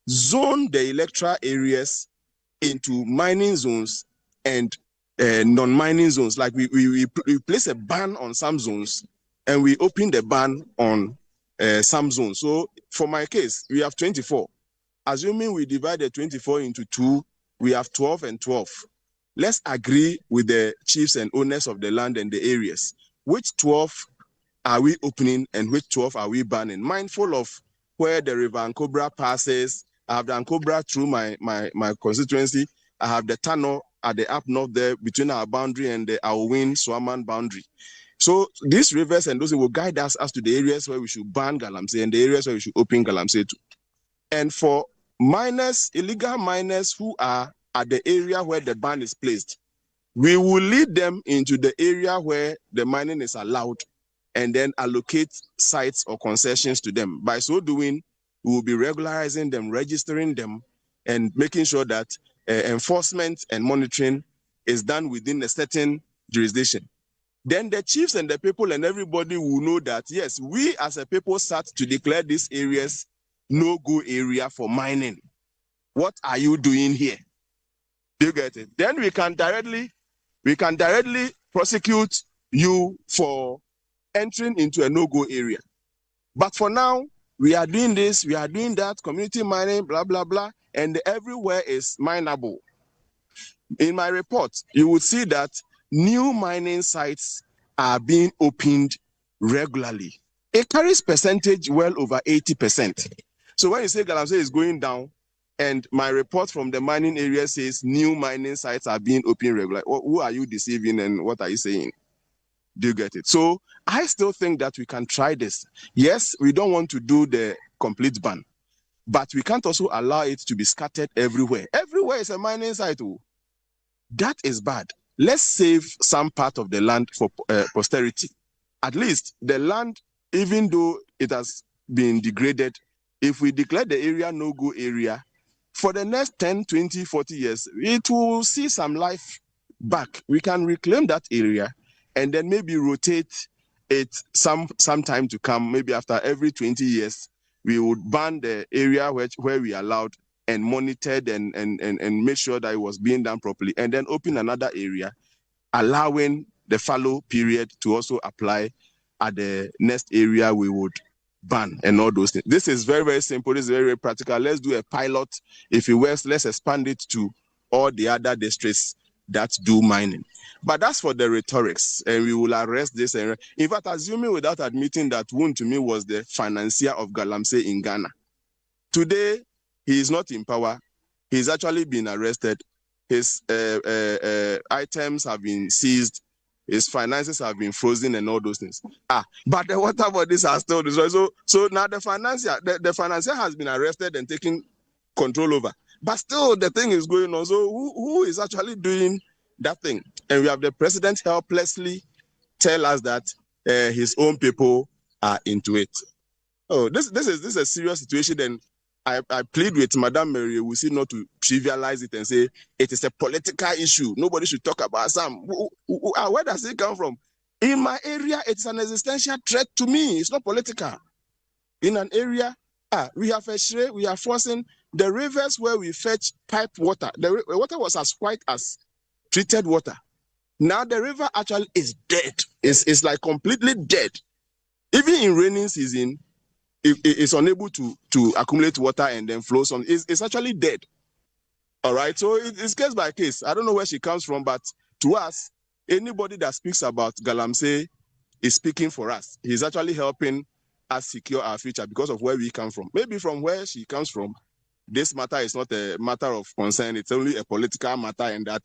zone the electoral areas into mining zones and non-mining zones. Like we place a ban on some zones and we open the ban on some zones. So for my case, we have 24. Assuming we divide the 24 into 2, we have 12 and 12. Let's agree with the chiefs and owners of the land and the areas. Which 12 are we opening and which 12 are we banning? Mindful of where the River Ankobra passes. I have the Ankobra through my constituency. I have the tunnel at the up north there between our boundary and the Awin-Swaman boundary. So these rivers and those will guide us as to the areas where we should ban Galamsey and the areas where we should open Galamsey to. And for miners, illegal miners who are at the area where the ban is placed, we will lead them into the area where the mining is allowed and then allocate sites or concessions to them. By so doing, we will be regularizing them, registering them, and making sure that enforcement and monitoring is done within a certain jurisdiction. Then the chiefs and the people and everybody will know that, yes, we as a people sat to declare these areas no-go area for mining. What are you doing here? Do you get it? Then we can directly prosecute you for entering into a no-go area. But for now, we are doing this, we are doing that, community mining, blah, blah, blah, and everywhere is mineable. In my report, you will see that new mining sites are being opened regularly. It carries percentage well over 80%. So when you say Galamsey is going down, and my report from the mining area says new mining sites are being opened regularly, who are you deceiving and what are you saying? Do you get it? So I still think that we can try this. Yes, we don't want to do the complete ban, but we can't also allow it to be scattered everywhere. Everywhere is a mining site. That is bad. Let's save some part of the land for posterity. At least the land, even though it has been degraded, if we declare the area no-go area, for the next 10, 20, 40 years, it will see some life back. We can reclaim that area and then maybe rotate it some time to come. Maybe after every 20 years, we would ban the area where we allowed and monitored and make sure that it was being done properly, and then open another area, allowing the fallow period to also apply at the next area we would ban and all those things. This is very, very simple. This is very, very practical. Let's do a pilot. If it works, let's expand it to all the other districts that do mining. But that's for the rhetorics, and we will arrest this. In fact, assuming without admitting that Woon to me was the financier of Galamsey in Ghana. Today, he is not in power. He's actually been arrested. His items have been seized. His finances have been frozen and all those things. But the water bodies are still destroyed. So now the financier has been arrested and taken control over. But still the thing is going on. So who is actually doing that thing? And we have the president helplessly tell us that his own people are into it. Oh, this is a serious situation, and I plead with Madame Mary Wusi not to trivialize it and say it is a political issue. Nobody should talk about some. Where does it come from? In my area, it's an existential threat to me. It's not political. In an area, we have we are forcing the rivers where we fetch pipe water. The water was as white as treated water. Now the river actually is dead. It's like completely dead. Even in raining season, it's unable to accumulate water and then flow some. It's actually dead. All right, so it's case by case. I don't know where she comes from, but to us, anybody that speaks about Galamsey is speaking for us. He's actually helping us secure our future because of where we come from. Maybe from where she comes from, this matter is not a matter of concern. It's only a political matter, and that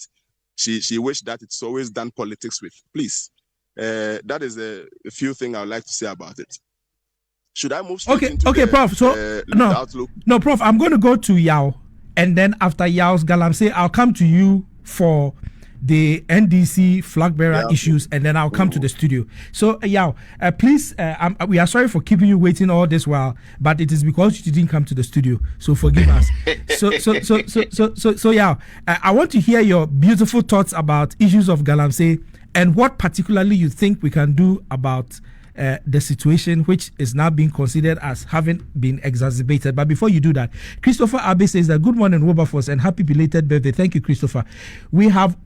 she wished that it's always done politics with. Please, that is a few things I would like to say about it. Should I move straight into the, Prof. So the outlook? No, Prof. I'm going to go to Yao, and then after Yao's Galamsey, I'll come to you for the NDC flag bearer issues, and then I'll come to the studio. So Yao, please, we are sorry for keeping you waiting all this while, but it is because you didn't come to the studio, so forgive us. So Yao, I want to hear your beautiful thoughts about issues of Galamsey and what particularly you think we can do about the situation, which is now being considered as having been exacerbated. But before you do that, Christopher Abbey says that good morning, Wilberforce, and happy belated birthday. Thank you, Christopher. We have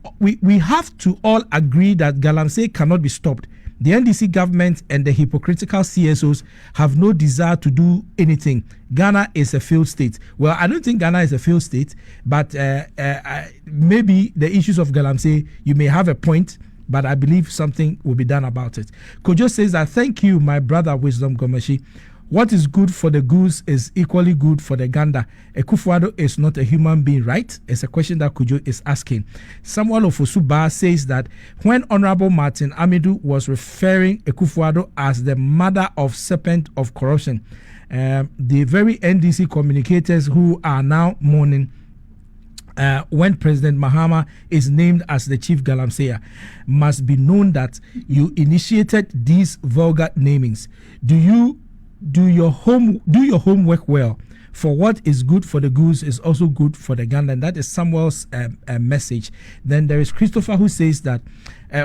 to all agree that Galamsey cannot be stopped. The NDC government and the hypocritical CSOs have no desire to do anything. Ghana is a failed state. Well, I don't think Ghana is a failed state, but maybe the issues of Galamsey, you may have a point, but I believe something will be done about it. Kojo says that, thank you, my brother, Wisdom Gomeshi. What is good for the goose is equally good for the gander. Akufo-Addo is not a human being, right? It's a question that Kojo is asking. Samuel Ofosuba says that when Honorable Martin Amidu was referring Akufo-Addo as the mother of serpent of corruption, the very NDC communicators who are now mourning when President Mahama is named as the chief Galamseya, must be known that you initiated these vulgar namings. Do your homework well. For what is good for the goose is also good for the gander, and that is Samuel's message. Then there is Christopher who says that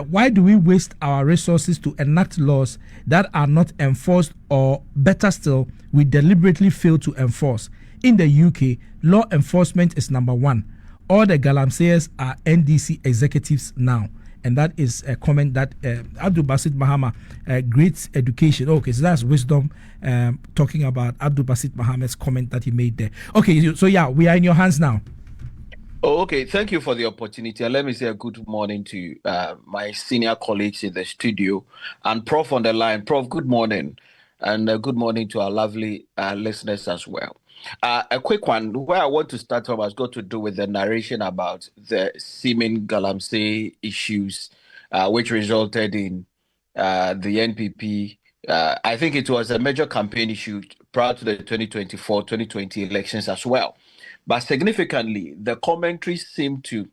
why do we waste our resources to enact laws that are not enforced, or better still, we deliberately fail to enforce? In the UK, law enforcement is number one. All the Galamseyers are NDC executives now. And that is a comment that Abdul Basit Mahama, great education. Okay, so that's Wisdom talking about Abdul Basit Mahamad's comment that he made there. Okay, so yeah, we are in your hands now. Oh, okay, thank you for the opportunity. And let me say a good morning to my senior colleagues in the studio and Prof on the line. Prof, good morning. And good morning to our lovely listeners as well. A quick one, where I want to start from has got to do with the narration about the seeming Galamsey issues, which resulted in the NPP. I think it was a major campaign issue prior to the 2024-2020 elections as well. But significantly, the commentaries seem to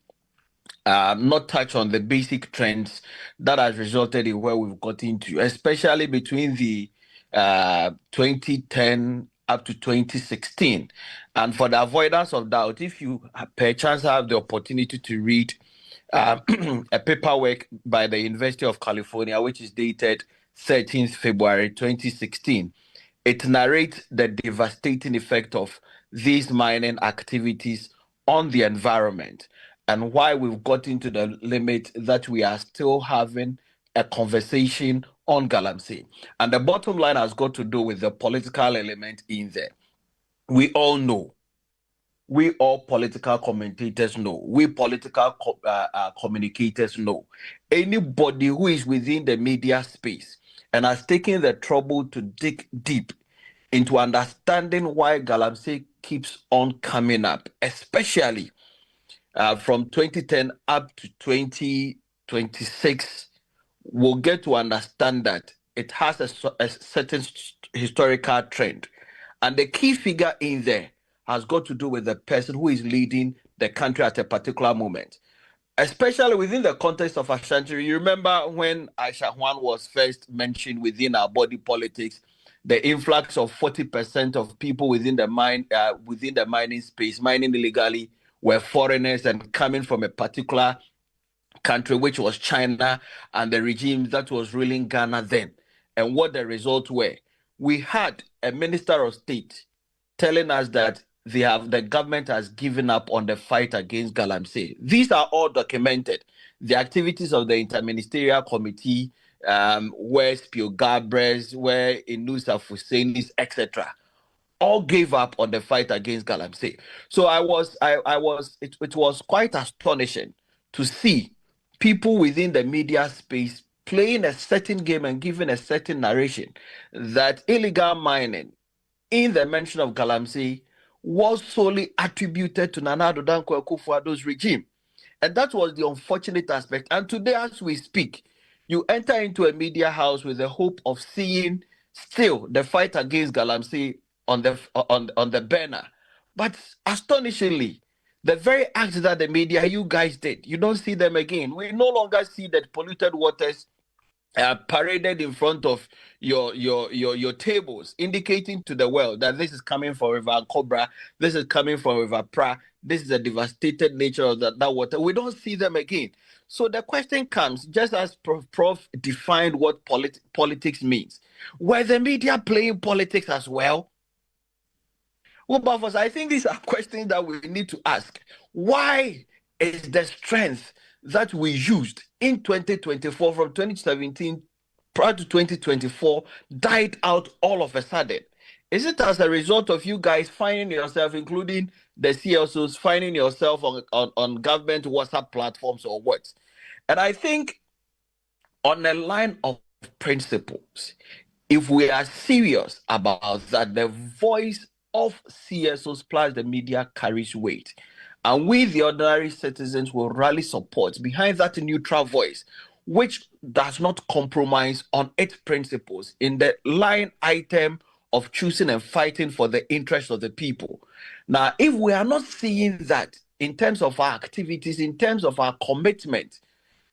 not touch on the basic trends that has resulted in where we've got into, especially between the 2010 up to 2016. And for the avoidance of doubt, if you perchance have the opportunity to read a paperwork by the University of California, which is dated 13th February 2016, it narrates the devastating effect of these mining activities on the environment and why we've got into the limit that we are still having a conversation on Galamsey. And the bottom line has got to do with the political element in there. We all know, we all political commentators know, we political communicators know, anybody who is within the media space and has taken the trouble to dig deep into understanding why Galamsey keeps on coming up, especially from 2010 up to 2026, we'll get to understand that it has a certain historical trend. And the key figure in there has got to do with the person who is leading the country at a particular moment, especially within the context of Ashanti. You remember when Aisha Juan was first mentioned within our body politics, the influx of 40% of people within the mining space, mining illegally, were foreigners and coming from a particular country, which was China, and the regime that was ruling Ghana then. And what the results were, we had a minister of state telling us that the government has given up on the fight against Galamsey. These are all documented. The activities of the Interministerial Committee where Spio Gabres, where Inusa Fusenis, etc., all gave up on the fight against Galamsey. So it was quite astonishing to see people within the media space playing a certain game and giving a certain narration that illegal mining in the mention of Galamsey was solely attributed to Nana Addo Dankwa Akufo-Addo's regime. And that was the unfortunate aspect. And today, as we speak, you enter into a media house with the hope of seeing still the fight against Galamsey on the banner. But astonishingly, the very acts that the media, you guys did, you don't see them again. We no longer see that polluted waters paraded in front of your tables, indicating to the world that this is coming from River Cobra, this is coming from River Pra, this is the devastated nature of that water. We don't see them again. So the question comes, just as Prof defined what politics means, were the media playing politics as well? Well, Buffers, I think these are questions that we need to ask. Why is the strength that we used in 2024 from 2017 prior to 2024 died out all of a sudden? Is it as a result of you guys finding yourself, including the CSOs, finding yourself on government WhatsApp platforms or what? And I think on a line of principles, if we are serious about that, the voice of CSOs plus the media carries weight. And we, the ordinary citizens, will rally support behind that neutral voice, which does not compromise on its principles in the line item of choosing and fighting for the interests of the people. Now, if we are not seeing that in terms of our activities, in terms of our commitment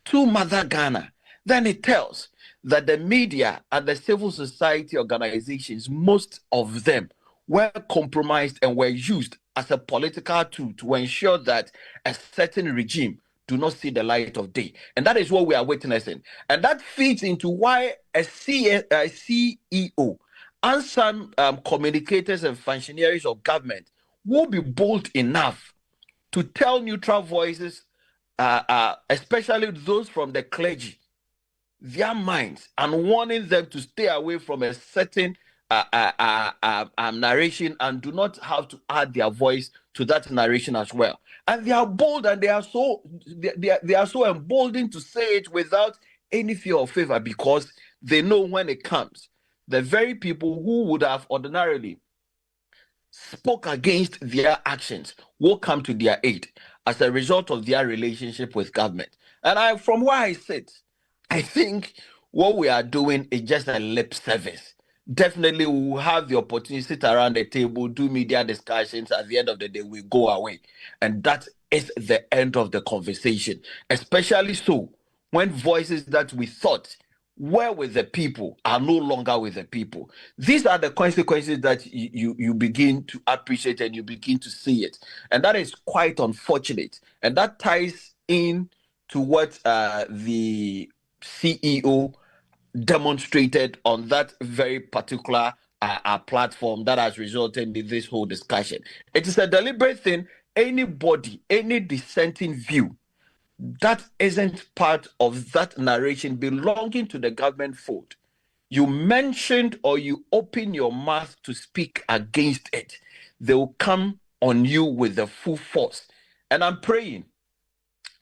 to Mother Ghana, then it tells that the media and the civil society organizations, most of them, were compromised and were used as a political tool to ensure that a certain regime do not see the light of day. And that is what we are witnessing. And that feeds into why a CEO and some communicators and functionaries of government will be bold enough to tell neutral voices, especially those from the clergy, their minds, and warning them to stay away from a certain narration and do not have to add their voice to that narration as well. And they are bold, and they are so emboldened to say it without any fear or favor, because they know when it comes, the very people who would have ordinarily spoke against their actions will come to their aid as a result of their relationship with government. And from where I sit, I think what we are doing is just a lip service. Definitely, we will have the opportunity to sit around the table, do media discussions. At the end of the day, we go away. And that is the end of the conversation. Especially so when voices that we thought were with the people are no longer with the people. These are the consequences that you begin to appreciate and you begin to see it. And that is quite unfortunate. And that ties in to what the CEO demonstrated on that very particular platform that has resulted in this whole discussion. It is a deliberate thing. Anybody, any dissenting view that isn't part of that narration belonging to the government fold, you mentioned or you open your mouth to speak against it, they will come on you with the full force. And I'm praying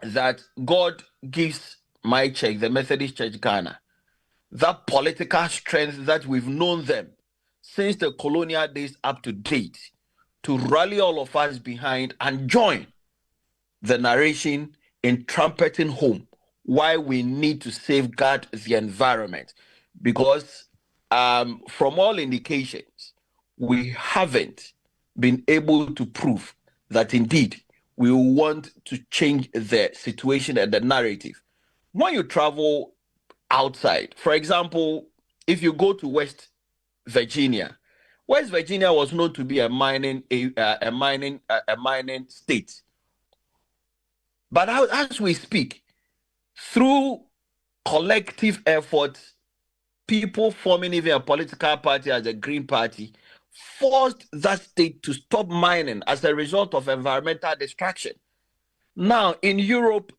that God gives my church, the Methodist Church Ghana, that political strength that we've known them since the colonial days up to date, to rally all of us behind and join the narration in trumpeting home why we need to safeguard the environment. Because from all indications, we haven't been able to prove that indeed we want to change the situation and the narrative. When you travel outside, for example, if you go to West Virginia was known to be a mining state. But as we speak, through collective efforts, people forming even a political party as a Green Party forced that state to stop mining as a result of environmental destruction. Now, in Europe,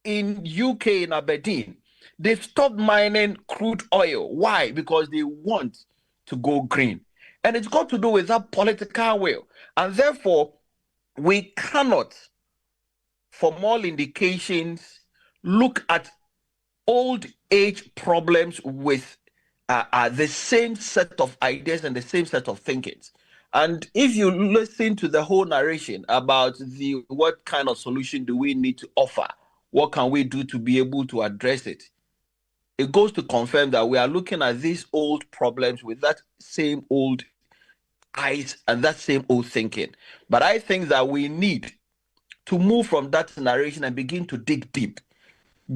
in UK, in Aberdeen, They've stopped mining crude oil. Why? Because they want to go green. And it's got to do with that political will. And therefore, we cannot, from all indications, look at old age problems with the same set of ideas and the same set of thinkings. And if you listen to the whole narration about what kind of solution do we need to offer, what can we do to be able to address it, it goes to confirm that we are looking at these old problems with that same old eyes and that same old thinking. But I think that we need to move from that narration and begin to dig deep,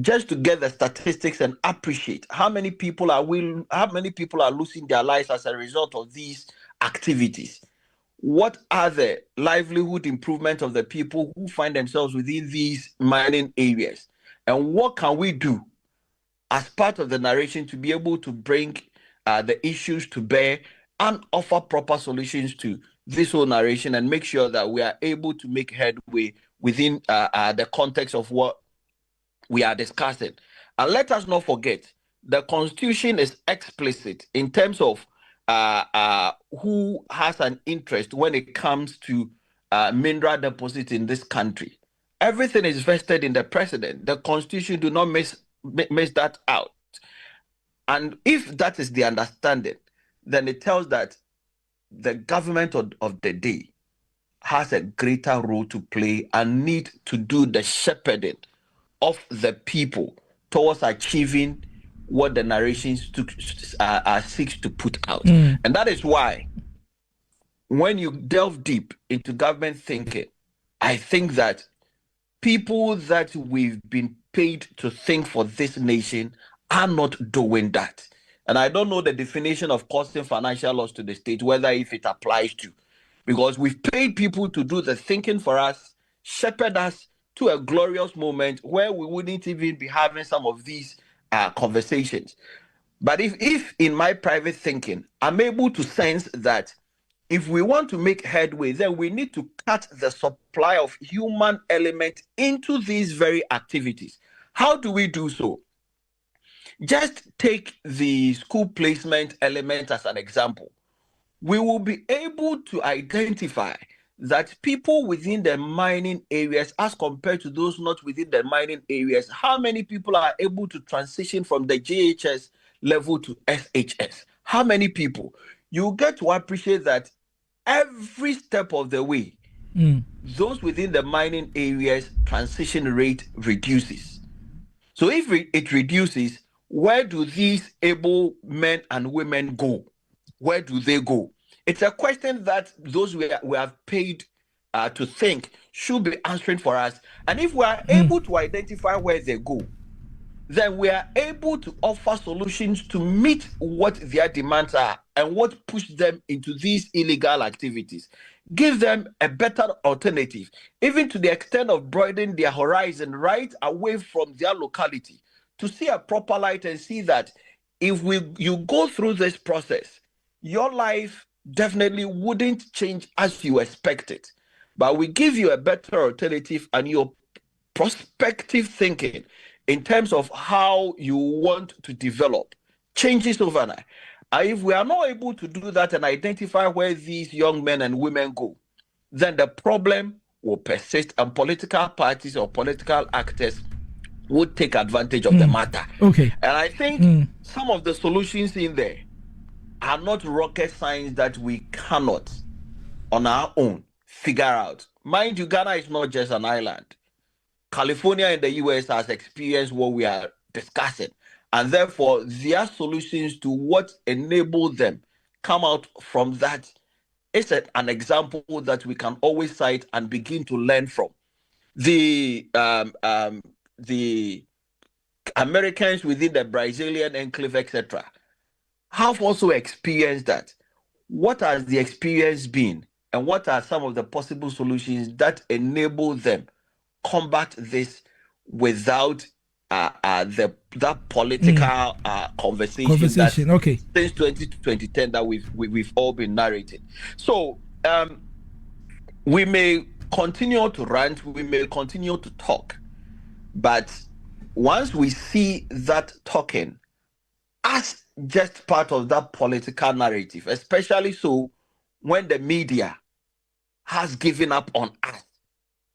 just to get the statistics and appreciate how many people are losing their lives as a result of these activities. What are the livelihood improvement of the people who find themselves within these mining areas? And what can we do as part of the narration to be able to bring the issues to bear and offer proper solutions to this whole narration and make sure that we are able to make headway within the context of what we are discussing. And let us not forget, the Constitution is explicit in terms of who has an interest when it comes to mineral deposits in this country. Everything is vested in the president. The Constitution do not miss that out. And if that is the understanding, then it tells that the government of the day has a greater role to play and need to do the shepherding of the people towards achieving what the narration seeks to put out. And that is why when you delve deep into government thinking, I think that people that we've been paid to think for this nation are not doing that. And I don't know the definition of causing financial loss to the state, whether if it applies to, because we've paid people to do the thinking for us, shepherd us to a glorious moment where we wouldn't even be having some of these conversations. But if in my private thinking, I'm able to sense that if we want to make headway, then we need to cut the supply of human element into these very activities. How do we do so? Just take the school placement element as an example. We will be able to identify that people within the mining areas, as compared to those not within the mining areas, how many people are able to transition from the JHS level to SHS? How many people? You get to appreciate that every step of the way, those within the mining areas transition rate reduces. So if it reduces, where do these able men and women go? Where do they go? It's a question that those we have paid to think should be answering for us. And if we are able to identify where they go, then we are able to offer solutions to meet what their demands are and what pushed them into these illegal activities. Give them a better alternative, even to the extent of broadening their horizon right away from their locality, to see a proper light and see that if you go through this process, your life definitely wouldn't change as you expected. But we give you a better alternative, and your prospective thinking in terms of how you want to develop changes overnight. And if we are not able to do that and identify where these young men and women go, then the problem will persist, and political parties or political actors would take advantage of the matter. Okay. And I think some of the solutions in there are not rocket science that we cannot on our own figure out. Mind you, Ghana is not just an island. California in the US has experienced what we are discussing, and therefore their solutions to what enabled them come out from that is an example that we can always cite and begin to learn from. The Americans within the Brazilian enclave, etc., have also experienced that. What has the experience been, and what are some of the possible solutions that enable them combat this without that political conversation okay, since 2010 that we've all been narrating? So we may continue to rant, we may continue to talk, but once we see that talking as just part of that political narrative, especially so when the media has given up on us,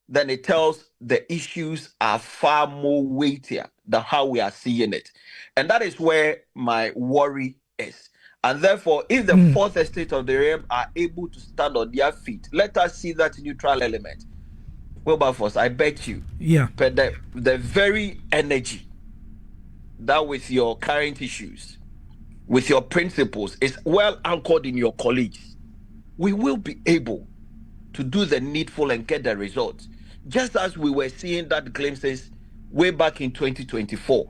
then it tells the issues are far more weightier than how we are seeing it. And that is where my worry is. And therefore, if the fourth estate of the realm are able to stand on their feet, let us see that neutral element. Wilberforce, I bet you. Yeah. But the very energy that with your current issues, with your principles, is well anchored in your colleagues, we will be able to do the needful and get the results. Just as we were seeing that glimpses way back in 2024.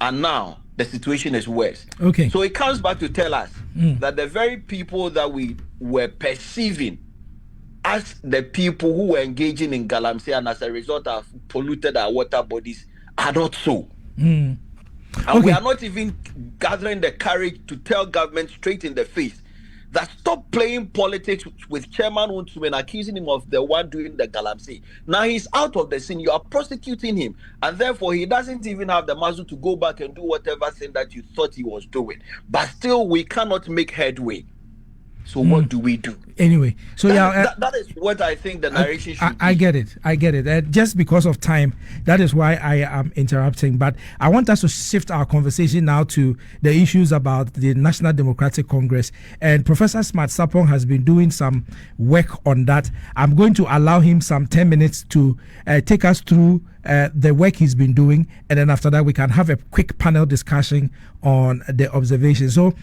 And now the situation is worse. Okay. So it comes back to tell us that the very people that we were perceiving as the people who were engaging in Galamsey and as a result have polluted our water bodies are not so. And we are not even gathering the courage to tell government straight in the face that stop playing politics with Chairman Untumen, accusing him of the one doing the Galamsey. Now he's out of the scene. You are prosecuting him, and therefore he doesn't even have the muscle to go back and do whatever thing that you thought he was doing. But still, we cannot make headway. So what do we do? Anyway, so that is what I think the narration should be. I get it. Just because of time, that is why I am interrupting. But I want us to shift our conversation now to the issues about the National Democratic Congress. And Professor Smart Sapong has been doing some work on that. I'm going to allow him some 10 minutes to take us through the work he's been doing, and then after that we can have a quick panel discussion on the observations. So,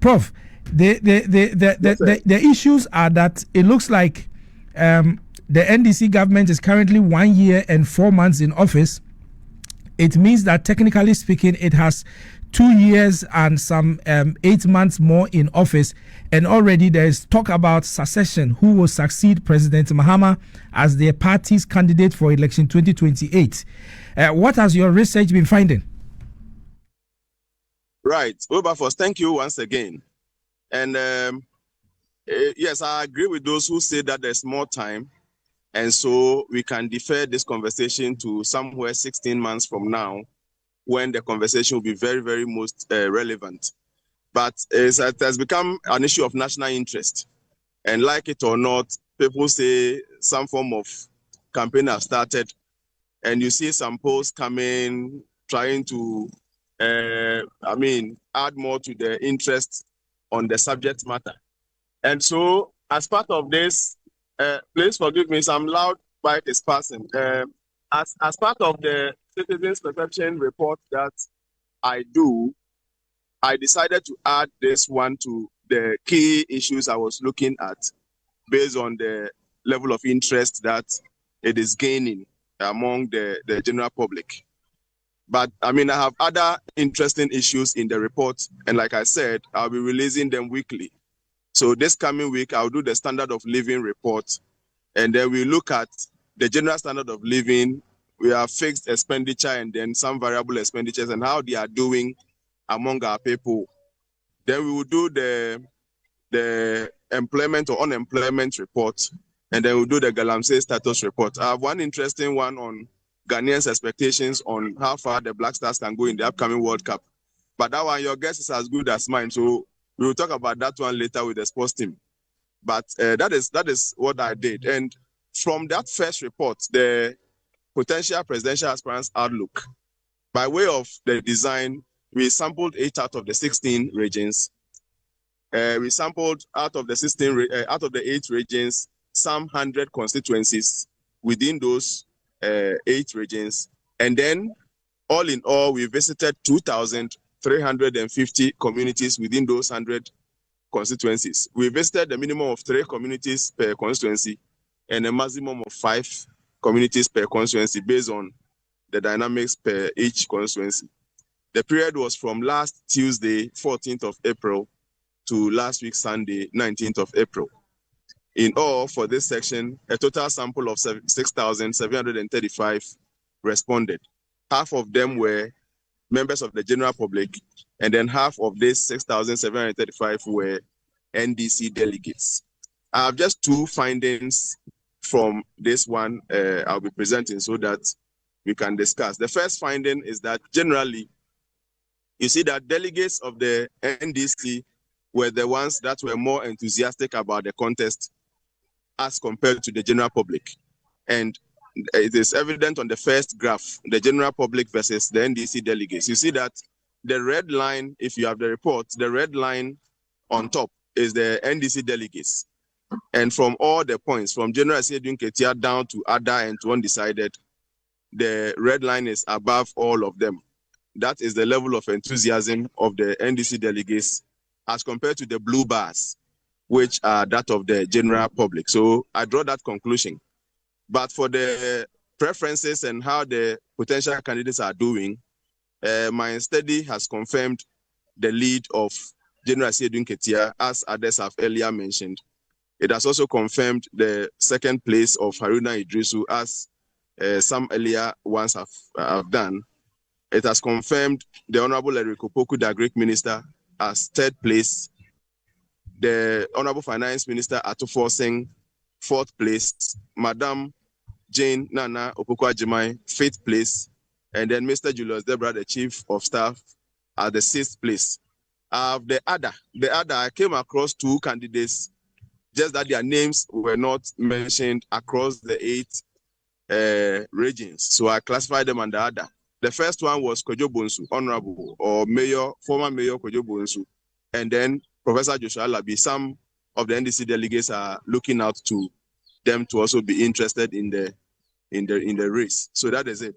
Prof, the issues are that it looks like the NDC government is currently 1 year and 4 months in office. It means that technically speaking, it has 2 years and some 8 months more in office, and already there is talk about succession. Who will succeed President Mahama as their party's candidate for election 2028? What has your research been finding? Right, Wilberforce, thank you once again. And yes, I agree with those who say that there's more time, and so we can defer this conversation to somewhere 16 months from now, when the conversation will be very, very most relevant. But it has become an issue of national interest. And like it or not, people say some form of campaign has started, and you see some posts coming, trying to, add more to the interest on the subject matter. And so, as part of this, please forgive me, some loud bite is passing. As part of the citizens' perception report that I do, I decided to add this one to the key issues I was looking at based on the level of interest that it is gaining among the general public. But I have other interesting issues in the report, and like I said, I'll be releasing them weekly. So this coming week, I'll do the standard of living report, and then we look at the general standard of living. We have fixed expenditure and then some variable expenditures and how they are doing among our people. Then we will do the employment or unemployment report, and then we'll do the Galamsey status report. I have one interesting one on Ghanaians' expectations on how far the Black Stars can go in the upcoming World Cup. But that one, your guess is as good as mine. So we will talk about that one later with the sports team. But that is what I did. And from that first report, the potential presidential aspirants outlook, by way of the design, we sampled 8 out of the 16 regions. We sampled out of the 8 regions, some 100 constituencies within those 8 regions. And then, all in all, we visited 2,350 communities within those 100 constituencies. We visited a minimum of 3 communities per constituency and a maximum of 5 communities per constituency based on the dynamics per each constituency. The period was from last Tuesday, 14th of April, to last week, Sunday, 19th of April. In all, for this section, a total sample of 6,735 responded. Half of them were members of the general public, and then half of these 6,735 were NDC delegates. I have just 2 findings from this one I'll be presenting so that we can discuss. The first finding is that generally, you see that delegates of the NDC were the ones that were more enthusiastic about the contest as compared to the general public. And it is evident on the first graph, the general public versus the NDC delegates. You see that the red line, if you have the report, the red line on top is the NDC delegates. And from all the points, from General Asiedu Nketia down to Ada and to undecided, the red line is above all of them. That is the level of enthusiasm of the NDC delegates as compared to the blue bars, which are that of the general public. So I draw that conclusion. But for the preferences and how the potential candidates are doing, my study has confirmed the lead of General Asiedu Nketia, as others have earlier mentioned. It has also confirmed the second place of Haruna Idrisu, as some earlier ones have done. It has confirmed the Honorable Eric Opoku, the Greek Minister, as third place. The Honorable Finance Minister Atufo Singh, fourth place. Madam Jane Nana Opoku-Agyeman, fifth place. And then Mr. Julius Debra, the Chief of Staff, at the sixth place. The other, I came across two candidates, just that their names were not mentioned across the 8 regions. So I classified them under other. The first one was Kojo Bonsu, Honorable, or Mayor, former Mayor Kojo Bonsu. And then Professor Joshua Labi. Some of the NDC delegates are looking out to them to also be interested in the race. So that is it.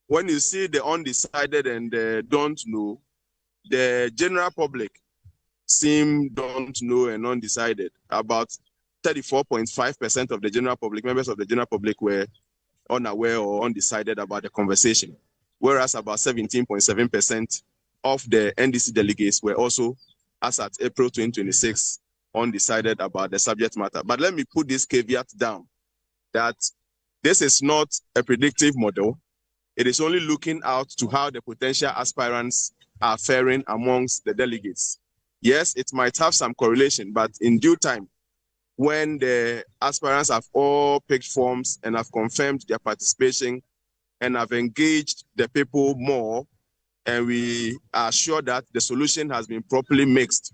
When you see the undecided and don't know, the general public don't know and undecided. About 34.5% of the general public, members of the general public, were unaware or undecided about the conversation, whereas about 17.7% of the NDC delegates were also, as at April 2026, undecided about the subject matter. But let me put this caveat down, that this is not a predictive model. It is only looking out to how the potential aspirants are faring amongst the delegates. Yes, it might have some correlation, but in due time, when the aspirants have all picked forms and have confirmed their participation and have engaged the people more, and we are sure that the solution has been properly mixed,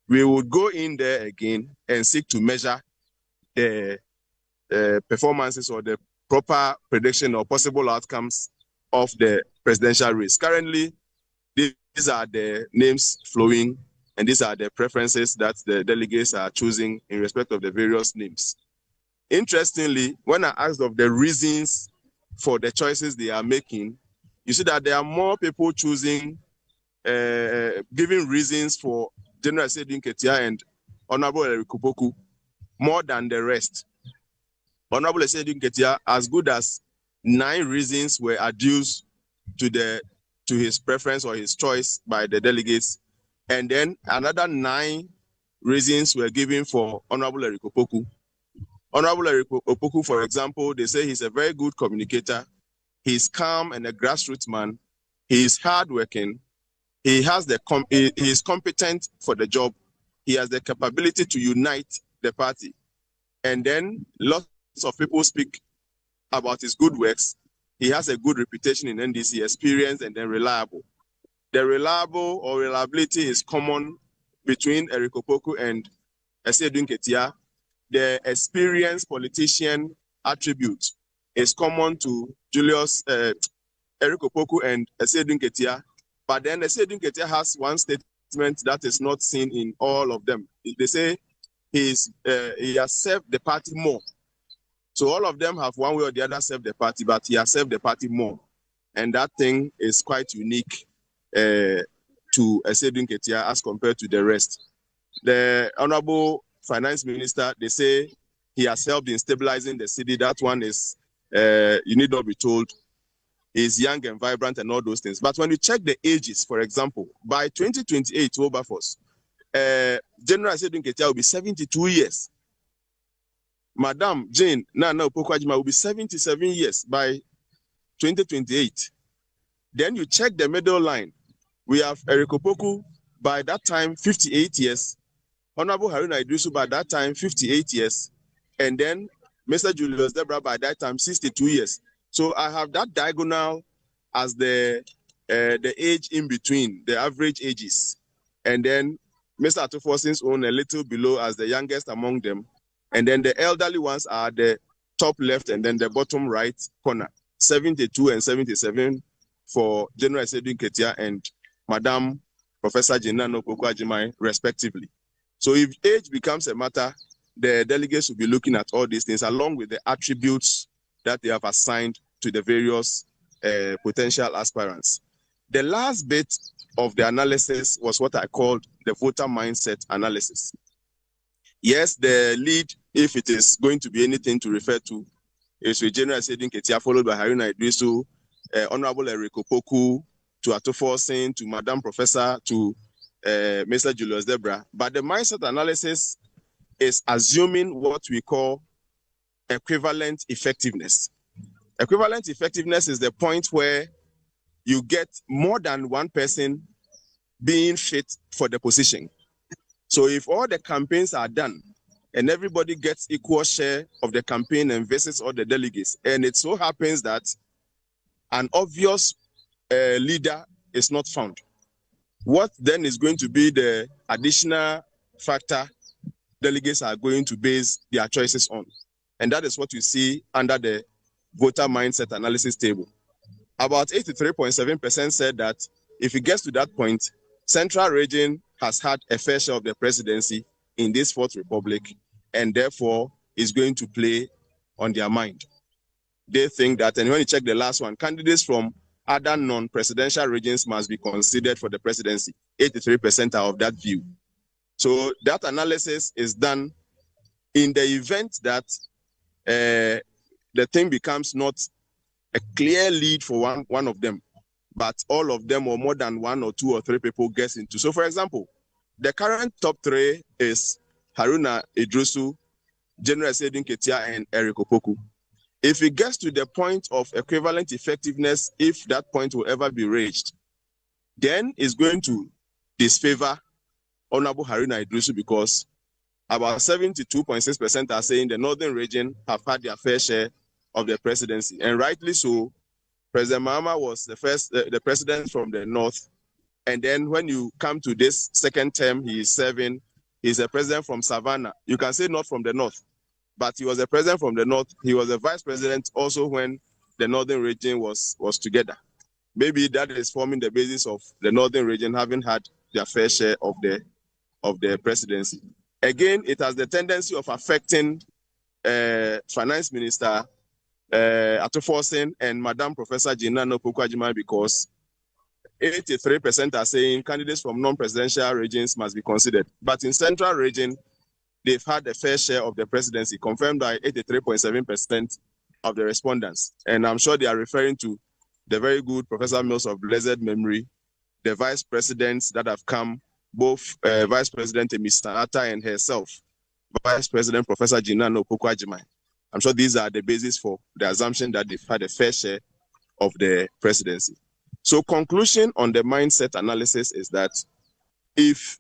we would go in there again and seek to measure the performances or the proper prediction or possible outcomes of the presidential race. Currently, these are the names flowing, and these are the preferences that the delegates are choosing in respect of the various names. Interestingly, when I asked of the reasons for the choices they are making, you see that there are more people choosing, giving reasons for General Asiedu Nketia and Honorable Eric Opoku more than the rest. Honorable Asiedu Nketia, as good as 9 reasons were adduced to his preference or his choice by the delegates, and then another 9 reasons were given for Honorable Eric Opoku. Honorable Eric Opoku, for example, they say he's a very good communicator, he's calm and a grassroots man, he's hardworking, he is competent for the job, he has the capability to unite the party. And then lots of people speak about his good works. He has a good reputation in NDC, experienced and then reliable. The reliable or reliability is common between Eric Opoku and Asiedu Nketia. The experienced politician attribute is common to Eric Opoku and Asiedu Nketia. But then Asiedu Nketia has one statement that is not seen in all of them. They say he has served the party more. So all of them have one way or the other served the party, but he has served the party more. And that thing is quite unique to Asiedu Nketia as compared to the rest. The Honorable Finance Minister, they say he has helped in stabilizing the city. That one is, you need not be told, is young and vibrant and all those things. But when you check the ages, for example, by 2028, Wilberforce, General Asiedu Nketia will be 72 years. Madam Jane Nana Opoku-Agyeman will be 77 years by 2028. Then you check the middle line. We have Eric Opoku, by that time, 58 years. Honorable Haruna Idrisu, by that time, 58 years. And then Mr. Julius Debra, by that time, 62 years. So I have that diagonal as the age in between, the average ages. And then Mr. Atuforsin's own a little below as the youngest among them. And then the elderly ones are the top left and then the bottom right corner, 72 and 77 for General Sedun Ketia and Madam Professor Jinano Pokwajimai, respectively. So if age becomes a matter, the delegates will be looking at all these things along with the attributes that they have assigned to the various potential aspirants. The last bit of the analysis was what I called the voter mindset analysis. Yes, the lead, if it is going to be anything to refer to, is with General Sedun Ketia, followed by Haruna Idrisu, Honorable Eriko Poku, to Atuforsin, to Madam Professor, to Mr. Julius Debra. But the mindset analysis is assuming what we call equivalent effectiveness. Equivalent effectiveness is the point where you get more than one person being fit for the position. So if all the campaigns are done and everybody gets equal share of the campaign and visits all the delegates, and it so happens that an obvious leader is not found, what then is going to be the additional factor delegates are going to base their choices on? And that is what you see under the voter mindset analysis table. About 83.7% said that if it gets to that point, Central Region has had a fair share of the presidency in this Fourth Republic and therefore is going to play on their mind. They think that, and when you check the last one, candidates from other non-presidential regions must be considered for the presidency. 83% are of that view. So that analysis is done in the event that the thing becomes not a clear lead for one of them, but all of them or more than one or two or three people gets into. So for example, the current top three is Haruna Idrisu, General Sedun Ketia, and Eriko Poku. If it gets to the point of equivalent effectiveness, if that point will ever be reached, then it's going to disfavor Honorable Haruna Idrisu because about 72.6% are saying the Northern Region have had their fair share of the presidency. And rightly so, President Mahama was the president from the North. And then when you come to this second term he is serving, he's a president from Savannah. You can say not from the North, but he was a president from the North. He was a vice president also when the Northern Region was together. Maybe that is forming the basis of the Northern Region having had their fair share of the presidency. Again, it has the tendency of affecting Finance Minister Atuforsin and Madam Professor Jinano Pokwajimai because 83% are saying candidates from non-presidential regions must be considered. But in Central Region, they've had a fair share of the presidency, confirmed by 83.7% of the respondents. And I'm sure they are referring to the very good Professor Mills of blessed memory, the vice presidents that have come, both Vice President Mr. Atta and herself, Vice President Professor Jinano Pokwajimai. I'm sure these are the basis for the assumption that they've had a fair share of the presidency. So conclusion on the mindset analysis is that if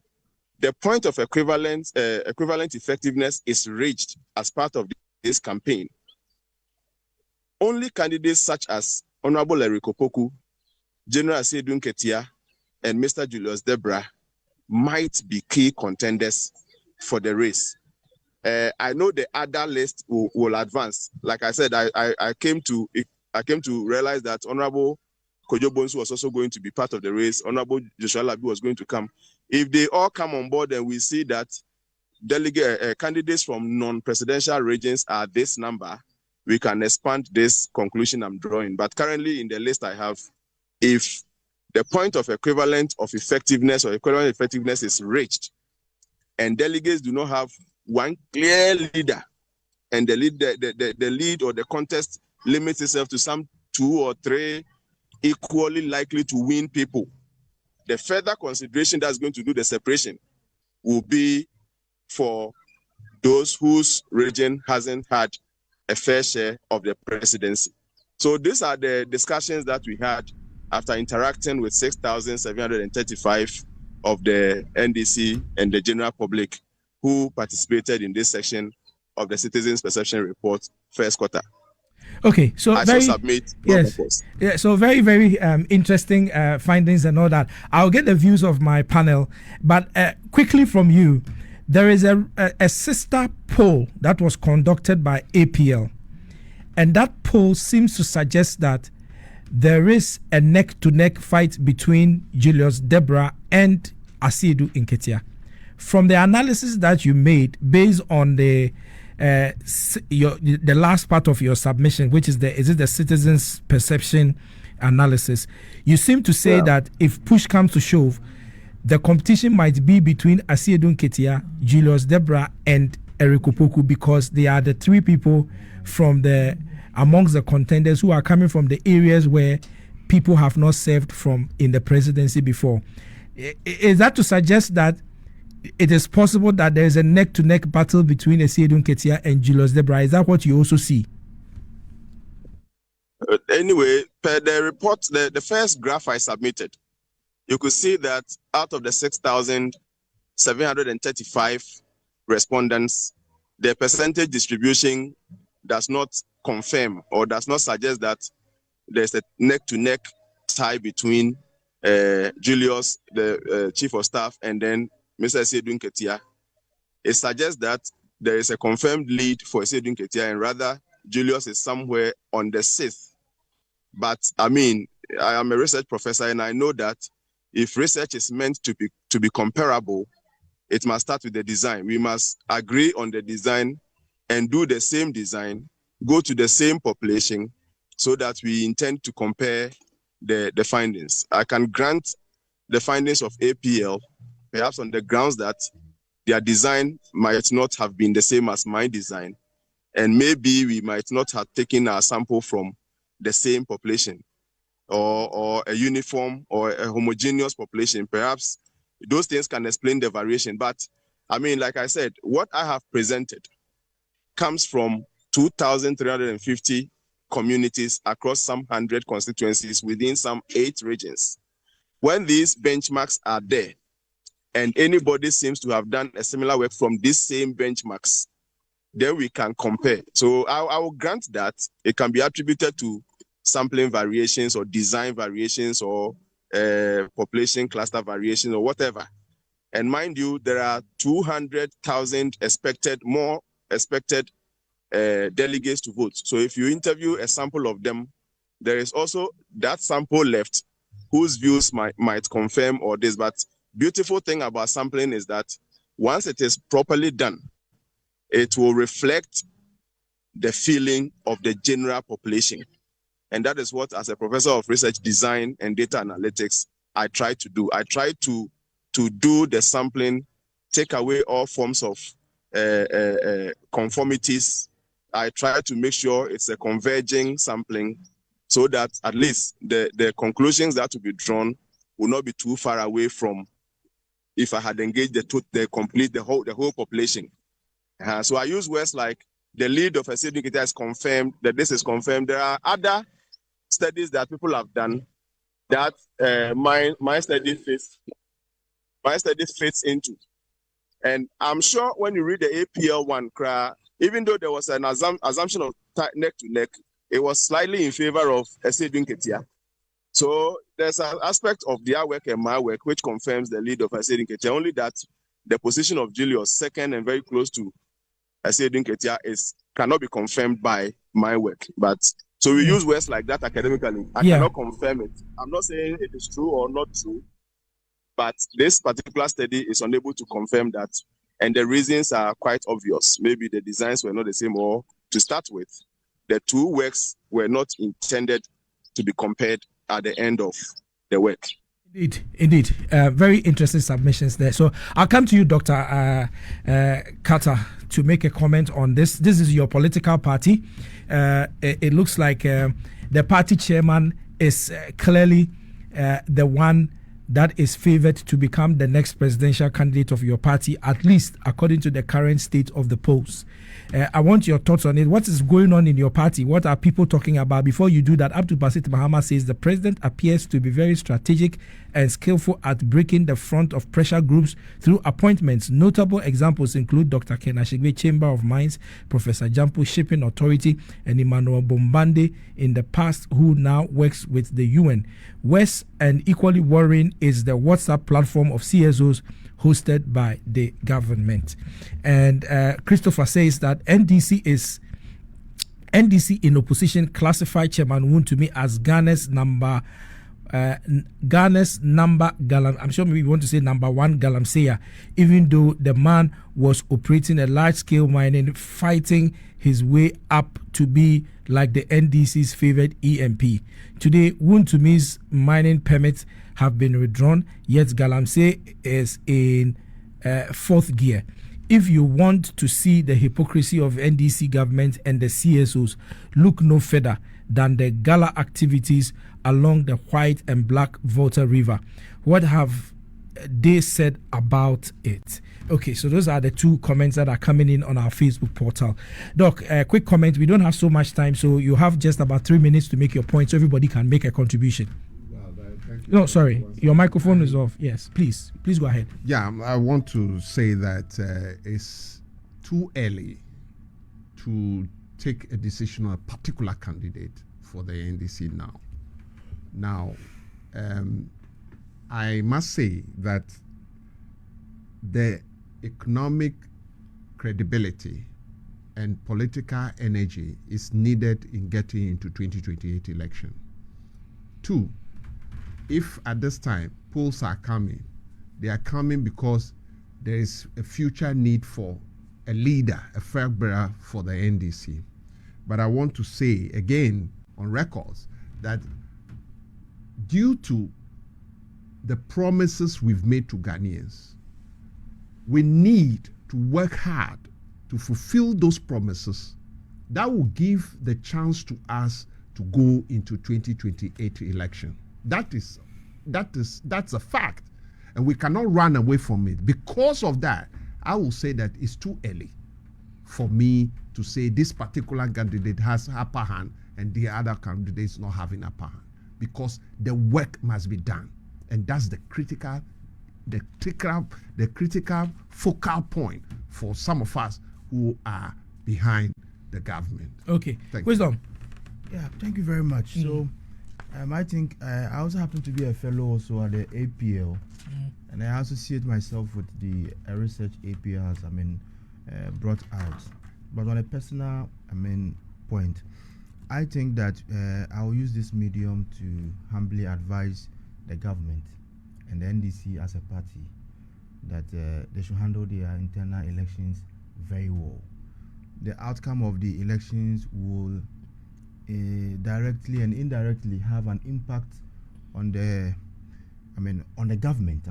the point of equivalent effectiveness is reached as part of this campaign, only candidates such as Honorable Eriko Poku, General Sedun Ketia, and Mr. Julius Debra might be key contenders for the race. I know the other list will advance. Like I said, I came to realize that Honorable Kojo Bonsu was also going to be part of the race. Honorable Joshua Labi was going to come. If they all come on board, then we see that candidates from non-presidential regions are this number. We can expand this conclusion I'm drawing. But currently in the list I have, if the point of equivalent of effectiveness or equivalent effectiveness is reached, and delegates do not have one clear leader, and the lead or the contest limits itself to some 2 or 3 equally likely to win people, the further consideration that's going to do the separation will be for those whose region hasn't had a fair share of the presidency. So these are the discussions that we had after interacting with 6,735 of the NDC and the general public who participated in this section of the Citizens Perception Report first quarter. Okay, so I shall submit. Yes, yeah. So very, very interesting findings and all that. I'll get the views of my panel, but quickly from you, there is a sister poll that was conducted by APL, and that poll seems to suggest that there is a neck-to-neck fight between Julius Deborah and Asiedu Nketia. From the analysis that you made based on the last part of your submission, which is the citizens' perception analysis, you seem to say that if push comes to shove, the competition might be between Asiedu Nketia, Julius Deborah, and Eric Opoku, because they are the three people from amongst the contenders who are coming from the areas where people have not served from in the presidency before. Is that to suggest that it is possible that there is a neck-to-neck battle between Asiedu Nketia and Julius Deborah? Is that what you also see? Anyway, per the report, the first graph I submitted, you could see that out of the 6,735 respondents, the percentage distribution does not confirm or does not suggest that there's a neck-to-neck tie between Julius, the chief of staff, and then Mr. Asiedu Nketia. It suggests that there is a confirmed lead for Asiedu Nketia, and rather Julius is somewhere on the 6th. But I mean, I am a research professor, and I know that if research is meant to be comparable, it must start with the design. We must agree on the design and do the same design, go to the same population, so that we intend to compare the findings. I can grant the findings of APL, perhaps on the grounds that their design might not have been the same as my design, and maybe we might not have taken our sample from the same population or a uniform or a homogeneous population. Perhaps those things can explain the variation. But I mean, like I said, what I have presented comes from 2,350 communities across some 100 constituencies within some 8 regions. When these benchmarks are there, and anybody seems to have done a similar work from these same benchmarks, then we can compare. So I will grant that it can be attributed to sampling variations or design variations or population cluster variations or whatever. And mind you, there are 200,000 more expected delegates to vote. So if you interview a sample of them, there is also that sample left whose views might confirm or this. But beautiful thing about sampling is that once it is properly done, it will reflect the feeling of the general population. And that is what, as a professor of research design and data analytics, I try to do. I try to do the sampling, take away all forms of conformities. I try to make sure it's a converging sampling so that at least the conclusions that will be drawn will not be too far away from if I had engaged the whole population. So I use words like the lead of Asiedu Nketia is confirmed, that this is confirmed. There are other studies that people have done that my study fits into. And I'm sure when you read the APL one, even though there was an assumption of neck to neck, it was slightly in favor of Asiedu Nketia. So there's an aspect of their work and my work which confirms the lead of Asiedu Nketia, only that the position of Julius, second and very close to Asiedu Nketia, cannot be confirmed by my work. But so we use words like that academically. I cannot confirm it. I'm not saying it is true or not true, but this particular study is unable to confirm that. And the reasons are quite obvious. Maybe the designs were not the same, or to start with, the two works were not intended to be compared at the end of the work. Indeed. Very interesting submissions there. So I'll come to you, Dr. Carter, to make a comment on this. This is your political party. It looks like the party chairman is clearly the one that is favored to become the next presidential candidate of your party, at least according to the current state of the polls. I want your thoughts on it. What is going on in your party? What are people talking about? Before you do that, Abdul Basit Mahama says the president appears to be very strategic and skillful at breaking the front of pressure groups through appointments. Notable examples include Dr. Ken Ashigbe, Chamber of Mines, Professor Jampu, Shipping Authority, and Emmanuel Bombande in the past, who now works with the UN. Worse and equally worrying is the WhatsApp platform of CSOs hosted by the government. And Christopher says that NDC in opposition classified Chairman Wontumi as Ghana's number I'm sure maybe you want to say number one Galamsey, even though the man was operating a large-scale mining, fighting his way up to be like the NDC's favored EMP. Today, Wontumi's mining permits have been withdrawn, yet Galamsey is in fourth gear. If you want to see the hypocrisy of NDC government and the CSOs, look no further than the gala activities along the White and Black Volta River. What have they said about it? Okay, so those are the two comments that are coming in on our Facebook portal. Doc, quick comment. We don't have so much time, so you have just about 3 minutes to make your point so everybody can make a contribution. No, sorry. Your microphone is off. Yes, please go ahead. Yeah, I want to say that it's too early to take a decision on a particular candidate for the NDC now. Now, I must say that the economic credibility and political energy is needed in getting into 2028 election. 2, if at this time polls are coming, they are coming because there is a future need for a leader, a flag bearer for the NDC. But I want to say again on records that due to the promises we've made to Ghanaians, we need to work hard to fulfill those promises. That will give the chance to us to go into 2028 election. That's a fact, and we cannot run away from it. Because of that, I will say that it's too early for me to say this particular candidate has upper hand and the other candidate is not having upper hand, because the work must be done, and that's the critical focal point for some of us who are behind the government. Okay, Wisdom. Yeah, thank you very much. So I think I also happen to be a fellow also at the APL, and I associate myself with the research APL has brought out. But on a personal point, I think that I will use this medium to humbly advise the government and the NDC as a party that they should handle their internal elections very well. The outcome of the elections will directly and indirectly have an impact on the government,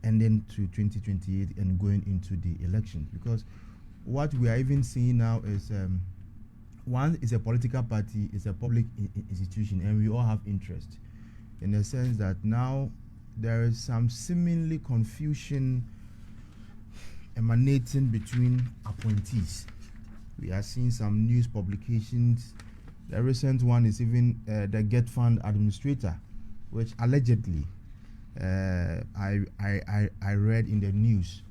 ending to 2028 and going into the election. Because what we are even seeing now is one is a political party, it's a public institution, and we all have interest, in the sense that now there is some seemingly confusion emanating between appointees. We are seeing some news publications. The recent one is even the Get Fund administrator, which allegedly I read in the news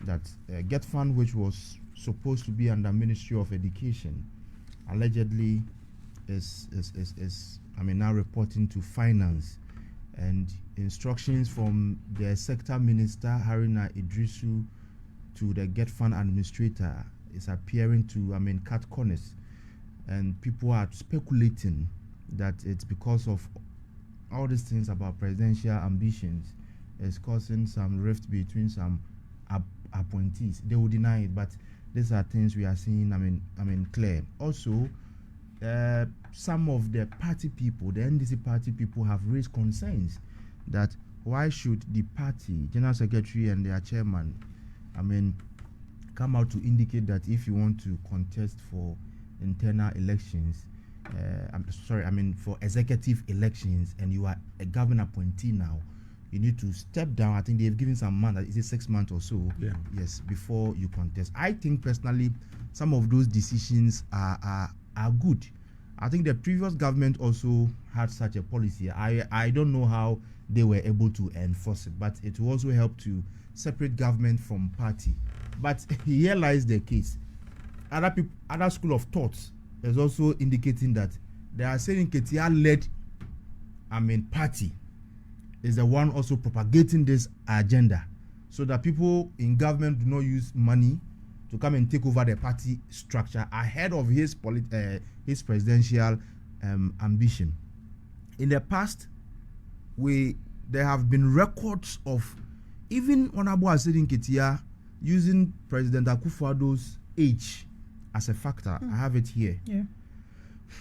that Get Fund, which was supposed to be under Ministry of Education, allegedly is now reporting to Finance, and instructions from the sector minister Haruna Idrisu to the Get Fund administrator is appearing to cut corners, and people are speculating that it's because of all these things about presidential ambitions is causing some rift between some appointees. They will deny it, but these are things we are seeing clear. Also, some of the party people, the NDC party people, have raised concerns that why should the party, General Secretary and their chairman, come out to indicate that if you want to contest for internal elections, for executive elections, and you are a government appointee now, you need to step down. I think they've given some months, is it 6 months or so? Yeah. Yes, before you contest. I think personally, some of those decisions are good. I think the previous government also had such a policy. I don't know how they were able to enforce it, but it will also help to separate government from party. But here lies the case. Other school of thoughts is also indicating that they are saying Ketia-led, party is the one also propagating this agenda, so that people in government do not use money to come and take over the party structure ahead of his presidential ambition. In the past, there have been records of even Honorable Asedin Ketia using President Akufo-Addo's age as a factor. I have it here. Yeah.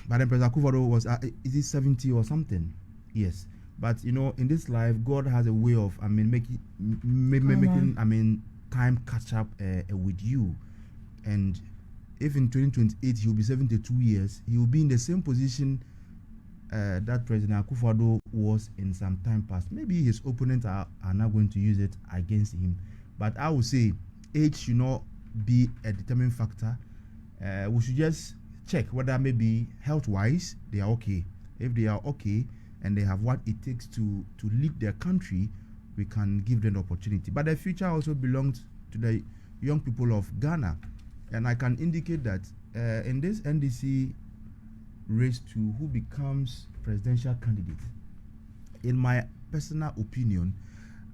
But then President Akufo-Addo was, is he 70 or something? Yes. But in this life, God has a way of, making, time catch up with you. And if in 2028 he will be 72 years, he will be in the same position that President Akufo-Addo was in some time past. Maybe his opponents are not going to use it against him. But I would say age should not be a determining factor. We should just check whether maybe health-wise they are okay. If they are okay and they have what it takes to lead their country, we can give them the opportunity. But the future also belongs to the young people of Ghana. And I can indicate that in this NDC race to who becomes presidential candidate, in my personal opinion,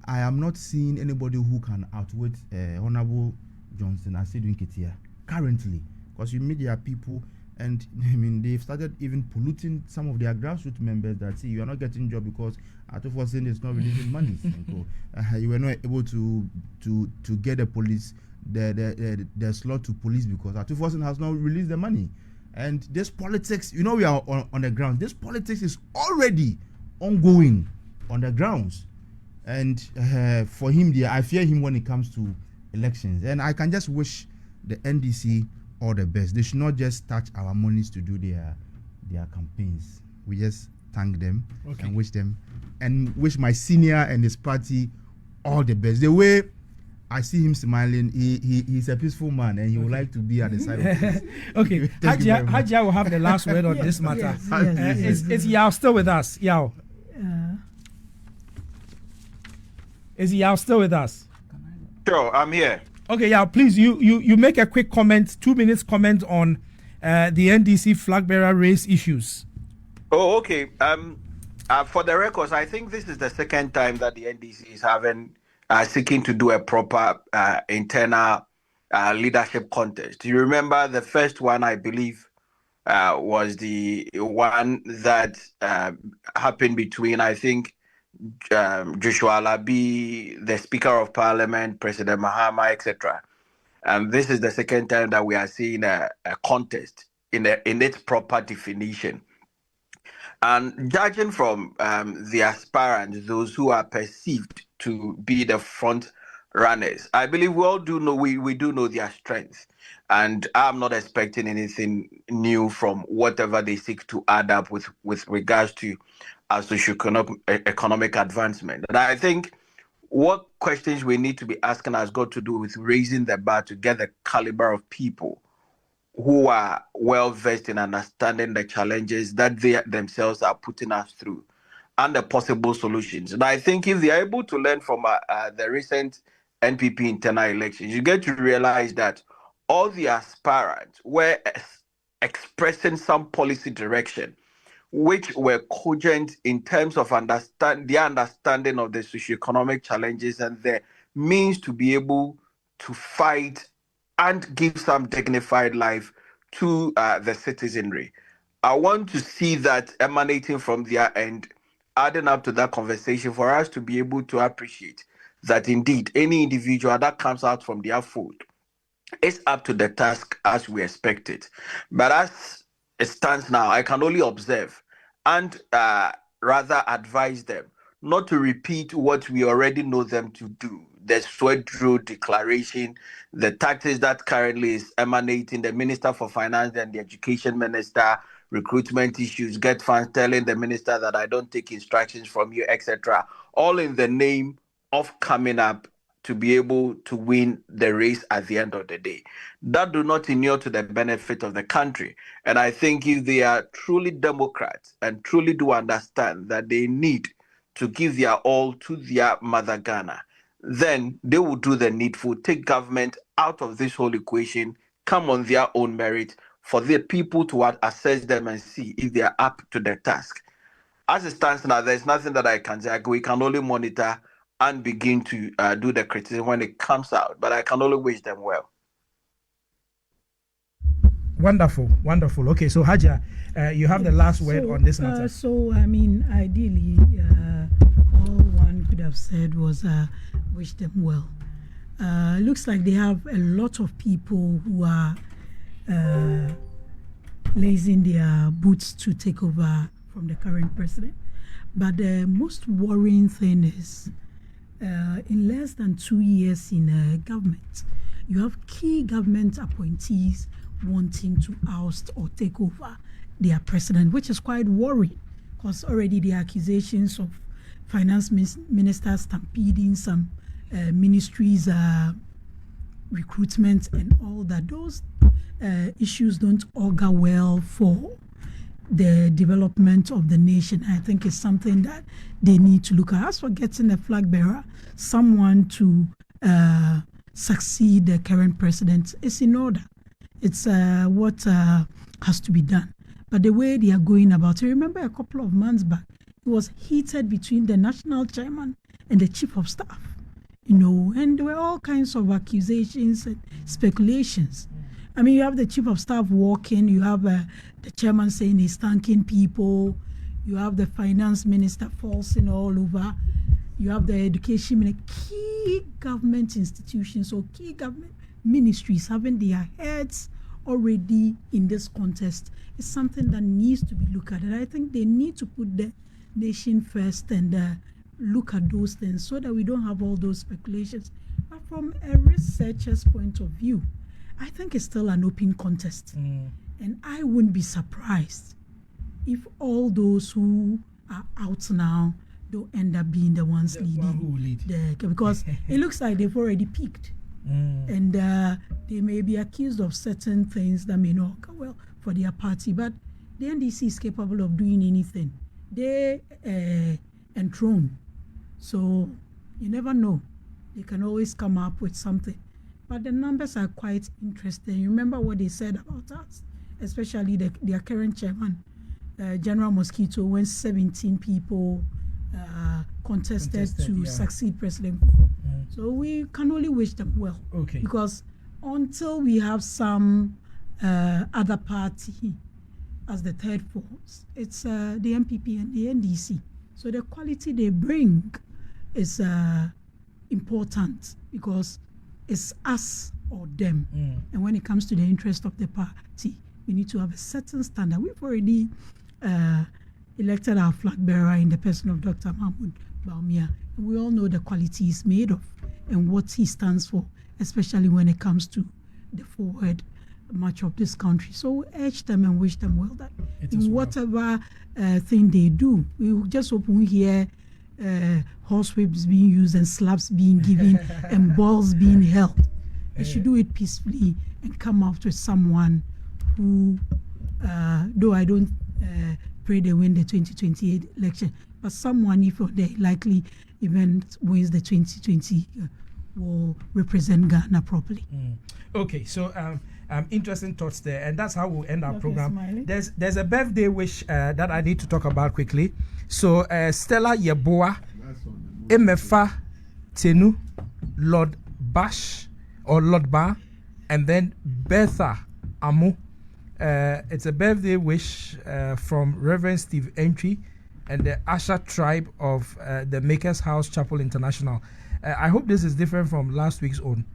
I am not seeing anybody who can outwit Honorable Johnson Asedin Ketia currently, because you meet their people, and they've started even polluting some of their grassroots members that say you are not getting job because Atufo is not releasing money. So, you were not able to get the police the slot to police because Atufo has not released the money. And this politics, we are on the ground. This politics is already ongoing on the grounds. And for him, I fear him when it comes to elections. And I can just wish the NDC all the best. They should not just touch our monies to do their campaigns. We just thank them and wish my senior and his party all the best. The way I see him smiling, he's a peaceful man and he would like to be at the side of peace. Okay, Hajia will have the last word on this matter. Is Yao still with us? Yao. Is Yao still with us? Sure, I'm here. Okay, Yao, please, you make a quick comment, 2 minutes comment on the NDC flag bearer race issues. Oh, okay. For the records, I think this is the second time that the NDC is seeking to do a proper internal leadership contest. You remember the first one, I believe, was the one that happened between, I think, Joshua Alabi, the Speaker of Parliament, President Mahama, etc. And this is the second time that we are seeing a contest in its proper definition. And judging from the aspirants, those who are perceived to be the front runners, I believe we all do know we do know their strengths. And I'm not expecting anything new from whatever they seek to add up with regards to socio-economic advancement. And I think what questions we need to be asking has got to do with raising the bar to get the caliber of people who are well versed in understanding the challenges that they themselves are putting us through and the possible solutions. And I think if they are able to learn from the recent NPP internal elections, you get to realize that all the aspirants were expressing some policy direction which were cogent in terms of their understanding of the socioeconomic challenges and the means to be able to fight and give some dignified life to the citizenry. I want to see that emanating from their end, adding up to that conversation for us to be able to appreciate that indeed any individual that comes out from their fold is up to the task as we expect it. But as it stands now, I can only observe and rather advise them not to repeat what we already know them to do. The sweat drill declaration, the tactics that currently is emanating, the Minister for Finance and the Education Minister recruitment issues, get fans telling the minister that I don't take instructions from you, etc. All in the name of coming up to be able to win the race at the end of the day. That do not inure to the benefit of the country. And I think if they are truly Democrats and truly do understand that they need to give their all to their mother Ghana, then they will do the needful, take government out of this whole equation, come on their own merit for the people to assess them and see if they are up to the task. As it stands now, there's nothing that I can say. We can only monitor and begin to do the criticism when it comes out, but I can only wish them well. Wonderful. Okay, so Haja, you have the last word on this matter. Ideally, all one could have said was wish them well. Looks like they have a lot of people who are lacing their boots to take over from the current president. But the most worrying thing is, in less than 2 years in government, you have key government appointees wanting to oust or take over their president, which is quite worrying, because already the accusations of finance ministers stampeding some ministries, recruitment and all that, those issues don't augur well for the development of the nation. I think it's something that they need to look at. As for getting a flag bearer, someone to succeed the current president, is in order. It's what has to be done. But the way they are going about it, remember a couple of months back, it was heated between the national chairman and the chief of staff, and there were all kinds of accusations and speculations. You have the chief of staff walking, you have the chairman saying he's thanking people, you have the finance minister falsing all over, you have the education minister, key government institutions or key government ministries having their heads already in this contest. Is something that needs to be looked at. And I think they need to put the nation first and look at those things so that we don't have all those speculations. But from a researcher's point of view, I think it's still an open contest. And I wouldn't be surprised if all those who are out now don't end up being the ones leading. Because it looks like they've already peaked. And they may be accused of certain things that may not go well for their party, but the NDC is capable of doing anything. They enthrone, so you never know. They can always come up with something. But the numbers are quite interesting. You remember what they said about us, especially their current chairman, General Mosquito, when 17 people contested to succeed President. So we can only wish them well. Okay. Because until we have some other party as the third force, it's the MPP and the NDC. So the quality they bring is important, because it's us or them. And when it comes to the interest of the party, we need to have a certain standard. We've already elected our flag bearer in the person of Dr. Mahmoud Bawumia. And we all know the quality he's made of and what he stands for, especially when it comes to the forward march of this country. So we urge them and wish them well that in whatever thing they do. We just hope we hear horsewhips being used and slaps being given and balls being held. They should do it peacefully and come out with someone who, though I don't pray they win the 2028 election, but someone, if the likely event wins the 2020, will represent Ghana properly. Okay, so interesting thoughts there, and that's how we'll end our program. Smiley. There's a birthday wish that I need to talk about quickly. So Stella Yeboah, Emefa Tenu, Lord Bash or Lord Ba, and then Bertha Amu. It's a birthday wish from Reverend Steve Entry and the Asha tribe of the Makers House Chapel International. I hope this is different from last week's own.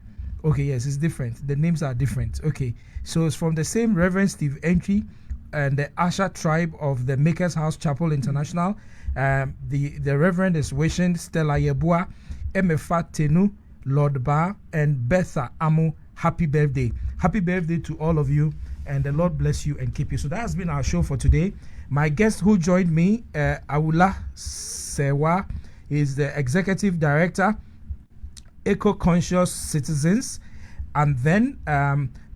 Okay, yes, it's different. The names are different. Okay, so it's from the same Reverend Steve Entry and the Asha tribe of the Makers House Chapel International. The Reverend is wishing Stella Yeboah, Emefa Tenu, Lord Ba, and Betha Amu happy birthday. Happy birthday to all of you, and the Lord bless you and keep you. So that has been our show for today. My guest who joined me, Awula Sewa, is the Executive Director, Eco-Conscious Citizens. And then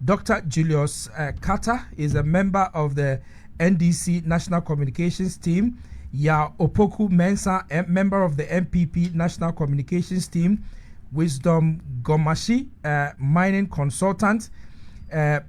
Dr. Julius Carter is a member of the NDC National Communications Team. Ya Opoku Mensah, a member of the MPP National Communications Team. Wisdom Gomashi, mining consultant.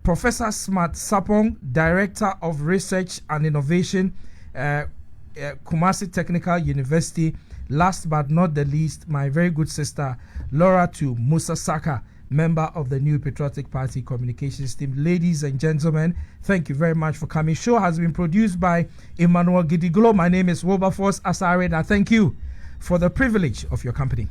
Professor Smart Sapong, Director of Research and Innovation, Kumasi Technical University. Last but not the least, my very good sister, Laura Tu Musa Saka, member of the New Patriotic Party Communications Team. Ladies and gentlemen, thank you very much for coming. Show has been produced by Emmanuel Gidiglo. My name is Wilberforce Asare, and I thank you for the privilege of your company.